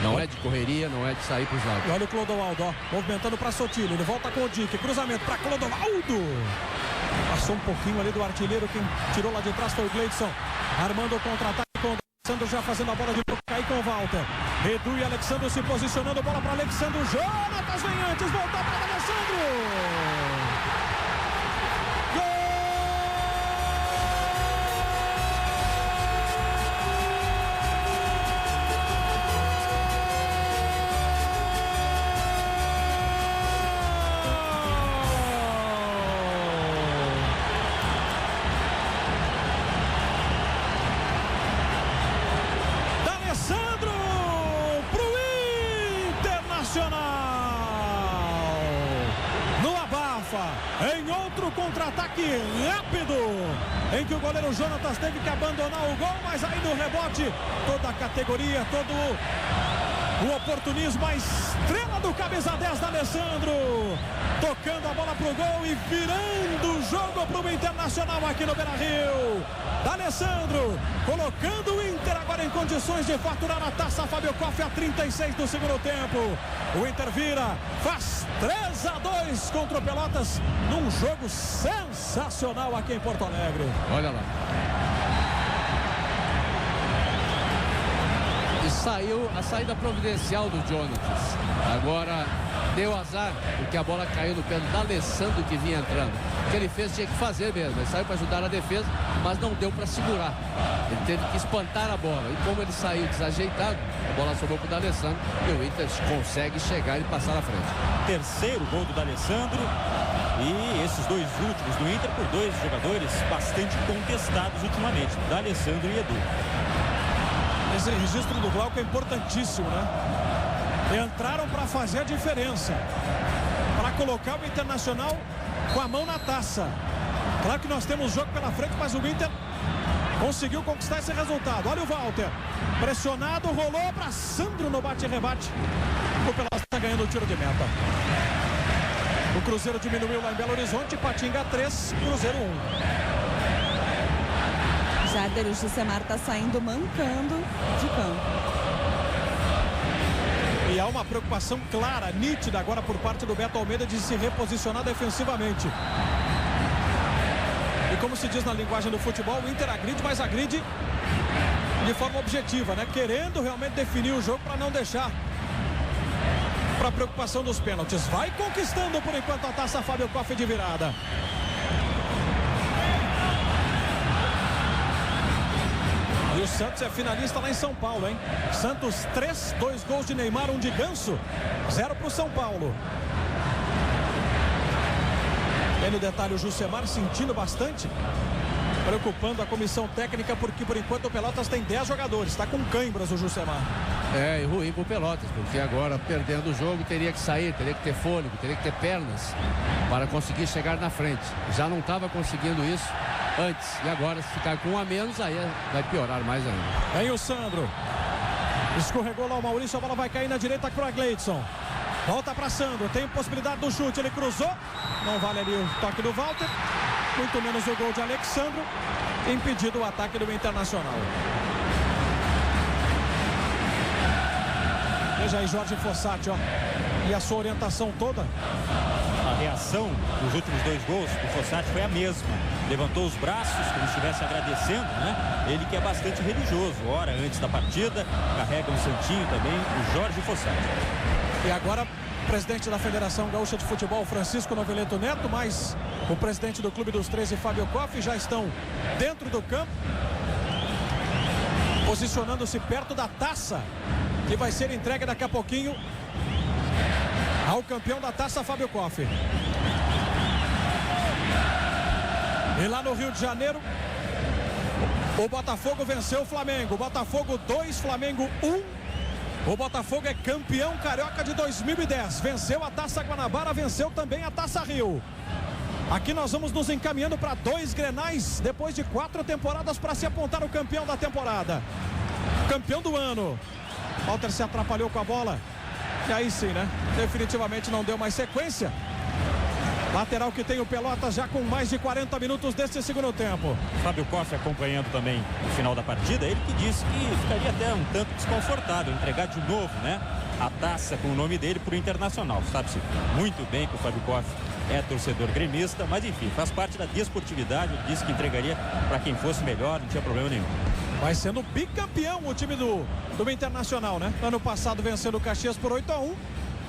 Não é de correria, não é de sair para os lados. E olha o Clodoaldo, ó, movimentando para Sotile, ele volta com o Dick, cruzamento para Clodoaldo. Passou um pouquinho ali do artilheiro, quem tirou lá de trás foi o Gleidson. Armando o contra-ataque com o Alexandre já fazendo a bola de novo, cair com o Walter. Edu e Alexandre se posicionando, bola para Alexandre. Jonatas vem antes, voltou para Alexandre. Em outro contra-ataque rápido, em que o goleiro Jonatas teve que abandonar o gol, mas aí no rebote, toda a categoria, todo o oportunismo, a estrela do camisa 10 da Alessandro, tocando a bola pro gol e virando o jogo pro Internacional aqui no Beira-Rio. D'Alessandro, colocando o Inter agora em condições de faturar a taça Fábio Koff a 36 do segundo tempo. O Inter vira, faz 3-2 contra o Pelotas, num jogo sensacional aqui em Porto Alegre. Olha lá. E saiu a saída providencial do Jonatas. Agora deu azar, porque a bola caiu no pé do D'Alessandro que vinha entrando. O que ele fez tinha que fazer mesmo. Ele saiu para ajudar a defesa, mas não deu para segurar. Ele teve que espantar a bola. E como ele saiu desajeitado, a bola sobrou para o D'Alessandro e o Inter consegue chegar e passar à frente. Terceiro gol do D'Alessandro. E esses dois últimos do Inter por dois jogadores bastante contestados ultimamente, D'Alessandro e Edu. Esse registro do Glauco é importantíssimo, né? Entraram para fazer a diferença, para colocar o Internacional com a mão na taça. Claro que nós temos jogo pela frente, mas o Inter conseguiu conquistar esse resultado. Olha o Walter, pressionado, rolou para Sandro no bate-rebate. O Pelotas está ganhando o tiro de meta. O Cruzeiro diminuiu lá em Belo Horizonte, Ipatinga 3, Cruzeiro 1. Jader, o Jusemar está saindo mancando de campo. E há uma preocupação clara, nítida agora por parte do Beto Almeida de se reposicionar defensivamente. E como se diz na linguagem do futebol, o Inter agride, mas agride de forma objetiva, né? Querendo realmente definir o jogo para não deixar para a preocupação dos pênaltis. Vai conquistando por enquanto a taça Fábio Koff de virada. E o Santos é finalista lá em São Paulo, hein? Santos 3, 2 gols de Neymar, 1 de Ganso, 0 para o São Paulo. Tem no detalhe o Jusemar sentindo bastante, preocupando a comissão técnica, porque por enquanto o Pelotas tem 10 jogadores, está com cãibras o Jusemar. E ruim pro Pelotas, porque agora perdendo o jogo teria que sair, teria que ter fôlego, teria que ter pernas para conseguir chegar na frente. Já não estava conseguindo isso antes, e agora se ficar com um a menos, aí vai piorar mais ainda. Vem o Sandro, escorregou lá o Maurício, a bola vai cair na direita para Gleidson. Volta para Sandro, tem possibilidade do chute, ele cruzou, não vale ali o toque do Walter, muito menos o gol de Alexandro, impedido o ataque do Internacional. Veja aí Jorge Fossati, ó, e a sua orientação toda. A reação dos últimos 2 gols do Fossati foi a mesma. Levantou os braços, como se estivesse agradecendo, né? Ele que é bastante religioso. Ora, antes da partida, carrega um santinho também, o Jorge Fossati. E agora, o presidente da Federação Gaúcha de Futebol, Francisco Noveleto Neto, mas o presidente do Clube dos 13, Fábio Koff, já estão dentro do campo, posicionando-se perto da taça, que vai ser entregue daqui a pouquinho ao campeão da taça, Fábio Koff. E lá no Rio de Janeiro, o Botafogo venceu o Flamengo. Botafogo 2, Flamengo 1. O Botafogo é campeão carioca de 2010. Venceu a Taça Guanabara, venceu também a Taça Rio. Aqui nós vamos nos encaminhando para 2 Grenais depois de 4 temporadas para se apontar o campeão da temporada. Campeão do ano. Walter se atrapalhou com a bola. E aí sim, né? Definitivamente não deu mais sequência. Lateral que tem o Pelotas já com mais de 40 minutos desse segundo tempo. Fábio Koff acompanhando também o final da partida. Ele que disse que ficaria até um tanto desconfortável entregar de novo, né, a taça com o nome dele para o Internacional. Sabe-se muito bem que o Fábio Koff é torcedor gremista, mas enfim, faz parte da desportividade. Ele disse que entregaria para quem fosse melhor, não tinha problema nenhum. Vai sendo bicampeão o time do Internacional, né? Ano passado vencendo o Caxias por 8-1.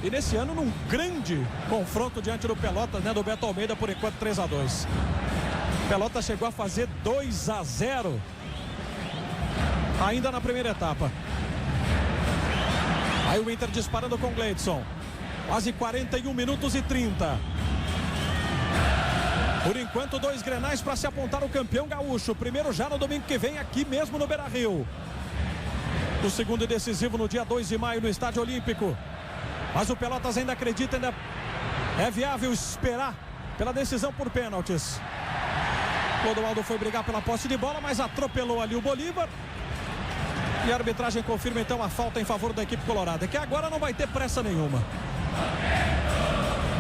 E nesse ano num grande confronto diante do Pelotas, né? Do Beto Almeida, por enquanto 3-2. Pelotas chegou a fazer 2-0 ainda na primeira etapa. Aí o Inter disparando com Gleidson. Quase 41 minutos e 30. Por enquanto 2 Grenais para se apontar o campeão gaúcho. Primeiro já no domingo que vem aqui mesmo no Beira-Rio. O segundo e decisivo no dia 2 de maio no Estádio Olímpico. Mas o Pelotas ainda acredita, ainda é viável esperar pela decisão por pênaltis. Clodoaldo foi brigar pela posse de bola, mas atropelou ali o Bolívar. E a arbitragem confirma então a falta em favor da equipe colorada, que agora não vai ter pressa nenhuma.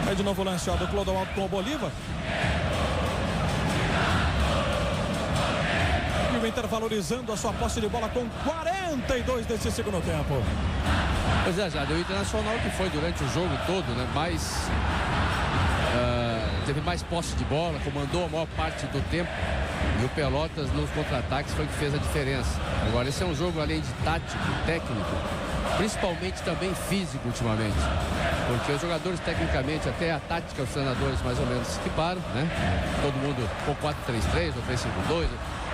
Aí de novo o lance do Clodoaldo com o Bolívar. E o Inter valorizando a sua posse de bola com 42 desse segundo tempo. Pois é, Jade, o Internacional que foi durante o jogo todo, né, teve mais posse de bola, comandou a maior parte do tempo, e o Pelotas nos contra-ataques foi que fez a diferença. Agora esse é um jogo além de tático, técnico, principalmente também físico ultimamente, porque os jogadores tecnicamente, até a tática, os treinadores mais ou menos se equiparam, né? Todo mundo com 4-3-3 ou 3-5-2.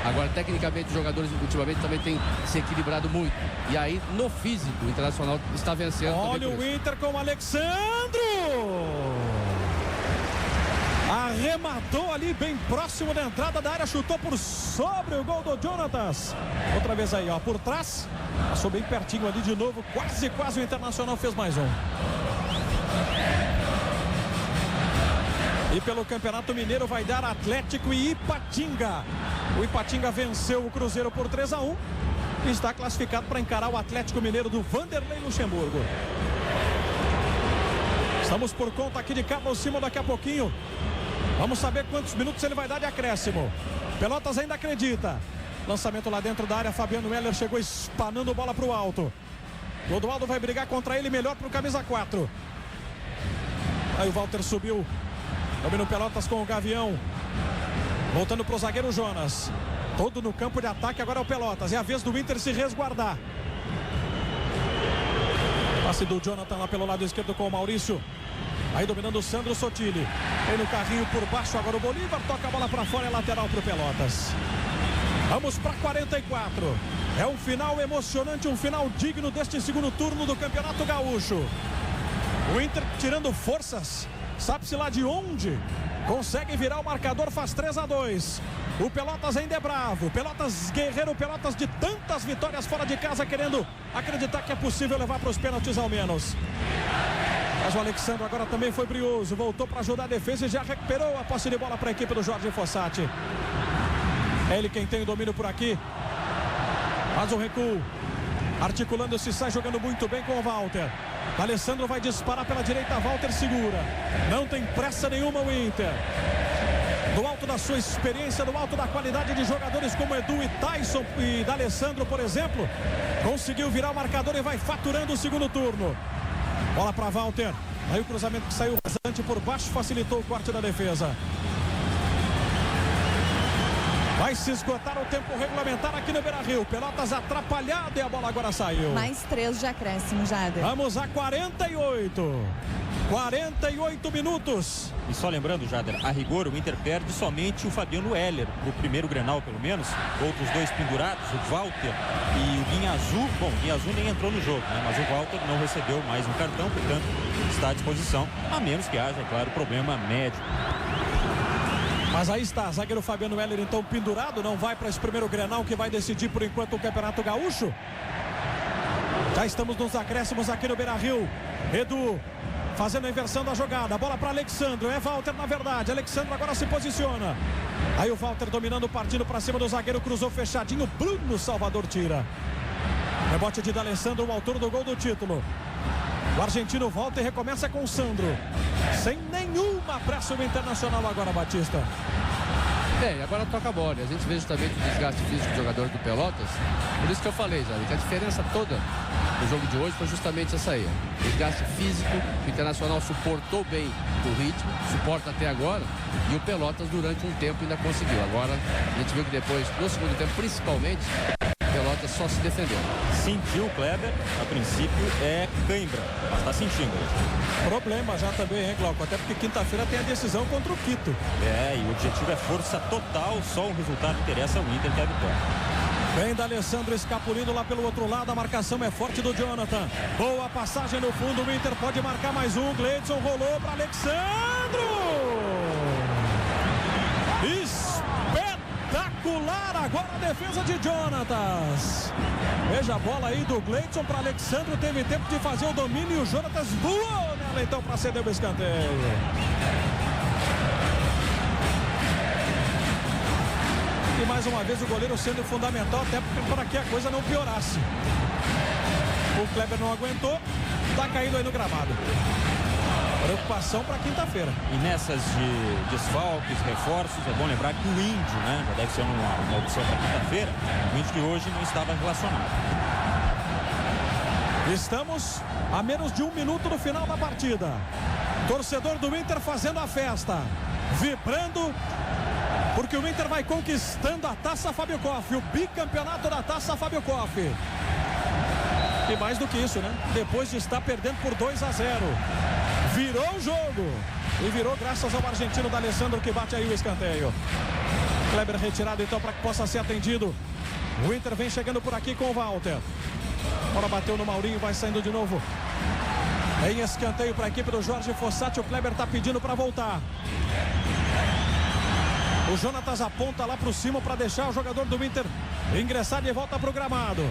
Agora, tecnicamente, os jogadores ultimamente também têm se equilibrado muito. E aí, no físico, o Internacional está vencendo. Olha o Inter com o Alexandro! Arrematou ali bem próximo da entrada da área, chutou por sobre o gol do Jonatas. Outra vez aí, ó, por trás. Passou bem pertinho ali de novo. Quase o Internacional fez mais um. E pelo Campeonato Mineiro vai dar Atlético e Ipatinga. O Ipatinga venceu o Cruzeiro por 3-1 e está classificado para encarar o Atlético Mineiro do Vanderlei Luxemburgo. Estamos por conta aqui de Carlos Simon daqui a pouquinho. Vamos saber quantos minutos ele vai dar de acréscimo. Pelotas ainda acredita. Lançamento lá dentro da área, Fabiano Heller chegou espanando bola para o alto. Clodoaldo vai brigar contra ele, melhor para o camisa 4. Aí o Walter subiu. Domina o Pelotas com o Gavião. Voltando para o zagueiro Jonas. Todo no campo de ataque, agora é o Pelotas. É a vez do Inter se resguardar. Passe do Jonathan lá pelo lado esquerdo com o Maurício. Aí dominando o Sandro Sotile. Tem no carrinho por baixo agora o Bolívar. Toca a bola para fora, é lateral para o Pelotas. Vamos para 44. É um final emocionante, um final digno deste segundo turno do Campeonato Gaúcho. O Inter tirando forças. Sabe-se lá de onde. Consegue virar o marcador, faz 3-2. O Pelotas ainda é bravo. O Pelotas guerreiro, o Pelotas de tantas vitórias fora de casa, querendo acreditar que é possível levar para os pênaltis ao menos. Mas o Alexandre agora também foi brioso. Voltou para ajudar a defesa e já recuperou a posse de bola para a equipe do Jorge Fossati. É ele quem tem o domínio por aqui. Faz um recuo. Articulando-se, sai jogando muito bem com o Walter. Alessandro vai disparar pela direita, Walter segura. Não tem pressa nenhuma o Inter. Do alto da sua experiência, do alto da qualidade de jogadores como Edu e Tyson e D'Alessandro, por exemplo, conseguiu virar o marcador e vai faturando o segundo turno. Bola para Walter. Aí o cruzamento que saiu rasante por baixo facilitou o corte da defesa. Vai se esgotar o tempo regulamentar aqui no Beira-Rio. Pelotas atrapalhado e a bola agora saiu. Mais 3 de acréscimo, Jader. Vamos a 48. 48 minutos. E só lembrando, Jader, a rigor o Inter perde somente o Fabiano Heller, o primeiro Grenal pelo menos. Outros dois pendurados, o Walter e o Guinhazu. Bom, o Guinhazu nem entrou no jogo, né? Mas o Walter não recebeu mais um cartão, portanto está à disposição, a menos que haja, é claro, problema médico. Mas aí está, zagueiro Fabiano Heller então pendurado, não vai para esse primeiro Grenal que vai decidir por enquanto o Campeonato Gaúcho. Já estamos nos acréscimos aqui no Beira-Rio. Edu fazendo a inversão da jogada, bola para Alexandro, é Walter na verdade, Alexandro agora se posiciona. Aí o Walter dominando o partido para cima do zagueiro, cruzou fechadinho, Bruno Salvador tira. Rebote de D'Alessandro, o autor do gol do título. O argentino volta e recomeça com o Sandro. Sem nenhuma pressa o Internacional agora, Batista. Agora toca a bola. A gente vê justamente o desgaste físico do jogador do Pelotas. Por isso que eu falei, já, que a diferença toda do jogo de hoje foi justamente essa aí. Desgaste físico, o Internacional suportou bem o ritmo, suporta até agora, e o Pelotas durante um tempo ainda conseguiu. Agora a gente viu que depois, no segundo tempo principalmente, o Pelotas só se defendeu. Sentiu o Kleber, a princípio é cãibra, mas está sentindo. Problema já também, hein, Glauco? Até porque quinta-feira tem a decisão contra o Quito. E o objetivo é força total, só um resultado interessa ao Inter, que é a vitória. Vem D'Alessandro escapulindo lá pelo outro lado, a marcação é forte do Jonathan. Boa passagem no fundo, o Inter pode marcar mais um. Gleidson rolou para Alexandro. Espetacular agora a defesa de Jonatas. Veja a bola aí do Gleidson para Alexandro, teve tempo de fazer o domínio e o Jonatas voou nela então para ceder o escanteio. E mais uma vez o goleiro sendo fundamental, até para que a coisa não piorasse. O Kleber não aguentou, está caindo aí no gramado. Preocupação para quinta-feira. E nessas de desfalques, reforços, é bom lembrar que o Índio, né, já deve ser uma opção para quinta-feira. O Índio que hoje não estava relacionado. Estamos a menos de 1 minuto do final da partida. Torcedor do Inter fazendo a festa, vibrando, porque o Inter vai conquistando a Taça Fábio Koff, o bicampeonato da Taça Fábio Koff. E mais do que isso, né? Depois de estar perdendo por 2-0, virou o jogo. E virou graças ao argentino D'Alessandro, que bate aí o escanteio. Kleber retirado então para que possa ser atendido. O Inter vem chegando por aqui com o Walter. Agora bateu no Maurinho, vai saindo de novo. Em escanteio para a equipe do Jorge Fossati. O Kleber está pedindo para voltar. O Jonatas aponta lá para cima para deixar o jogador do Inter ingressar de volta para o gramado.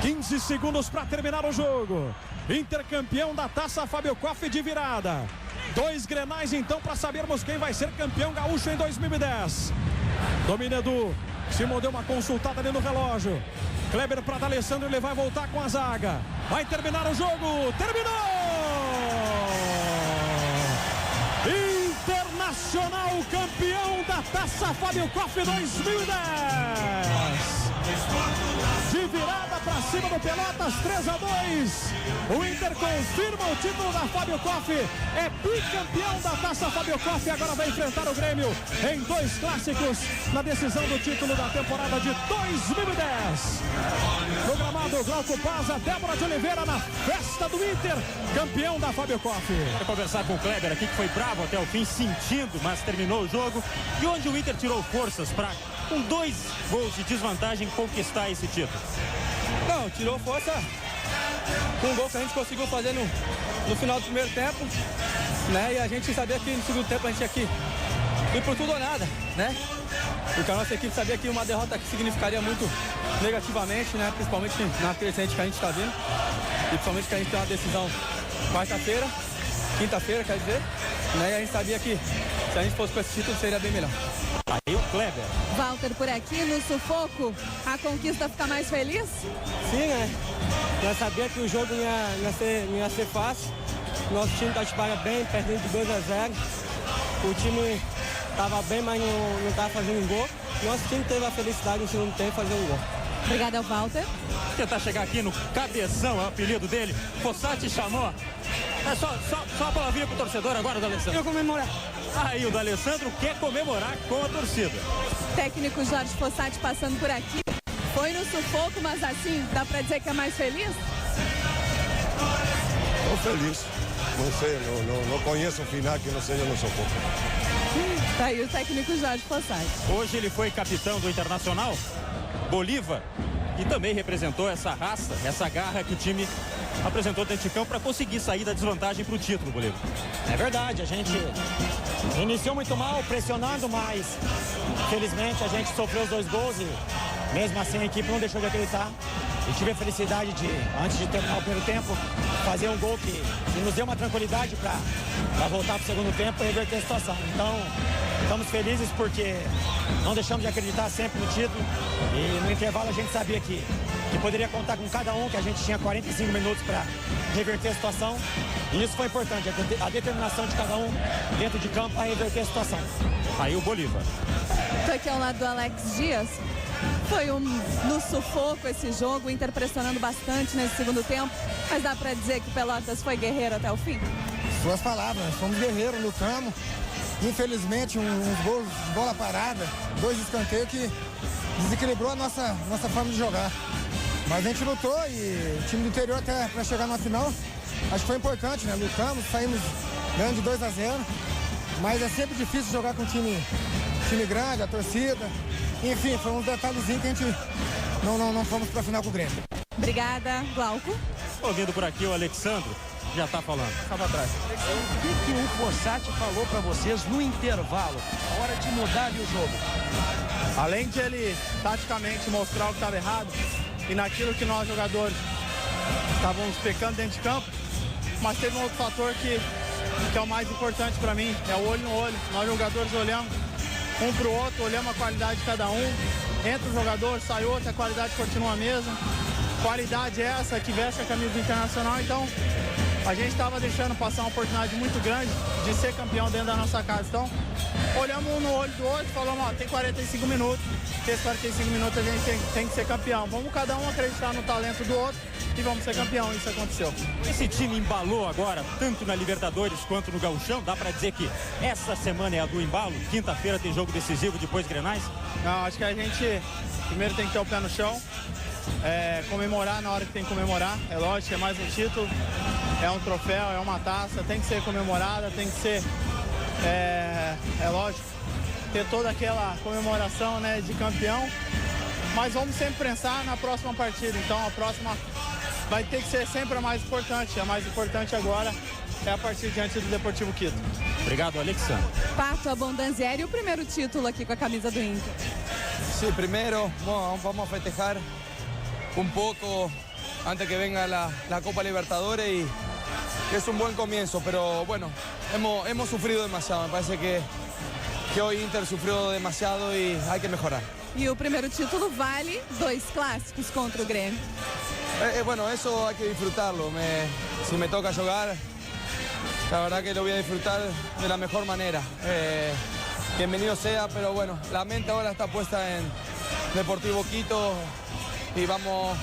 15 segundos para terminar o jogo. Inter campeão da Taça Fábio Koff de virada. 2 Grenais então para sabermos quem vai ser campeão gaúcho em 2010. Domina Edu. Simon deu uma consultada ali no relógio. Kleber para D'Alessandro, ele vai voltar com a zaga. Vai terminar o jogo. Terminou! Internacional campeão da Taça Fábio Koff 2010. De virada para cima do Pelotas, 3-2. O Inter confirma o título da Fábio Koff. É bicampeão da Taça Fábio Koff. Agora vai enfrentar o Grêmio em 2 clássicos na decisão do título da temporada de 2010. No gramado, Glauco Paz, Débora de Oliveira na festa do Inter, campeão da Fábio Koff. Quero conversar com o Kleber aqui, que foi bravo até o fim, sentindo, mas terminou o jogo. E onde o Inter tirou forças para, com 2 gols de desvantagem, conquistar esse título? Não, tirou força com um gol que a gente conseguiu fazer no final do primeiro tempo, né? E a gente sabia que no segundo tempo a gente tinha que ir por tudo ou nada, né? porque a nossa equipe sabia que uma derrota aqui significaria muito negativamente, né? Principalmente na crescente que a gente está vindo, e principalmente que a gente tem uma decisão quinta-feira, quer dizer, né? E a gente sabia que se a gente fosse com esse título seria bem melhor. Aí o Kleber. Walter, por aqui no sufoco, a conquista fica mais feliz? Sim, né? Já sabia que o jogo não ia ser fácil. Nosso time está de parabéns, perdendo de 2-0. O time estava bem, mas não estava fazendo gol. Nosso time teve a felicidade no segundo tempo de fazer um gol. Obrigada, Walter. Tentar chegar aqui no Cabeção, é o apelido dele. Fossati chamou. É só uma palavrinha pro torcedor agora, do Alessandro. Eu comemorar. Aí o D'Alessandro quer comemorar com a torcida. Técnico Jorge Fossati passando por aqui. Foi no sufoco, mas assim, dá pra dizer que é mais feliz? Estou feliz. Não sei, não conheço um final que não seja no sufoco. Tá aí o técnico Jorge Fossati. Hoje ele foi capitão do Internacional, Bolívar, e também representou essa raça, essa garra que o time apresentou dentro de campo para conseguir sair da desvantagem para o título, Bolívar. É verdade, a gente iniciou muito mal, pressionando, mas felizmente a gente sofreu os 2 gols e mesmo assim a equipe não deixou de acreditar. E tive a felicidade de, antes de terminar o primeiro tempo, fazer um gol que nos deu uma tranquilidade para voltar para o segundo tempo e reverter a situação. Então, estamos felizes porque não deixamos de acreditar sempre no título e no intervalo a gente sabia que poderia contar com cada um, que a gente tinha 45 minutos para reverter a situação. E isso foi importante, a determinação de cada um dentro de campo para reverter a situação. Aí o Bolívar. Estou aqui ao lado do Alex Dias. Foi no sufoco esse jogo, o Inter pressionando bastante nesse segundo tempo, mas dá para dizer que o Pelotas foi guerreiro até o fim? Suas palavras, nós fomos guerreiros, lutamos. Infelizmente, uns gols de bola parada, 2 escanteios que desequilibrou a nossa forma de jogar. Mas a gente lutou e o time do interior até para chegar na final, acho que foi importante, né? Lutamos, saímos ganhando de 2-0, mas é sempre difícil jogar com um time grande, a torcida. Enfim, foi um detalhezinho que a gente não fomos para a final com o Grêmio. Obrigada, Glauco. Ouvindo por aqui o Alexandro, já está falando. Estava atrás. O que o Fossati falou para vocês no intervalo, a hora de mudar ali o jogo? Além de ele taticamente mostrar o que estava errado e naquilo que nós jogadores estávamos pecando dentro de campo, mas teve um outro fator que é o mais importante para mim, é o olho no olho. Nós jogadores olhamos um para o outro, olhamos a qualidade de cada um, entra o jogador, sai outro, a qualidade continua a mesma. Qualidade é essa que veste a camisa do Internacional, então a gente estava deixando passar uma oportunidade muito grande de ser campeão dentro da nossa casa. Então, olhamos um no olho do outro e falamos, ó, tem 45 minutos, esses 45 minutos a gente tem que ser campeão. Vamos cada um acreditar no talento do outro e vamos ser campeão, isso aconteceu. Esse time embalou agora, tanto na Libertadores quanto no Gauchão, dá para dizer que essa semana é a do embalo, quinta-feira tem jogo decisivo, depois Grenais? Não, acho que a gente primeiro tem que ter o pé no chão, comemorar na hora que tem que comemorar, é lógico, é mais um título, é um troféu, é uma taça, tem que ser comemorada, tem que ser, é lógico, ter toda aquela comemoração, né, de campeão, mas vamos sempre pensar na próxima partida, então a próxima vai ter que ser sempre a mais importante agora é a partida diante do Deportivo Quito. Obrigado, Alexandre. Pato Abondanzieri, o primeiro título aqui com a camisa do Inter. Sí, primero vamos a festejar un poco antes que venga la Copa Libertadores y es un buen comienzo, pero bueno, hemos sufrido demasiado, me parece que hoy Inter sufrió demasiado y hay que mejorar. E o primeiro título vale 2 clássicos contra o Grêmio. Bueno, eso hay que disfrutarlo, si me toca jugar, la verdad que lo voy a disfrutar de la mejor manera. Bienvenido sea, pero bueno, la mente ahora está puesta en Deportivo Quito e vamos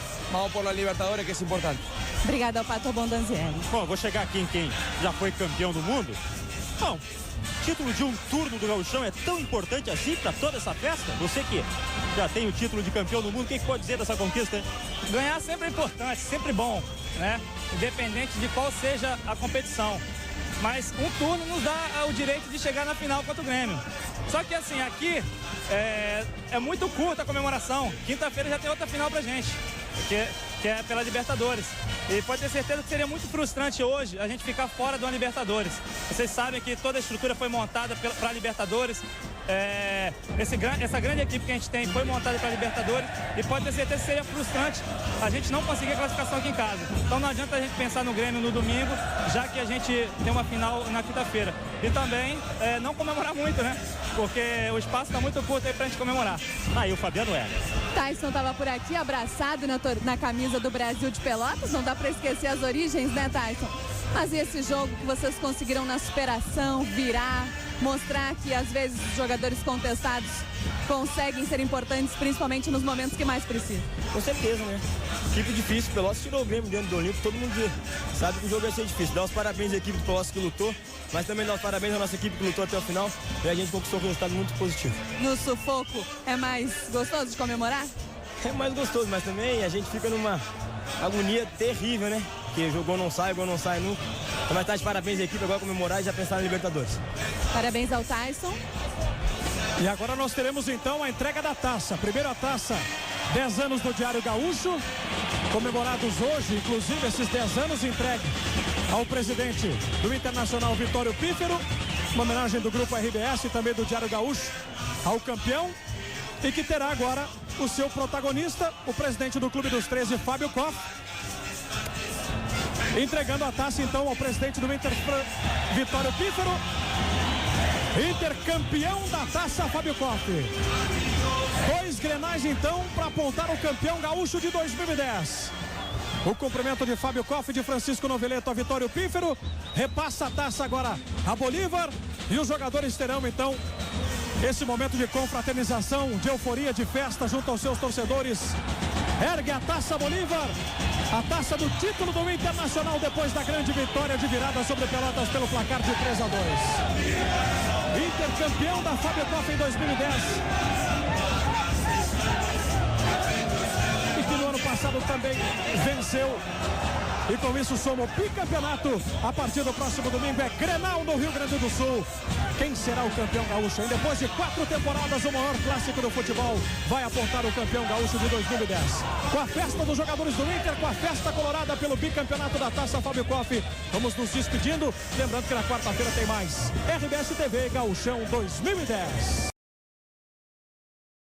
por la Libertadores, que é importante. Obrigada ao Pato Abondanzieri. Bom, vou chegar aqui em quem já foi campeão do mundo. Bom, título de um turno do Gauchão é tão importante assim para toda essa festa? Você que já tem o título de campeão do mundo, o que pode dizer dessa conquista? Ganhar sempre é importante, sempre bom, né? Independente de qual seja a competição. Mas um turno nos dá o direito de chegar na final contra o Grêmio. Só que assim, aqui é muito curta a comemoração. Quinta-feira já tem outra final pra gente. Porque que é pela Libertadores. E pode ter certeza que seria muito frustrante hoje a gente ficar fora de uma Libertadores. Vocês sabem que toda a estrutura foi montada para a Libertadores. Essa grande equipe que a gente tem foi montada para a Libertadores e pode ter certeza que seria frustrante a gente não conseguir a classificação aqui em casa. Então não adianta a gente pensar no Grêmio no domingo, já que a gente tem uma final na quinta-feira. E também não comemorar muito, né? Porque o espaço está muito curto aí pra gente comemorar. Aí o Fabiano Heller. Tyson estava por aqui, abraçado na camisa do Brasil de Pelotas. Não dá para esquecer as origens, né, Tyson? Mas e esse jogo que vocês conseguiram na superação, virar, mostrar que às vezes os jogadores contestados conseguem ser importantes, principalmente nos momentos que mais precisam? Com certeza, né? Equipe difícil, Pelotas tirou o Grêmio dentro do Olímpico, todo mundo sabe que o jogo vai ser difícil. Dá os parabéns à equipe do Pelotas que lutou, mas também dá os parabéns à nossa equipe que lutou até o final e a gente conquistou um resultado muito positivo. No sufoco é mais gostoso de comemorar? É mais gostoso, mas também a gente fica numa agonia terrível, né? Que jogou não sai, gol não sai nunca. Então vai estar de parabéns à equipe, agora comemorar e já pensar na Libertadores. Parabéns ao Tyson. E agora nós teremos então a entrega da taça. Primeiro a taça, 10 anos do Diário Gaúcho, comemorados hoje, inclusive esses 10 anos entregue ao presidente do Internacional, Vitório Pífero, uma homenagem do Grupo RBS e também do Diário Gaúcho ao campeão, e que terá agora o seu protagonista, o presidente do Clube dos 13, Fábio Koff, entregando a taça então ao presidente do Inter, Vitório Pífero. Inter campeão da taça, Fábio Koff. 2 grenais então para apontar o campeão gaúcho de 2010. O cumprimento de Fábio Koff e de Francisco Noveleto a Vitório Pífero. Repassa a taça agora a Bolívar e os jogadores terão então esse momento de confraternização, de euforia, de festa junto aos seus torcedores. Ergue a taça Bolívar, a taça do título do Internacional depois da grande vitória de virada sobre Pelotas pelo placar de 3-2. Inter campeão da Fábio Koff em 2010. E que no ano passado também venceu. E com isso soma o bicampeonato. A partir do próximo domingo é Grenal no Rio Grande do Sul. Quem será o campeão gaúcho? E depois de 4 temporadas, o maior clássico do futebol vai apontar o campeão gaúcho de 2010. Com a festa dos jogadores do Inter, com a festa colorada pelo bicampeonato da taça Fábio Koff. Vamos nos despedindo. Lembrando que na quarta-feira tem mais RBS TV Gauchão 2010.